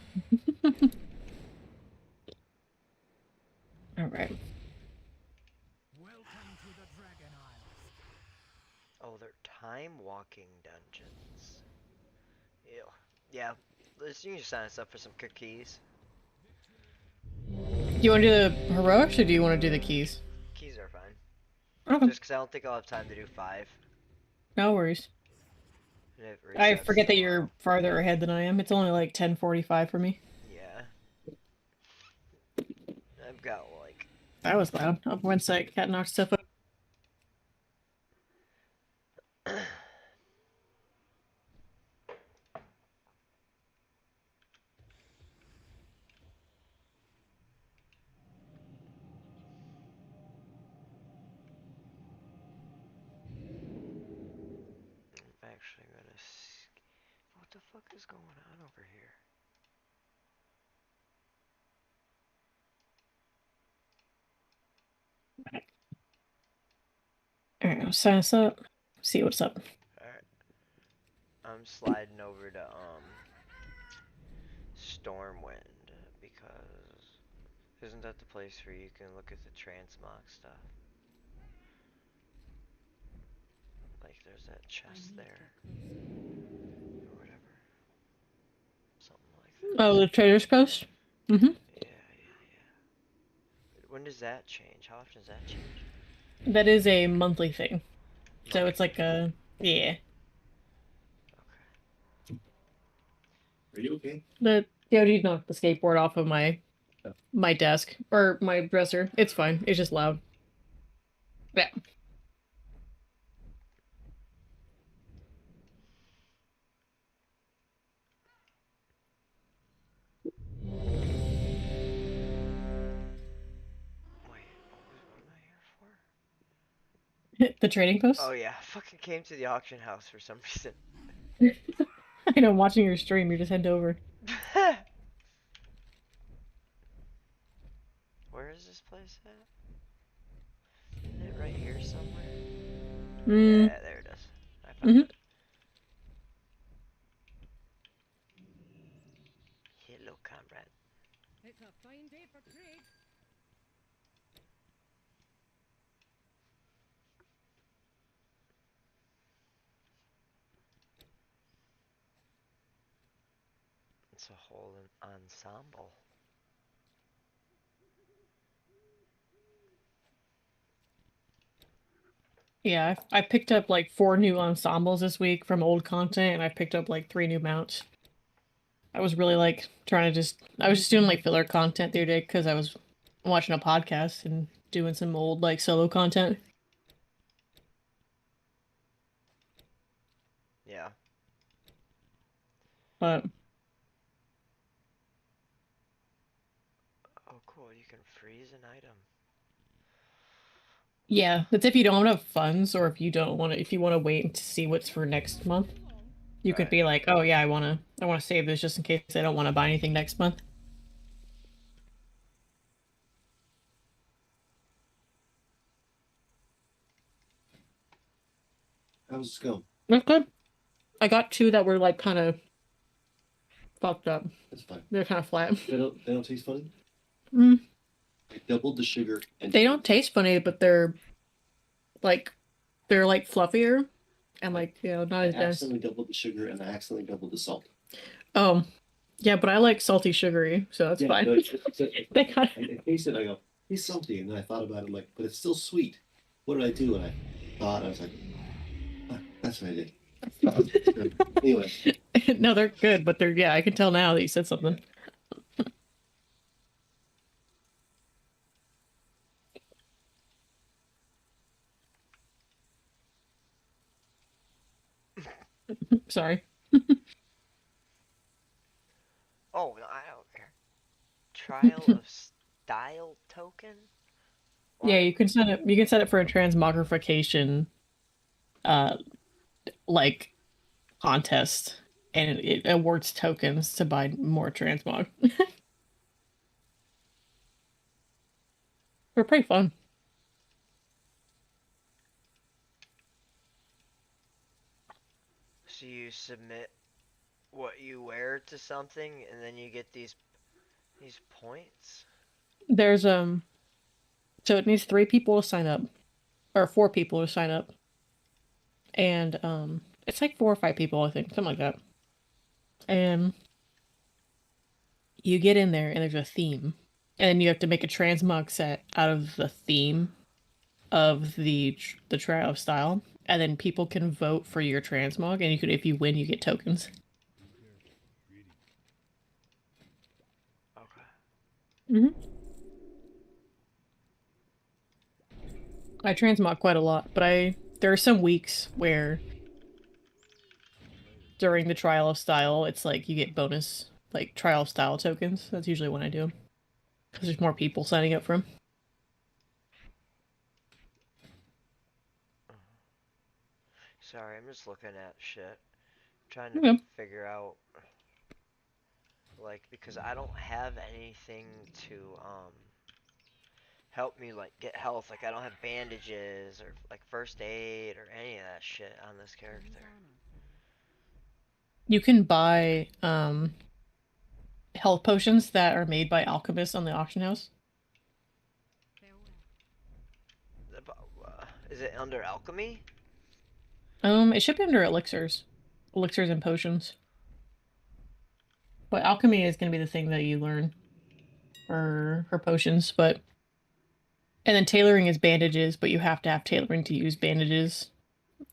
Alright. Welcome to the Dragon Isles. Oh, they're time walking dungeons. Ew. Yeah. You can sign us up for some cookies. Do you want to do the heroics or do you want to do the keys? Keys are fine. Okay. Just because I don't think I'll have time to do 5. No worries. And it I resets forget that tomorrow. you're farther ahead than I am. It's only like 10:45 for me. Yeah. I've got like. That was loud. Up one side, cat knocked stuff up. I'm actually gonna. What the fuck is going on over here? Alright, I'll sign us up. See what's up. Alright. I'm sliding over to Stormwind because isn't that the place where you can look at the transmog stuff? Like there's that chest there or whatever. Something like that. Oh, the Trader's Post? Mm-hmm. Yeah. When does that change? How often does that change? That is a monthly thing. So it's Monthly. like a... Yeah. Okay. Are you okay? The DOD knocked the skateboard off of my desk. Or my dresser. It's fine. It's just loud. Yeah. Wait, what am I here for? The Trading Post? Oh yeah, I fucking came to the auction house for some reason. I know, watching your stream, you just head over. Where is this place at? Isn't it right here somewhere? Mm. Yeah, there it is. I found it. Hello, comrade. It's a fine day for trade. It's a whole ensemble. Yeah, I picked up like 4 new ensembles this week from old content, and I picked up like 3 new mounts. I was really like trying to I was just doing like filler content the other day because I was watching a podcast and doing some old like solo content. Yeah. But Oh, cool. you can freeze an item. Yeah, that's if you don't have funds or if you don't want to. If you want to wait to see what's for next month, you could Right. be like, oh yeah, I wanna save this just in case I don't want to buy anything next month. How's this going? That's good. I got two that were like kind of fucked up. That's fine. They're kind of flat. They don't taste funny? Mm, I doubled the sugar and they don't taste funny, but like they're like fluffier and like not I as dense. accidentally doubled the sugar and I accidentally doubled the salt. Oh, yeah, but I like salty sugary, so that's fine. No, They kind I tasted it, I go, it's salty, and then I thought about it, I'm like, but it's still sweet. What did I do? And I thought, I was like, ah, that's what I did. Anyway, no, they're good, but they're I can tell now that you said something. Sorry. Oh, no, I don't care. Trial of style token? Yeah, What? you can set it. You can set it for a transmogrification, uh, like contest, and it awards tokens to buy more transmog. They're pretty fun. So you submit what you wear to something, and then you get these points? There's so it needs 3 people to sign up, or 4 people to sign up, and it's like 4 or 5 people, I think, something like that. And you get in there, and there's a theme, and then you have to make a transmog set out of the theme of the trial of style, and then people can vote for your transmog, and if you win, you get tokens. Okay. Mm-hmm. I transmog quite a lot, but there are some weeks where during the trial of style, it's like you get bonus like trial of style tokens. That's usually when I do them because there's more people signing up for them. Sorry, I'm just looking at shit. Trying to Okay. figure out, like, because I don't have anything to, help me, like, get health. Like, I don't have bandages or, like, first aid or any of that shit on this character. You can buy health potions that are made by alchemists on the auction house. Is it under alchemy? It should be under elixirs and potions. But alchemy is going to be the thing that you learn for potions. But and then tailoring is bandages, but you have to have tailoring to use bandages.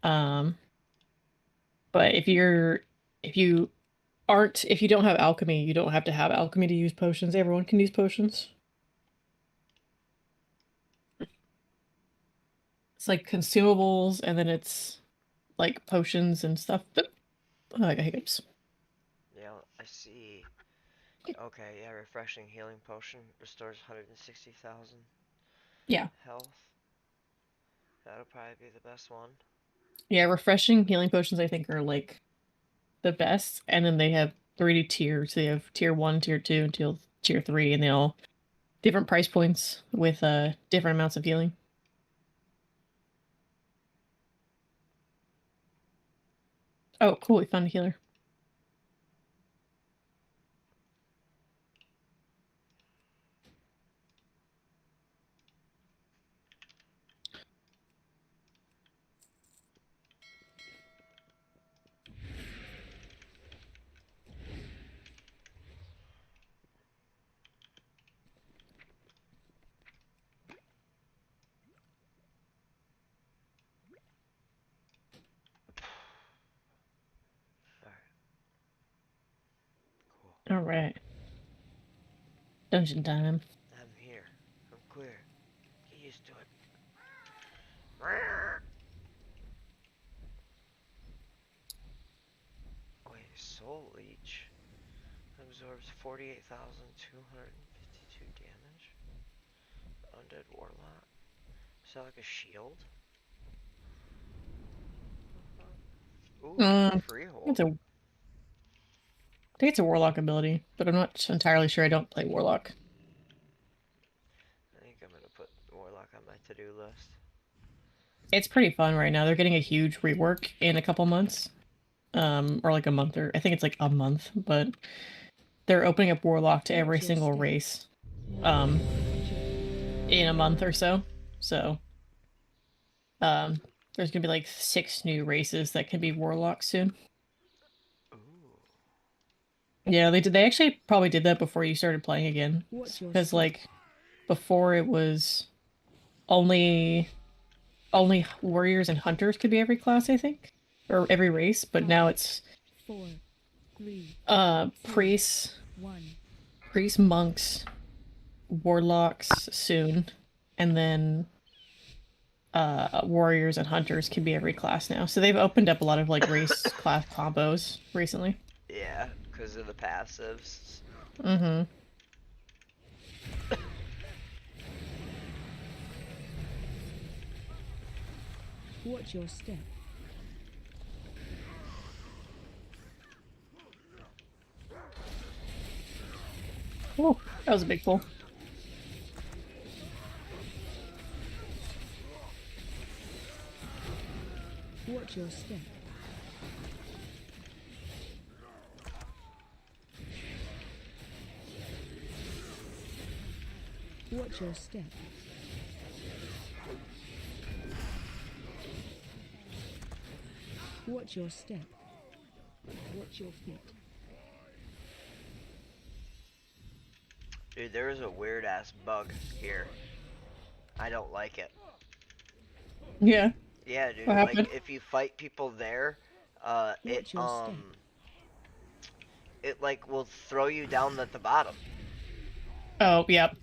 Um, but if you don't have alchemy, you don't have to have alchemy to use potions. Everyone can use potions. It's like consumables, and then it's like potions and stuff. Oh, I got hiccups. Yeah, I see. Okay, yeah, refreshing healing potion restores 160,000 Yeah. health. That'll probably be the best one. Yeah, refreshing healing potions I think are like the best. And then they have 3 tiers. They have tier 1, tier 2, and tier 3, and they all different price points with different amounts of healing. Oh, cool, we found a healer. Alright. Cool. Alright. Dungeon time. I'm here. I'm clear. Get used to it. Wait, Soul Leech absorbs 48,252 damage. Undead Warlock. Is that like a shield? Ooh, freehold. It's a, I think it's a warlock ability, but I'm not entirely sure. I don't play warlock. I think I'm gonna put Warlock on my to-do list. It's pretty fun right now. They're getting a huge rework in a couple months. Or like a month, or I think it's like a month, but they're opening up warlock to every single race in a month or so. So there's gonna be like 6 new races that can be warlock soon. Ooh. Yeah, they actually probably did that before you started playing again. Because like before it was only warriors and hunters could be every class, I think. Or every race, but now it's 4, 3, priests, 1. monks, warlocks soon, and then warriors and hunters can be every class now. So they've opened up a lot of like race class combos recently. Yeah, because of the passives. Mm-hmm. Watch your step. Oh, that was a big pull. Watch your step. Watch your step. Watch your step. Watch your feet. Dude, there is a weird ass bug here. I don't like it. Yeah. Yeah, dude. What Like happened? if you fight people there, Watch your step. it like will throw you down at the bottom. Oh, yep.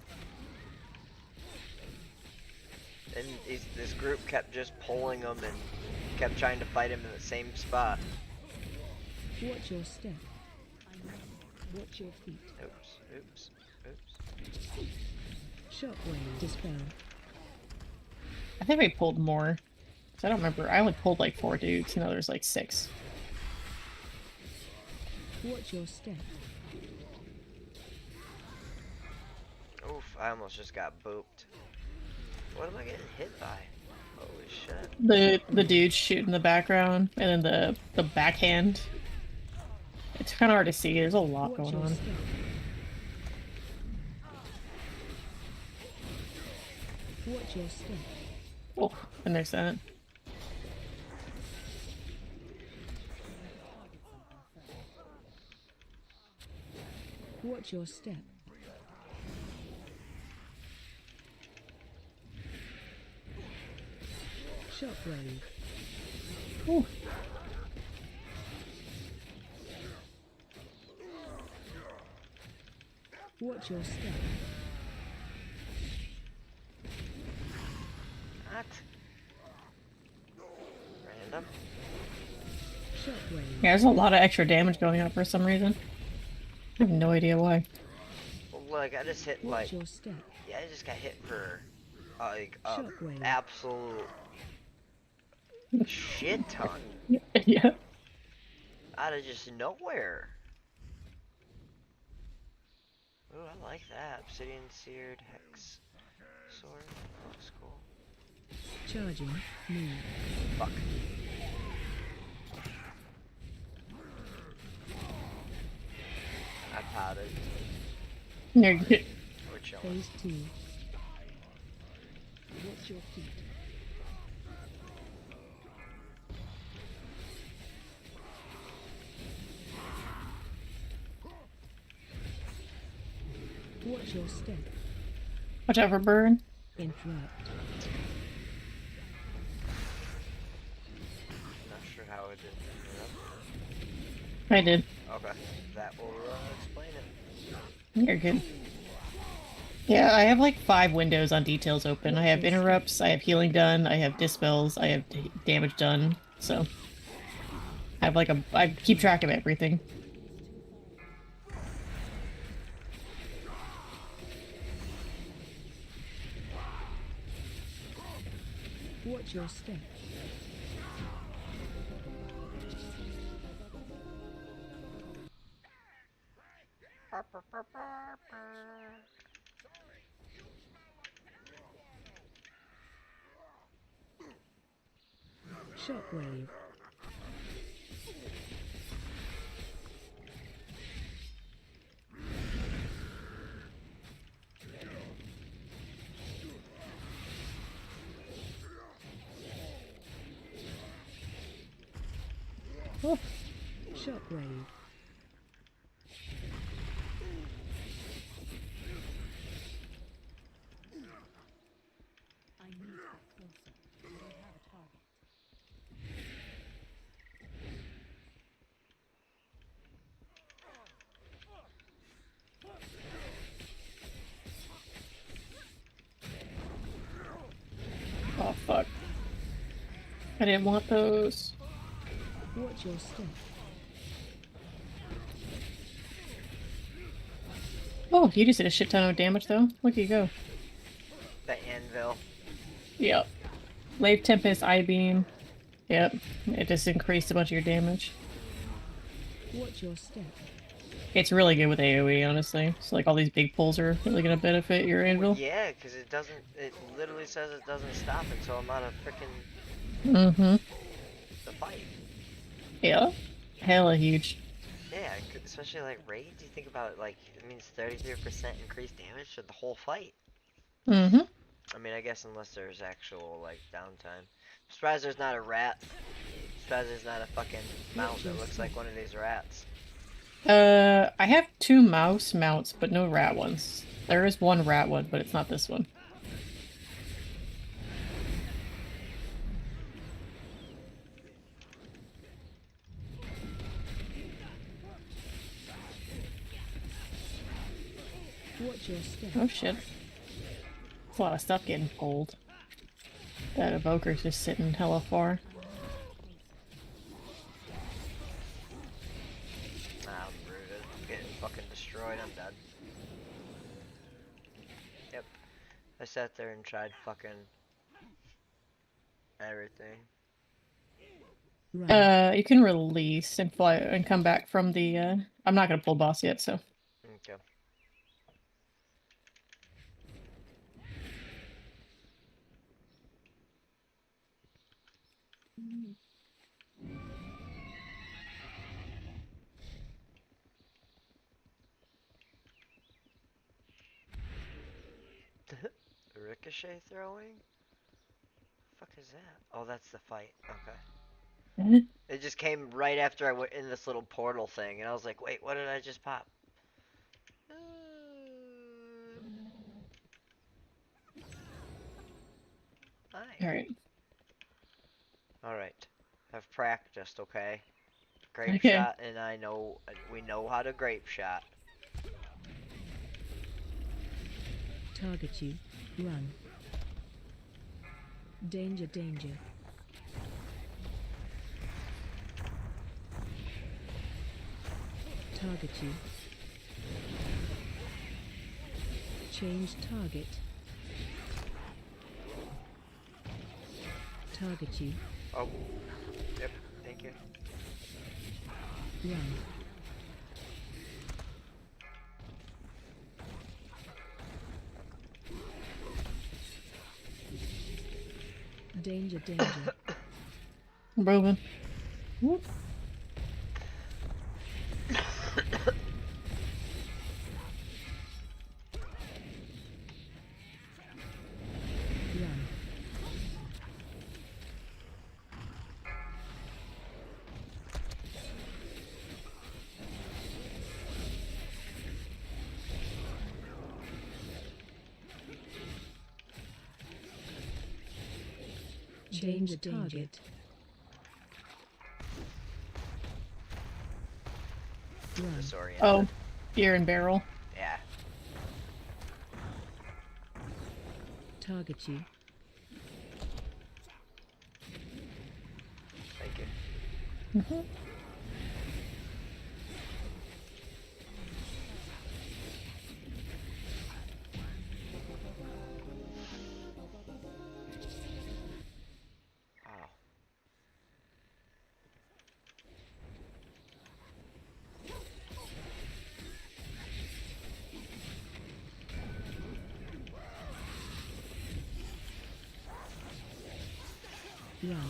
And this group kept just pulling him and kept trying to fight him in the same spot. Watch your step. Watch your feet. Oops, oops, oops. Shockwave dispel. I think we pulled more. 'Cause I don't remember. I only pulled like 4 dudes. Now there's like 6. Watch your step. Oof, I almost just got booped. What am I getting hit by? Holy shit. The dude shoot in the background, and then the backhand. It's kind of hard to see. There's a lot Watch going your on. step. Watch your step. Oh, and there's that. Watch your step. Shockwave. Ooh. Watch your step. What? Random? Shockwave. Yeah, there's a lot of extra damage going on for some reason. I have no idea why. Well, look, I just hit like, Watch your step. yeah, I just got hit for like a Shockwave. absolute shit ton Yeah. out of just nowhere. Ooh, I like that. Obsidian seared hex sword. Looks cool. Charging. Move. Fuck. I potted. You're good. We're chilling. Phase 2. Watch your feet. Watch your step. Watch out for burn. Interrupt. Not sure how it did interrupt. I did. Okay, that will explain it. You're good. Yeah, I have like 5 windows on details open. I have interrupts, I have healing done, I have dispels, I have damage done. So I have like I keep track of everything. Watch your step. Shockwave. Oh, Shockwave. I need to get closer. I don't have a target. oh fuck. I didn't want those. Watch your step. Oh, you just did a shit ton of damage though. Look at you go. The anvil. Yep. Lave Tempest, Eye Beam. Yep. It just increased a bunch of your damage. Watch your step. It's really good with AoE, honestly. So like all these big pulls are really gonna benefit your anvil. Well, yeah, because it doesn't. It literally says it doesn't stop until I'm out of freaking Mm-hmm. the fight. Yeah. Hella huge. Yeah, especially like raids. You think about it, like it means 33% increased damage to the whole fight. Mm-hmm. I mean, I guess unless there's actual like downtime. I'm surprised there's not a rat. I'm surprised there's not a fucking mount that looks like one of these rats. I have 2 mouse mounts, but no rat ones. There is one rat one, but it's not this one. Watch your step. Oh shit. There's a lot of stuff getting pulled. That evoker's just sitting hella far. I'm rooted. I'm getting fucking destroyed. I'm dead. Yep. I sat there and tried fucking everything. Run. You can release and fly and come back from the, I'm not gonna pull boss yet, so. Okay. Ricochet throwing? Fuck is that? Oh, that's the fight. Okay. It just came right after I went in this little portal thing, and I was like, wait, what did I just pop? Hi. Alright. Alright. I've practiced, okay? Grape Okay. shot, and we know how to grape shot. Target you. Run. Danger, danger. Target you. Change target. Target you. Oh. Yep, thank you. Run. Danger, danger. Moving. Whoop. Run. Change target. Run. Disoriented. Oh, you're in barrel. Yeah. Target you. Thank you. Mm-hmm. Run.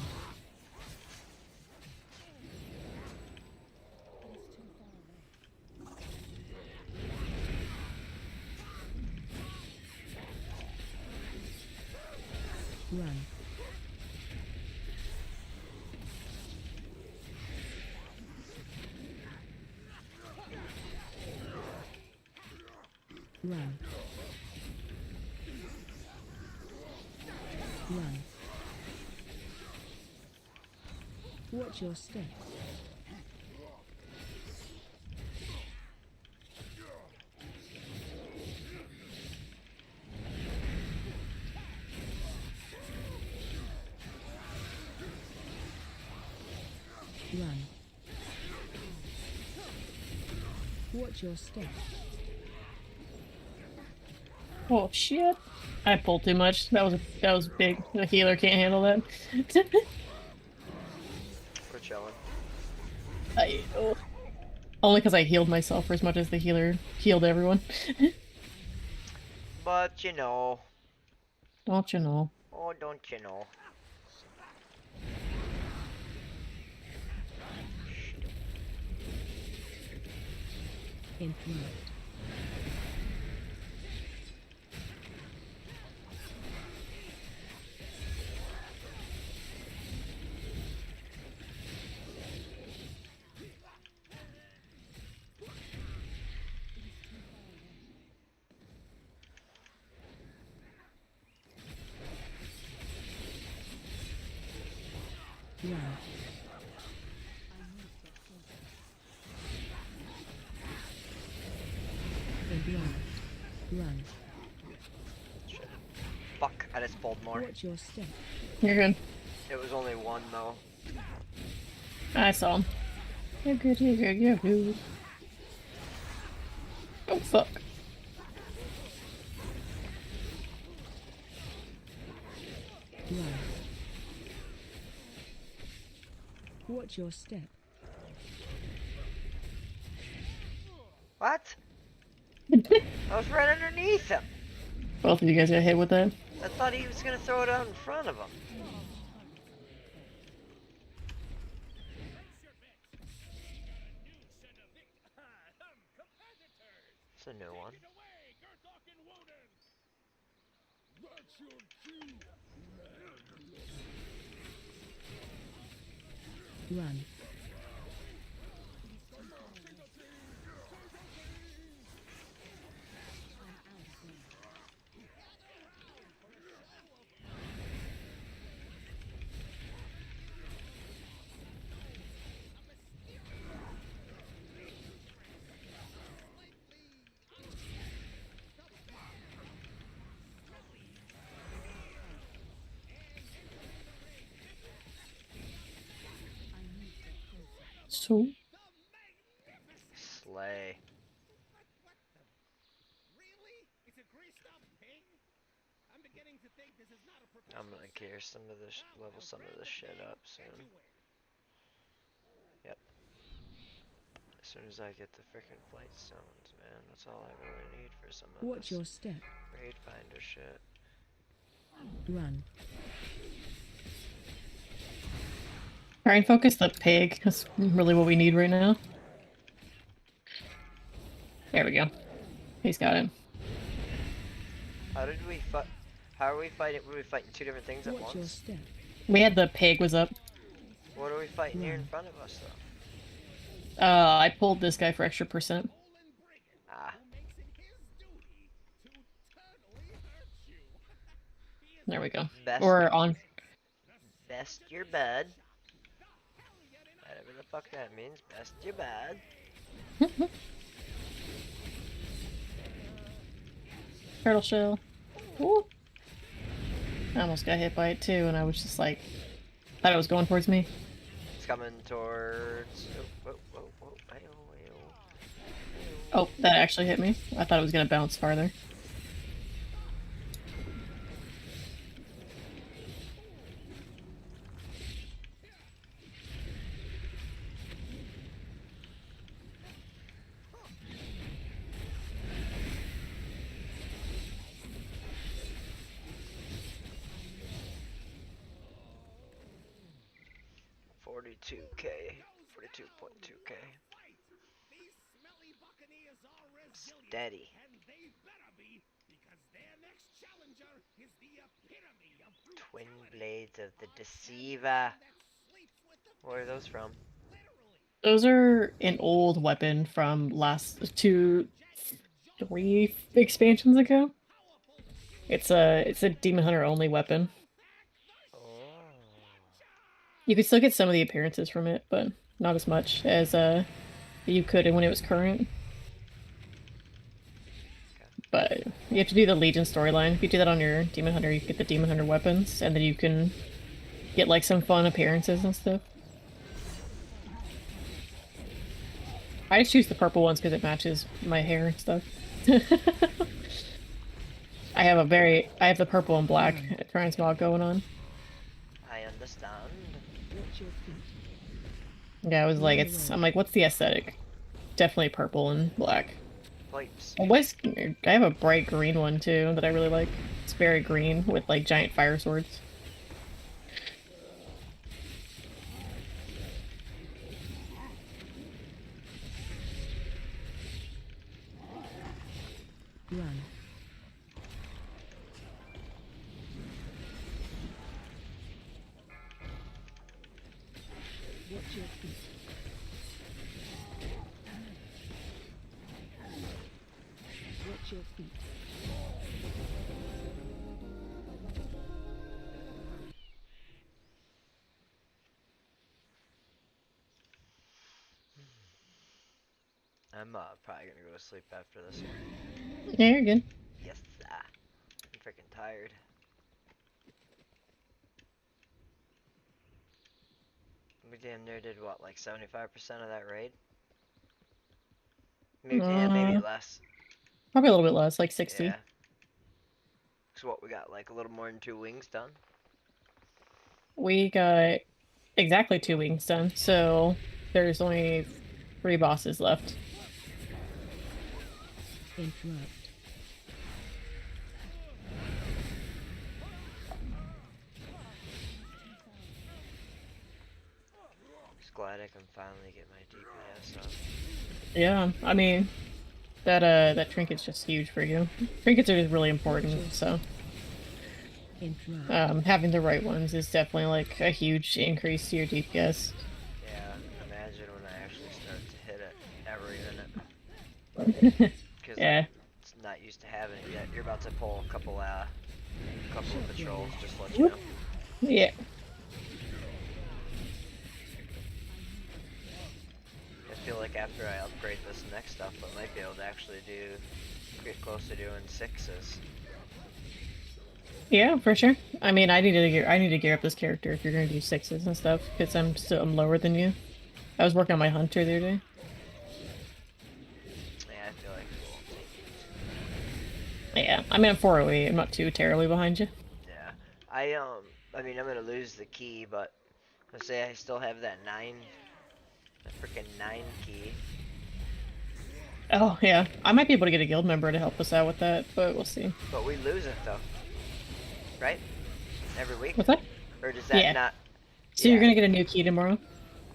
Run. Run. Run. Watch your step. Run. Watch your step. Oh shit! I pulled too much. That was big. The healer can't handle that. We're chilling. Oh. Only because I healed myself for as much as the healer healed everyone. But you know, Don't you know? oh, don't you know? In front. Run. In run. Run. Shit. Fuck, I just pulled more. Watch your step. You're good. It was only one though. I saw him. You're good. You're good. You're good. Oh fuck! Run. Watch your step. What? I was right underneath him. Both of you guys got hit with that. I thought he was gonna throw it out in front of him. It's a new one. That's your cue. Run. So Slay. Really? It's a greased up pig? I'm beginning to think this is not a professional. I'm gonna gear some of this, level some of this shit up soon. Yep. As soon as I get the frickin' flight stones, man, that's all I really need for some of Watch this your step. raid finder shit. Run. try and focus the pig. That's really what we need right now. There we go. He's got it. How did we fight? How are we fighting? Were we fighting two different things at Watch your once? step. We had the pig was up. What are we fighting here in Run. front of us though? I pulled this guy for extra percent. Ah, There we go. best, Or on. best your bed. Whatever the fuck that means, best your bed. Turtle shell. Ooh. I almost got hit by it too, and I was just like, thought it was going towards me. It's coming towards. Oh, oh, oh, oh, ayo, ayo. Oh, that actually hit me. I thought it was gonna bounce farther. 42k, 42.2k. Steady. Twin blades of the Deceiver. Where are those from? Those are an old weapon from last 3 expansions ago. It's a Demon Hunter only weapon. Oh. You could still get some of the appearances from it, but not as much as you could when it was current. But you have to do the Legion storyline. If you do that on your Demon Hunter, you get the Demon Hunter weapons, and then you can get like some fun appearances and stuff. I just choose the purple ones because it matches my hair and stuff. I have the purple and black transmog going on. I understand. Watch your feet. Yeah, I was like, I'm like, what's the aesthetic? Definitely purple and black. Pipes. I have a bright green one too that I really like. It's very green with like giant fire swords. Run. Watch your feet. Watch your feet. I'm probably gonna go to sleep after this. Yeah, you're good. Yes, I'm freaking tired. We damn near did what, like 75% of that raid? Maybe, yeah, maybe less. Probably a little bit less, like 60. Yeah. So what, we got like a little more than 2 wings done? We got exactly 2 wings done, so there's only 3 bosses left. Interrupt. Just glad I can finally get my DPS up. Yeah, I mean, that trinket's just huge for you. Trinkets are just really important, so Interrupt. having the right ones is definitely like a huge increase to your DPS. Yeah, imagine when I actually start to hit it every minute. Because Yeah. I'm not used to having it yet. You're about to pull a couple of patrols, just to let you know. Yeah. I feel like after I upgrade this next stuff, I might be able to actually get close to doing 6s. Yeah, for sure. I mean, I need to gear up this character if you're gonna do 6s and stuff, because I'm lower than you. I was working on my hunter the other day. Yeah, I feel like it won't take me too Yeah, I mean I'm 408. I'm not too terribly behind you. Yeah, I mean, I'm gonna lose the key, but let's say I still have that freaking 9 key. Oh yeah, I might be able to get a guild member to help us out with that, but we'll see. But we lose it though, right? Every week? What's that? Or does that Yeah. not? So you're gonna get a new key tomorrow?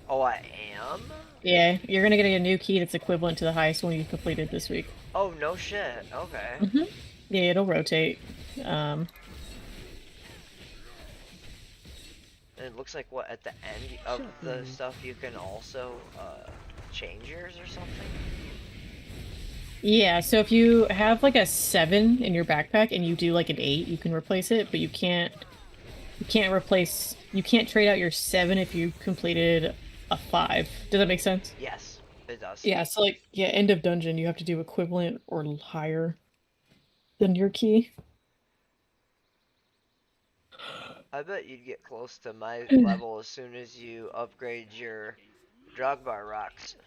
Oh, I am? Yeah, you're gonna get a new key that's equivalent to the highest one you completed this week. Oh, no shit. Okay. Yeah, it'll rotate. And it looks like what, at the end of the stuff you can also change yours or something? Yeah, so if you have like a 7 in your backpack and you do like an 8, you can replace it, but you can't trade out your 7 if you completed a 5. Does that make sense? Yes, it does. Yeah, so like, yeah, end of dungeon, you have to do equivalent or higher than your key. I bet you'd get close to my level as soon as you upgrade your Drogbar rocks.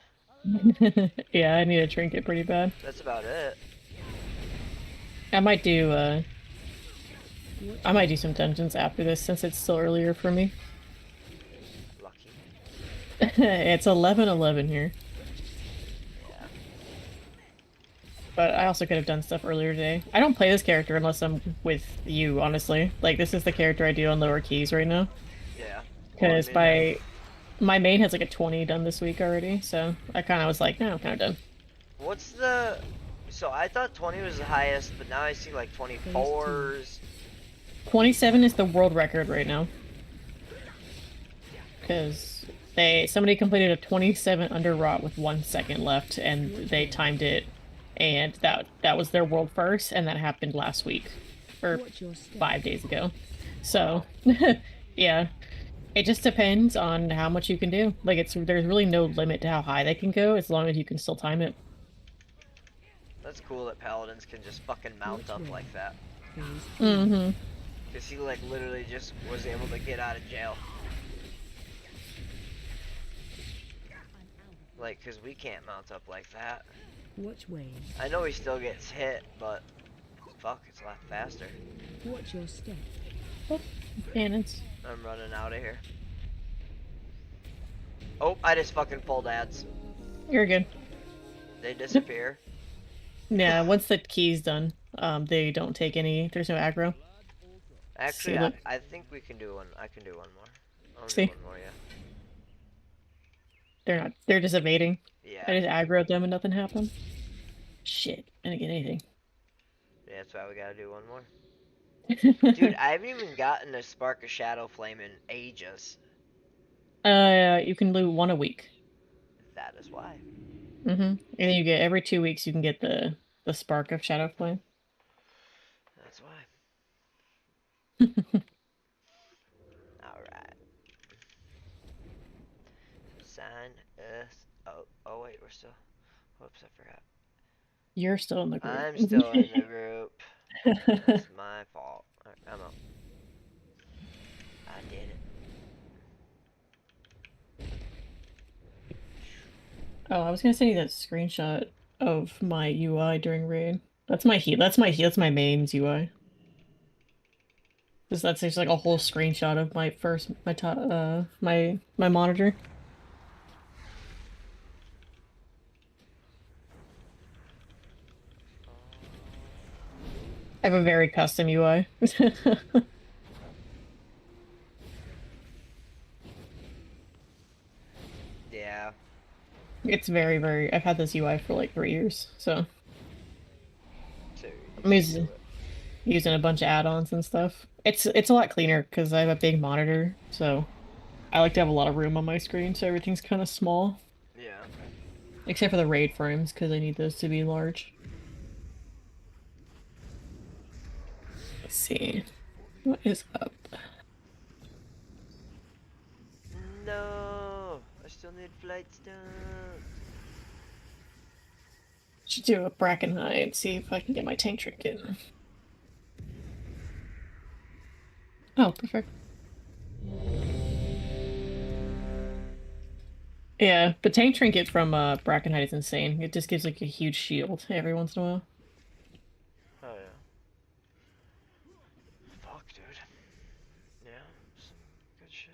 Yeah, I need a trinket pretty bad. That's about it. I might do some dungeons after this since it's still earlier for me. Lucky. It's 11:11 here. Yeah. But I also could have done stuff earlier today. I don't play this character unless I'm with you, honestly. Like, this is the character I do on lower keys right now. Yeah. Because My main has like a 20 done this week already, so I kind of was like, no, I'm kind of done. What's the... So I thought 20 was the highest, but now I see like 24s. 27 is the world record right now. Because somebody completed a 27 under rot with 1 second left, and they timed it, and that was their world first, and that happened last week, or Watch your step. 5 days ago. So, yeah, it just depends on how much you can do. Like there's really no limit to how high they can go as long as you can still time it. That's cool that paladins can just fucking mount up like that. Phase 3. Mm-hmm. Because he like literally just was able to get out of jail. Like, because we can't mount up like that. Watch waves. I know he still gets hit, but fuck, it's a lot faster. Watch your step. Cannons. I'm running out of here. Oh, I just fucking pulled ads. You're good. They disappear. Yeah, once the key's done, they don't take any. There's no aggro. Actually, See, look. I think we can do one. I can do one more. I'll See? do one more, yeah. They're not. They're just evading. Yeah. I just aggroed them and nothing happened. Shit, I didn't get anything. Yeah, that's why we gotta do one more. Dude, I haven't even gotten a Spark of Shadow Flame in ages. You can loot one a week. That is why. Mm-hmm. And then you get every 2 weeks you can get the spark of Shadow Flame. That's why. Alright. Sign us. Oh wait, we're still. Whoops, I forgot. You're still in the group. I'm still in the group. It's my fault. Alright, I'm out. I did it. Oh, I was gonna send you that screenshot of my UI during raid. That's my That's my mains UI. Because that's just like a whole screenshot of my top my monitor. I have a very custom UI. Yeah. It's very, very. I've had this UI for like 3 years, so So I'm using a bunch of add-ons and stuff. It's a lot cleaner because I have a big monitor, so I like to have a lot of room on my screen, so everything's kind of small, yeah. except for the raid frames because I need those to be large. Let's see, what is up? No, I still need flight stuff. Should do a bracken hide, see if I can get my tank trinket. Oh, perfect. Yeah, the tank trinket from Brackenhide is insane. It just gives like a huge shield every once in a while. Oh yeah. Fuck, dude. Yeah, some good shit.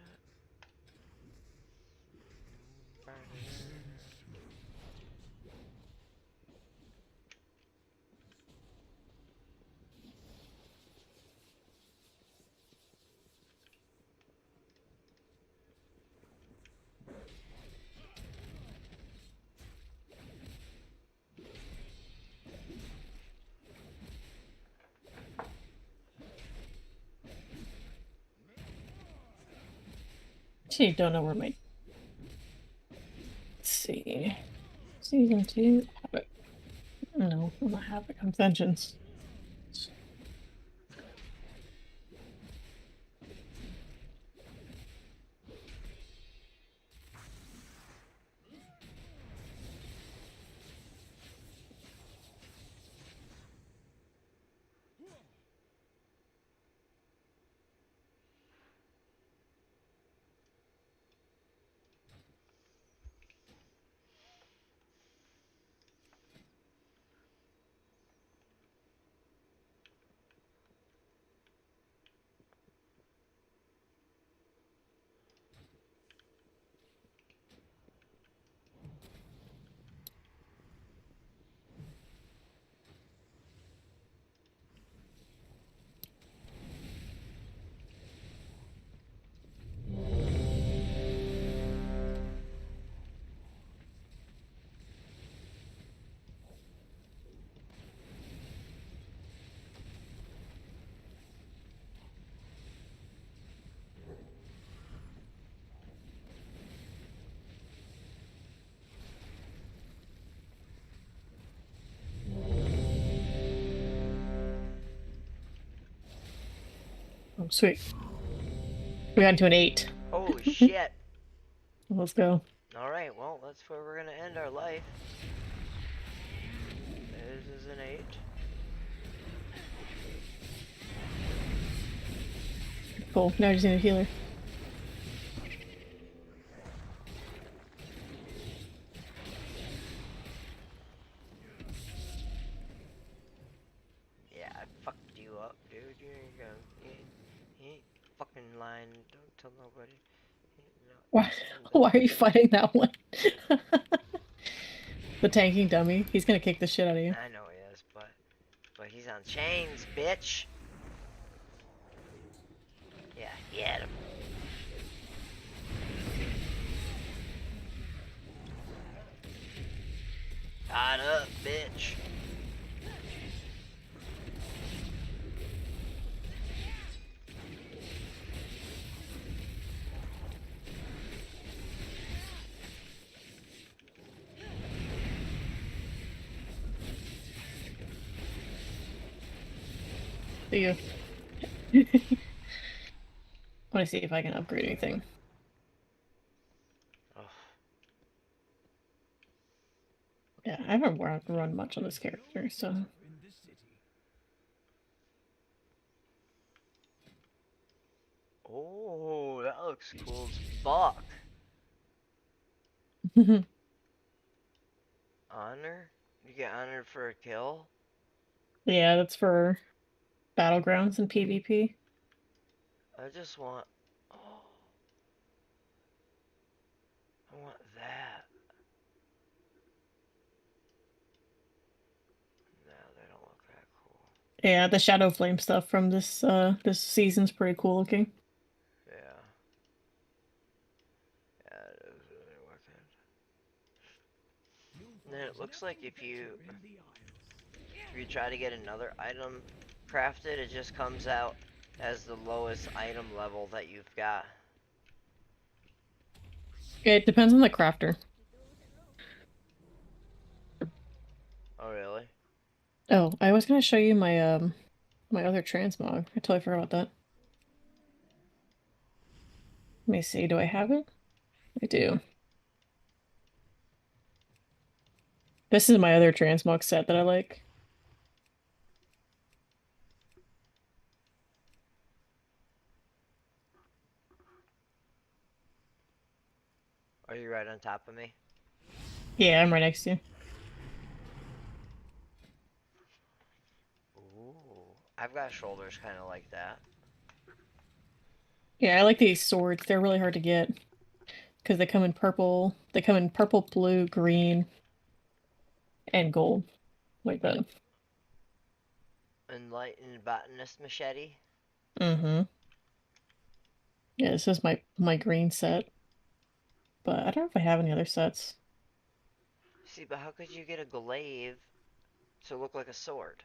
Actually, don't know where my. Let's see. Season 2. Havoc. No, I'm not Havoc. I'm Vengeance. sweet. We got into an 8. Holy shit. Let's go. Alright, well, that's where we're gonna end our life. This is an 8. Cool. Now I just need a healer. Yeah, I fucked you up, dude. You ain't fucking lying. Don't tell nobody. Why, why are you fighting that one? The tanking dummy. He's gonna kick the shit out of you. I know he is, but he's on chains, bitch. Yeah, get him. Tied up, bitch. See you. I want to see if I can upgrade anything. Oh, Yeah, I haven't run much on this character, so. In this city. oh, that looks cool as fuck. Honor? You get honored for a kill? Yeah, that's for battlegrounds and PvP. I just want. Oh, I want that. No, they don't look that cool. Yeah, the Shadow Flame stuff from this season's pretty cool looking. Yeah. Yeah, it is really wicked. And then it looks like if you try to get another item crafted, it just comes out as the lowest item level that you've got. It depends on the crafter. Oh, really? Oh, I was gonna show you my my other transmog. I totally forgot about that. Let me see, do I have it? I do. This is my other transmog set that I like. Are you right on top of me? Yeah, I'm right next to you. Ooh. I've got shoulders kind of like that. Yeah, I like these swords. They're really hard to get because they come in purple. They come in purple, blue, green, and gold, like that. Enlightened botanist machete. Mm-hmm. Yeah, this is my green set, but I don't know if I have any other sets. See, but how could you get a glaive to look like a sword?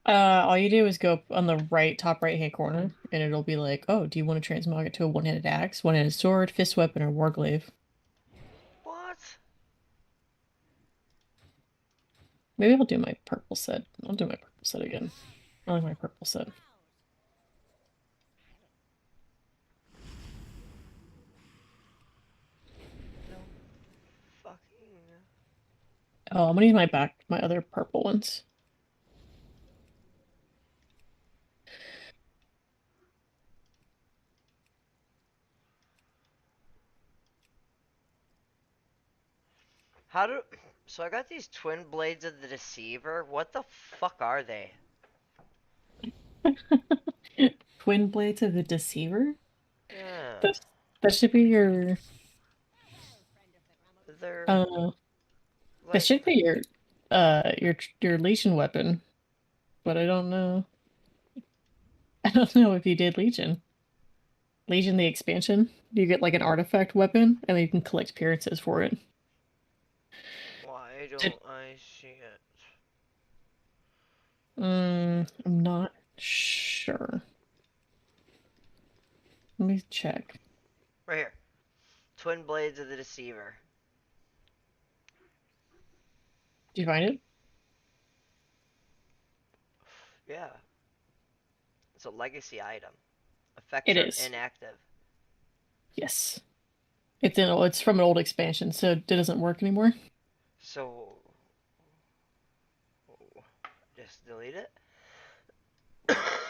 All you do is go on the top right hand corner, and it'll be like, oh, do you want to transmog it to a one-handed axe, one-handed sword, fist weapon, or warglaive? What? Maybe I'll do my purple set. I'll do my purple set again. I like my purple set. No fucking. Oh, I'm gonna use my other purple ones. How do. So I got these twin blades of the deceiver. What the fuck are they? Twin blades of the deceiver. Yeah. That that should be your They're uh that like. should be your Legion weapon, but I don't know. I don't know if you did Legion. Legion the expansion. You get like an artifact weapon, and then you can collect appearances for it. Why Did, don't I see it? I'm not sure. Let me check. Right here. Twin blades of the deceiver. Did you find it? Yeah. It's a legacy item. Effects It are is. inactive. Yes. It's from an old expansion, so it doesn't work anymore. So just delete it.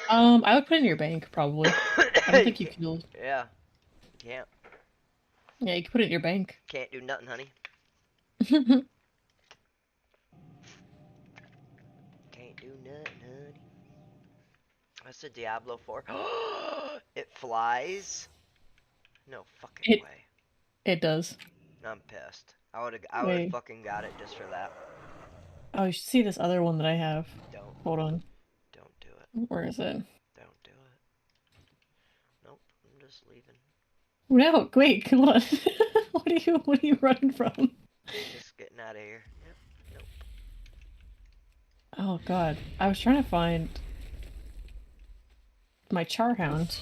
I would put it in your bank probably. I don't You think you can't- can. Yeah, can't Yeah, you can put it in your bank. can't do nothing, honey. Can't do nothing, honey. That's a Diablo 4. It flies. No fucking It way. it does. I'm pissed. I would have Wait. fucking got it just for that. Oh, you should see this other one that I have. Don't Hold on. don't do it. Where is it? Don't do it. Nope. I'm just leaving. No, wait, come on. What are you running from? Just getting out of here. Yep. Nope. Oh god. I was trying to find my Charhound.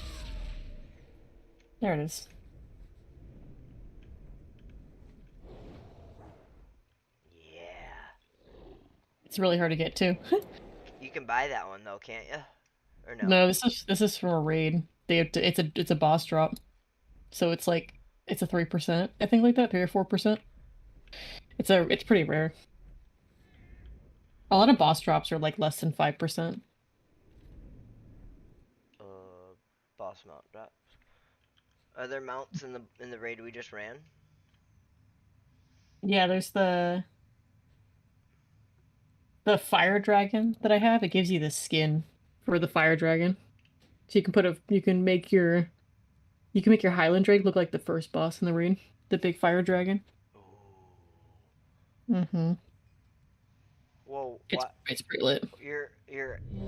There it is. Yeah. It's really hard to get to. You can buy that one though, can't you? Or no? No, this is from a raid. It's a boss drop. So it's like it's a 3%, I think like that, 3 or 4%. It's pretty rare. A lot of boss drops are like less than 5%. Boss mount drops. Are there mounts in the raid we just ran? Yeah, there's the fire dragon that I have. It gives you the skin for the fire dragon. So you can make your Highland Drake look like the first boss in the raid, the big fire dragon. Ooh. Mm-hmm. Whoa, It's what? it's pretty lit. Your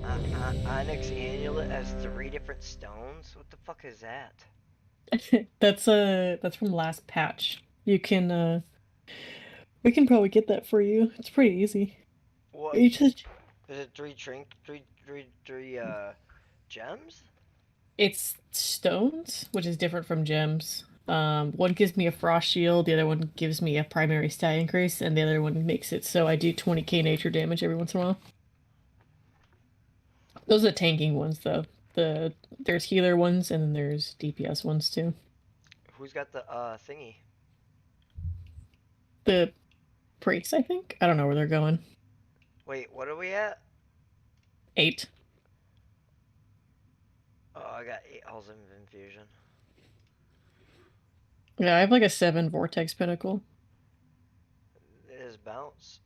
Onyx Amulet has 3 different stones? What the fuck is that? That's from last patch. You can we can probably get that for you. It's pretty easy. What? You just Is it 3 gems? It's stones, which is different from gems. One gives me a frost shield, the other one gives me a primary stat increase, and the other one makes it so I do 20k nature damage every once in a while. Those are the tanking ones, though. There's healer ones, and then there's DPS ones too. Who's got the thingy? The priests, I think. I don't know where they're going. Wait, what are we at? 8. Oh, I got 8 hulls of infusion. Yeah, I have like a 7 vortex pinnacle. It is bounce.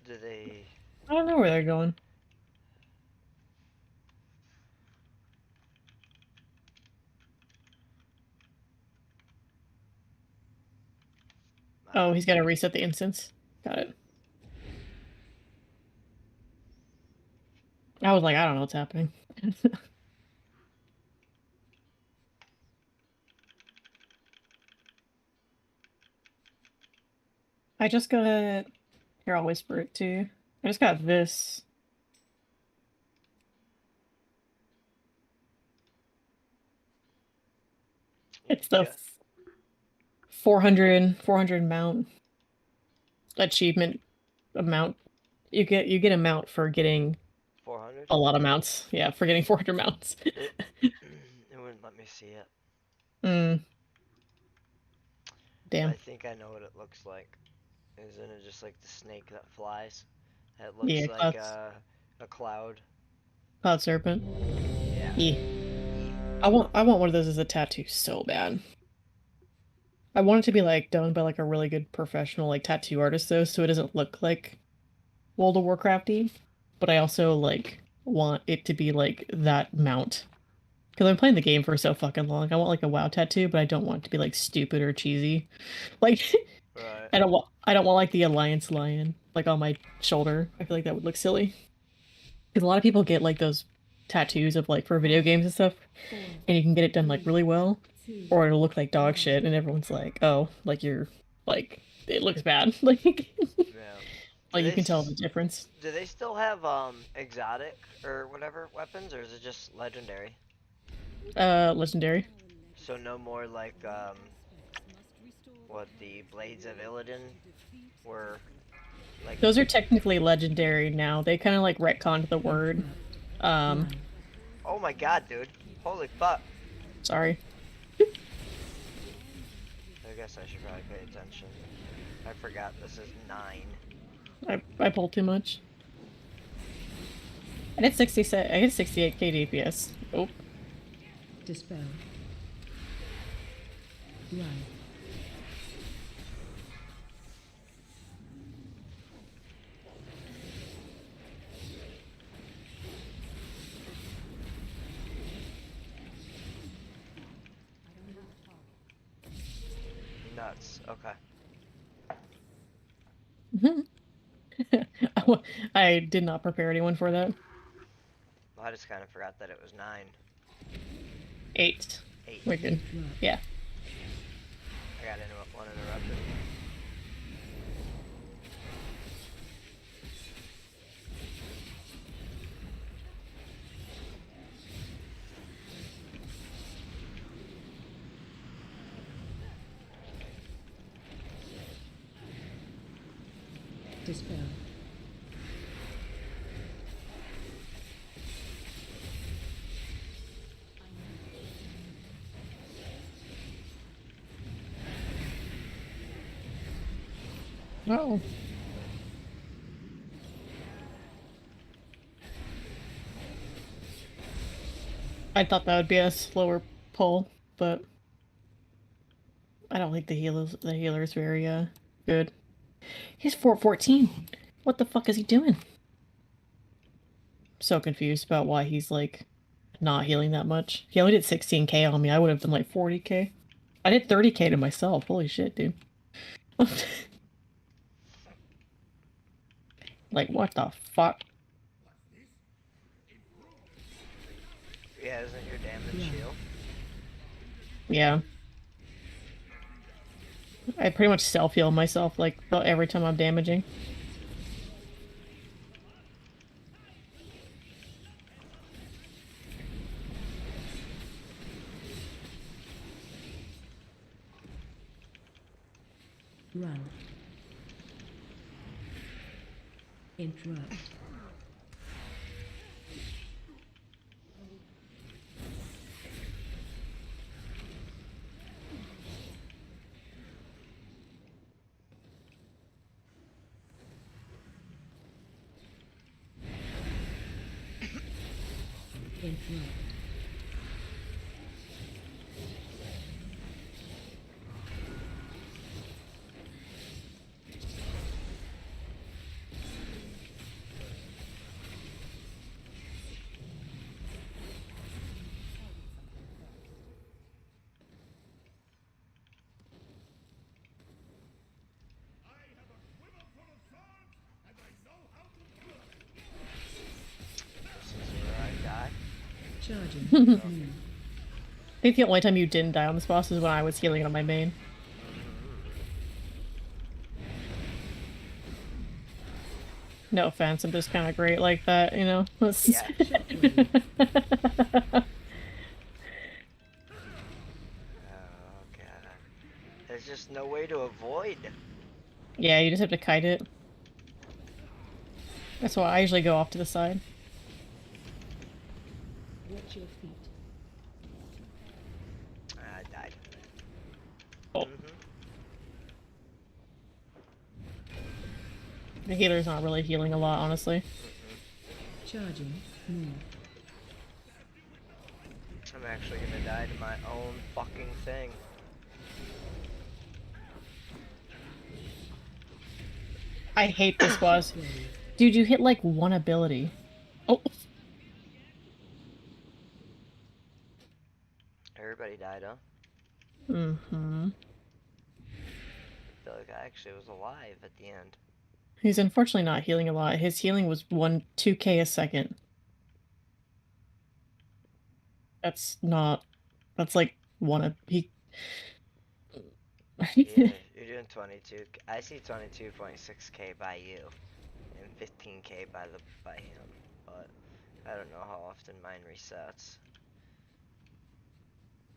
Do they? I don't know where they're going. Oh, he's got to reset the instance. Got it. I was like, I don't know what's happening. I just got... Here, I'll whisper it too. I just got this. It's the 400 mount achievement amount. You get a mount for getting 400? a lot of mounts. Yeah, for getting 400 mounts. It wouldn't let me see it. Mm. Damn. I think I know what it looks like. Isn't it just like the snake that flies? It looks Yeah, like a cloud. Cloud Serpent. Yeah. Yeah. I want one of those as a tattoo so bad. I want it to be like done by like a really good professional like tattoo artist though, so it doesn't look like World of Warcrafty. But I also like want it to be like that mount. Because I'm playing the game for so fucking long. I want like a WoW tattoo, but I don't want it to be like stupid or cheesy. Like Right. I don't want like the Alliance lion like on my shoulder. I feel like that would look silly. Because a lot of people get like those tattoos of like for video games and stuff, and you can get it done like really well, or it'll look like dog shit, and everyone's like, "Oh, like you're like it looks bad." Like, Yeah. like you they can tell s- the difference. Do they still have exotic or whatever weapons, or is it just legendary? Legendary. So no more like what the Blades of Illidan were Like, Those are technically legendary now. They kind of like retconned the word. Live. oh my god, dude. Holy fuck. Sorry. I guess I should probably pay attention. I forgot this is 9. I pulled too much. I did 66. I hit 68k DPS. Oh, Dispel. Live. Nuts. Okay. I did not prepare anyone for that. Well, I just kind of forgot that it was 9. 8. 8. We're good. Right. Yeah. I got one interrupted. Dispel. Oh. I thought that would be a slower pull, but I don't think the healer's very good. He's 414. What the fuck is he doing? So confused about why he's like not healing that much. He only did 16k on me. I would have done like 40k. I did 30k to myself. Holy shit, dude. Like, what the fuck? Yeah, isn't your damage shield? Yeah. I pretty much self-heal myself, like, every time I'm damaging. Run. Interrupt. Interrupt. This is where I die. Charging. Move. I think the only time you didn't die on this boss is when I was healing on my main. No offense, I'm just kind of great like that, you know? Yeah. Oh god. There's just no way to avoid. Yeah, you just have to kite it. That's why I usually go off to the side. Watch your feet. I died. Oh. The healer's not really healing a lot, honestly. Charging. Move. I'm actually gonna die to my own fucking thing. I hate this boss. Dude, you hit like one ability. Oh. Everybody died, huh? Mm-hmm. I feel like I actually was alive at the end. He's unfortunately not healing a lot. His healing was 2k a second. That's not... That's like he... Yeah, you're doing 22. I see 22.6k by you, and 15k by him. But I don't know how often mine resets.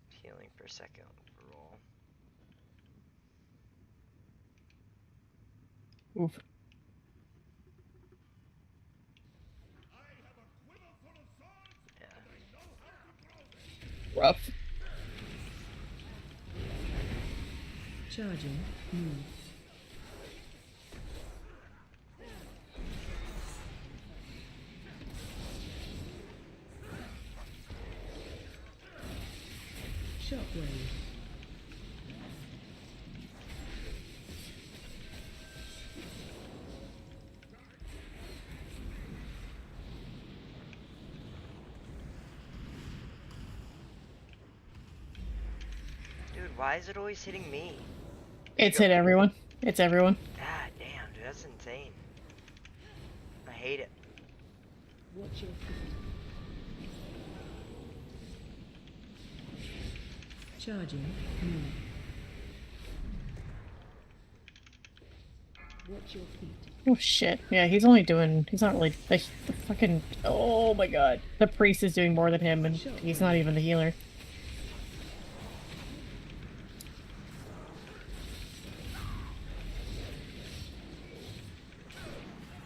Healing per second roll. Oof. Charging. Move. Shockwave. Dude, why is it always hitting me? It's hit everyone. It's everyone. God damn, dude, that's insane. I hate it. Watch your feet. Charging. Move. Watch your feet. Oh shit. Yeah, he's only doing. He's not really. The fucking. Oh my god. The priest is doing more than him, and he's not even the healer.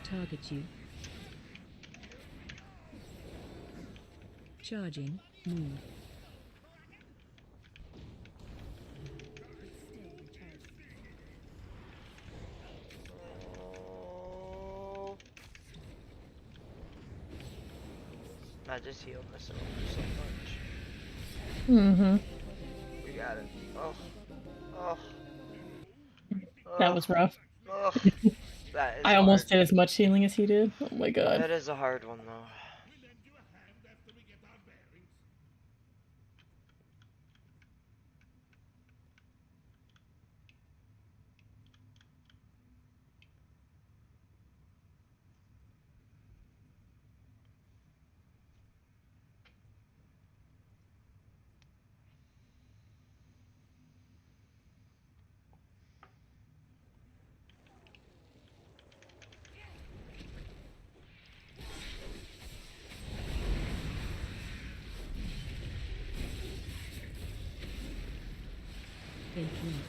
Target you. Charging. Move. Oh. I just healed myself so much. Mm-hmm. You got it. Oh. Oh. That was rough. Oh. That is I almost hard. did as much healing as he did. Oh my god. That is a hard one, though. We lend you a hand after we get our bearings. Influence.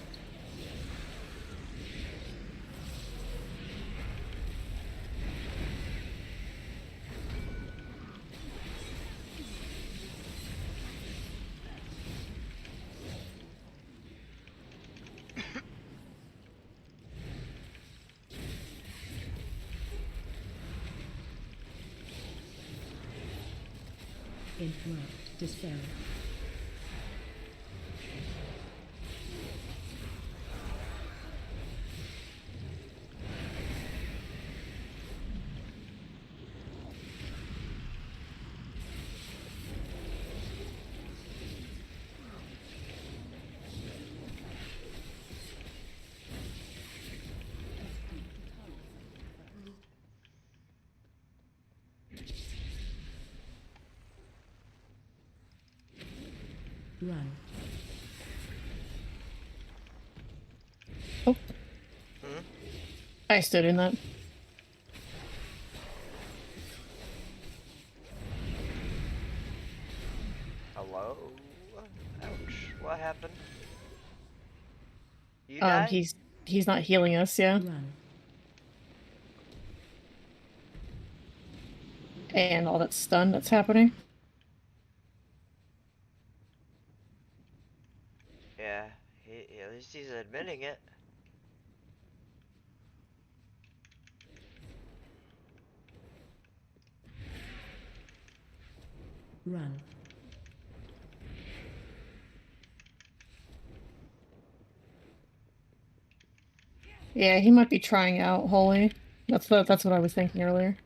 Interrupt. Dispel. Run. Oh. Hmm? I stood in that. Hello? Ouch. What happened? You died? He's not healing us, yeah. Run. And all that stun that's happening. Yeah. At least he's admitting it. Run. Yeah, he might be trying out Holy. That's what I was thinking earlier.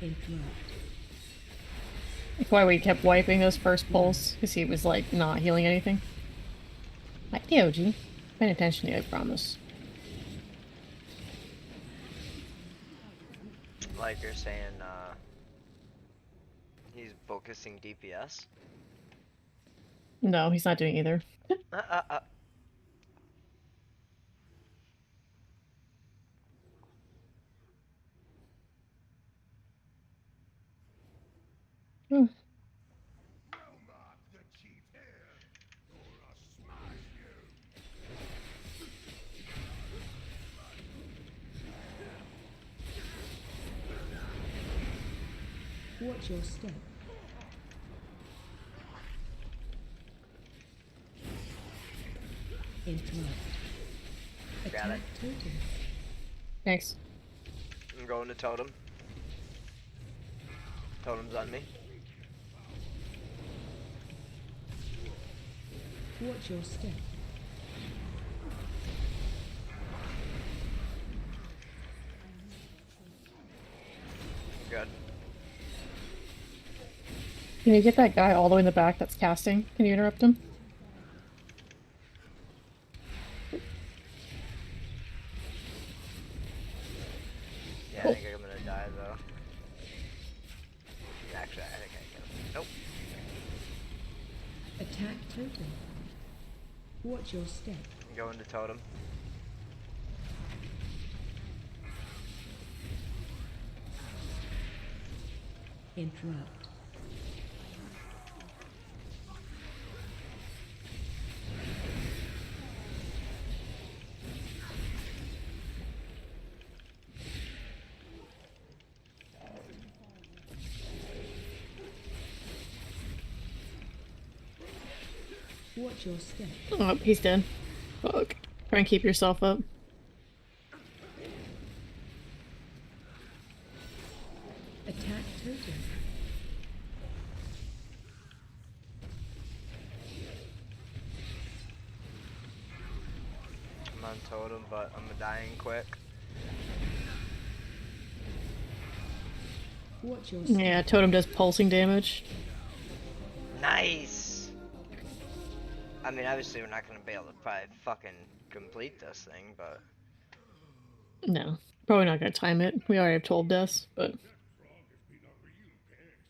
Interrupt. That's why we kept wiping those first pulls, because he was like not healing anything. Like the OG. Paying attention to you, I promise. Like you're saying, he's focusing DPS. No, he's not doing either. Uh. Hmm. Well mark the chief here, or I'll smash you. Watch your step. Interrupt. Got Attack it. totem. Thanks. I'm going to totem. Totem's on me. Watch your step. Good. Can you get that guy all the way in the back that's casting? Can you interrupt him? Yeah, Cool. I think I'm gonna die though. Actually, I think I can. Nope. Attack totem. Watch your step. I'm going to totem. Interrupt. Watch your step. Oh, he's dead. Fuck. Try and keep yourself up. Attack totem. I'm on totem, but I'm dying quick. Watch your step. Yeah, totem does pulsing damage. Nice! I mean, obviously we're not gonna be able to probably fucking complete this thing, but... No. Probably not gonna time it. We already have 12 deaths, but... Frog has been a real pest.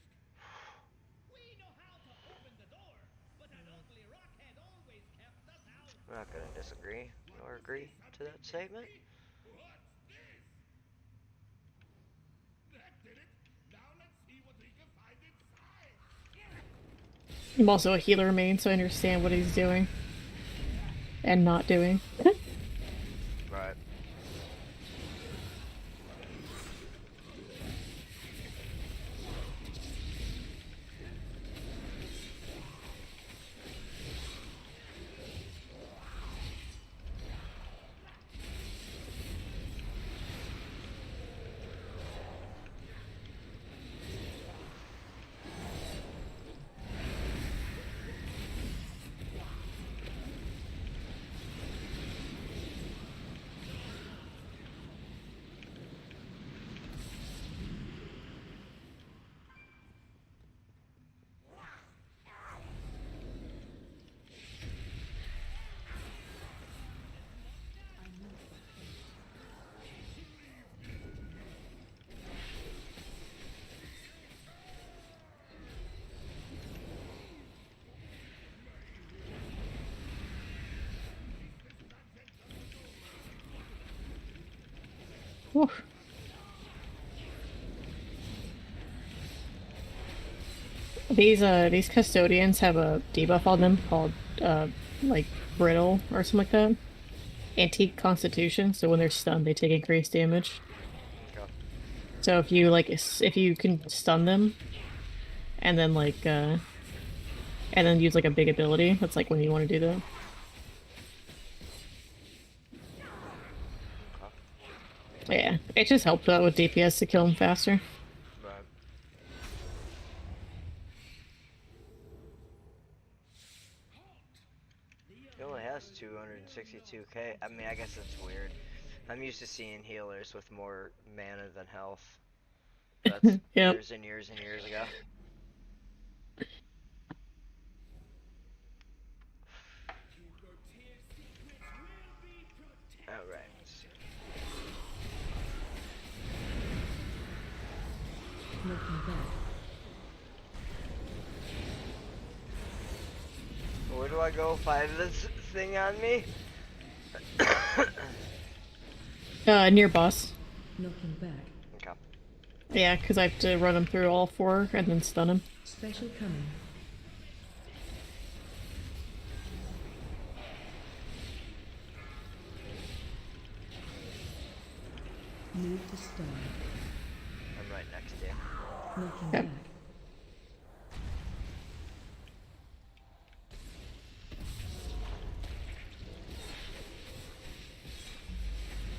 We know how to open the door, but an ugly rockhead always kept us out. I'm not gonna disagree or agree to that statement. What's this? That did it. Now let's see what we can find inside. I'm also a healer main, so I understand what he's doing. And not doing. Right. Whew. These custodians have a debuff on them called like brittle or something like that. Antique Constitution, so when they're stunned they take increased damage. Okay. So if you if you can stun them and then and then use like a big ability, that's like when you want to do that. Yeah, it just helps out with DPS to kill them faster. Right. He only has 262k. I mean, I guess that's weird. I'm used to seeing healers with more mana than health. That's Yep. years and years and years ago. Alright. Looking back. Where do I go if I have this thing on me? Near boss. Knocking back. Okay. Yeah, because I have to run him through all 4 and then stun him. Special coming. Move to stun. I'm right next to you. Knocking Okay. back.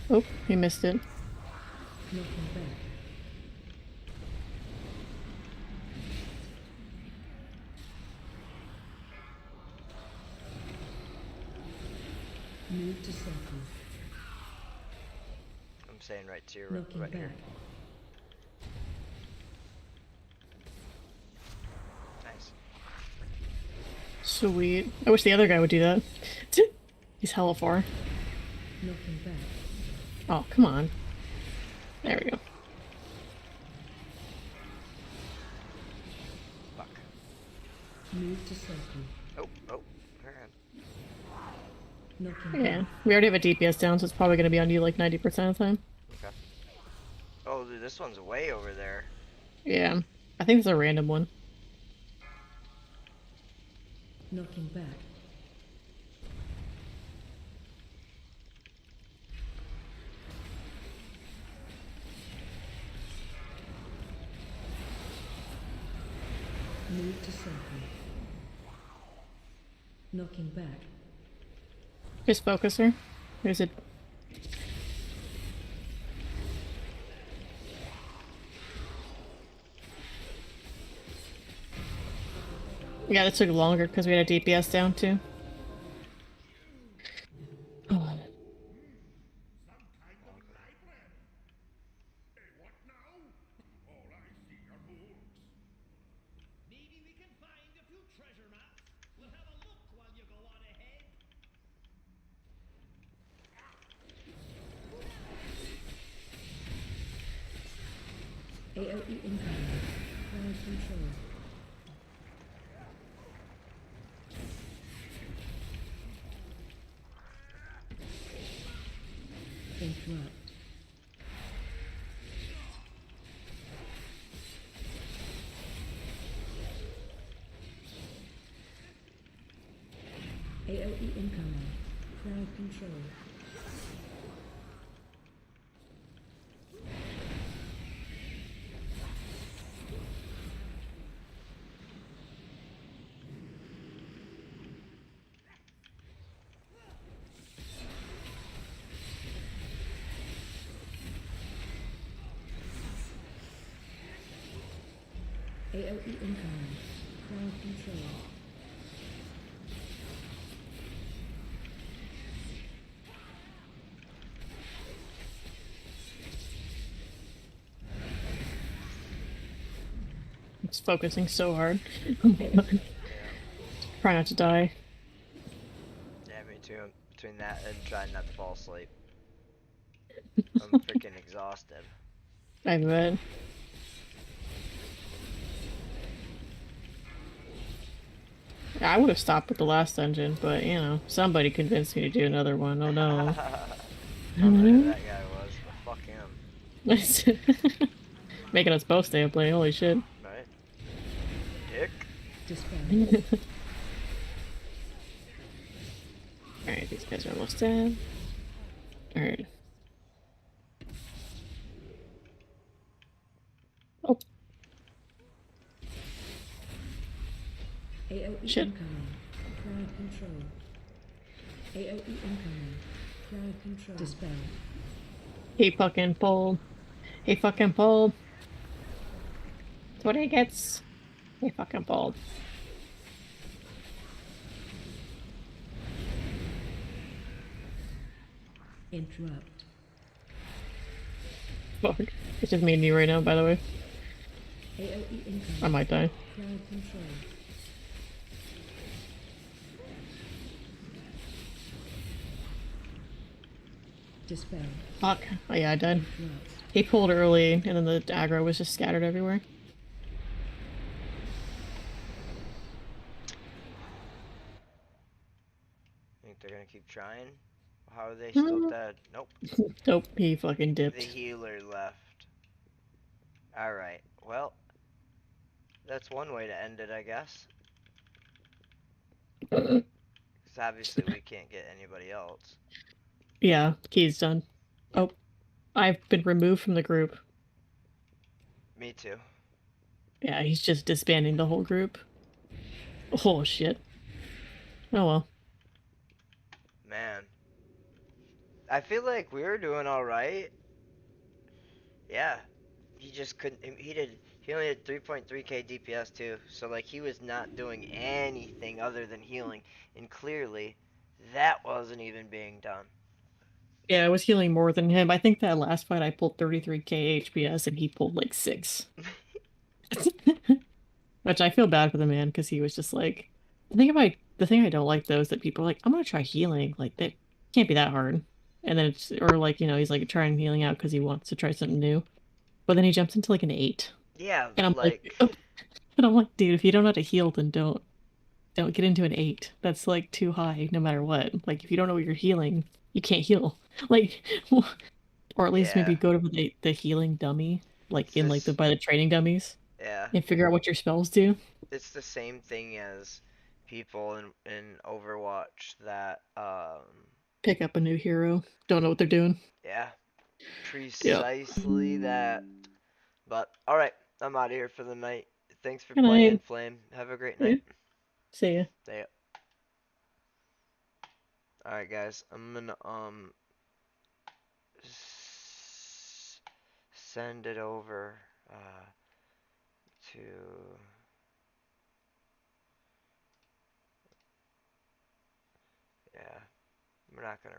Oh, he missed it. Knocking back. Move to circle. I'm saying right to your Knocking right back. here. Nice. Sweet. I wish the other guy would do that. He's hella far. Knocking back. Oh, come on. There we go. Fuck. Move to circle. Oh, oh. Alright. Knocking Yeah. back. We already have a DPS down, so it's probably going to be on you like 90% of the time. Okay. Oh, dude, this one's way over there. Yeah. I think it's a random one. Knocking back. Move to circle. Knocking back. Just focus her. There's a... Yeah, that took longer because we had a DPS down too. Oh. Some kind of library. Hey, what now? All I see are books. Maybe we can find a few treasure maps. We'll have a look while you go on ahead. AOE incoming. Ground control. Interrupt. AOE incoming. Crowd control. AOE incoming. Crowd control. It's focusing so hard. Oh my god. Yeah. Try not to die. Yeah, me too. Between that and trying not to fall asleep. I'm freaking exhausted. I bet. I would have stopped with the last dungeon, but you know, somebody convinced me to do another one. Oh no. I don't know who that guy was, but fuck him. Making us both stay up late, holy shit. Right? Dick? Dispel. Alright, these guys are almost dead. Alright. Oh, AOE Shit. incoming. Crowd control. AOE incoming. Crowd control. Dispel. he fucking pulled. He fucking pulled. That's what he gets. He fucking pulled. Interrupt. Fuck. It's just me and you right now, by the way. AOE incoming. I might die. Crowd control. Dispel. Fuck. Oh yeah, I died. Interrupt. He pulled early, and then the aggro was just scattered everywhere. Think they're gonna keep trying? How are they still dead? Nope. Nope, he fucking The dipped. healer left. Alright, well. That's one way to end it, I guess. Because obviously we can't get anybody else. Yeah, key's done. Oh, I've been removed from the group. Me too. Yeah, he's just disbanding the whole group. Oh shit. Oh well. Man. I feel like we were doing all right. Yeah, he just couldn't. He did. He only had 3.3k DPS too, so like he was not doing anything other than healing, and clearly, that wasn't even being done. Yeah, I was healing more than him. I think that last fight I pulled 33k HPS and he pulled like 6. Which I feel bad for the man because he was just like, the thing I don't like though is that people are like, I'm gonna try healing. Like that can't be that hard. And then it's or like, he's like trying healing out because he wants to try something new. But then he jumps into like an 8. Yeah, And I'm like, like oh. And I'm like, dude, if you don't know how to heal, then don't get into an 8. That's like too high no matter what. Like if you don't know what you're healing, you can't heal. Like or at least yeah, maybe go to the healing dummy, like it's in like the this. by the training dummies, Yeah, and figure out what your spells do. it's the same thing as people in Overwatch that Pick up a new hero. Don't know what they're doing. yeah, Yep. precisely that. But all right, I'm out of here for the night. Thanks for Good playing, night. Flame. Have a great Yeah. night. See ya. See ya. All right, guys. I'm gonna send it over to yeah. We're not gonna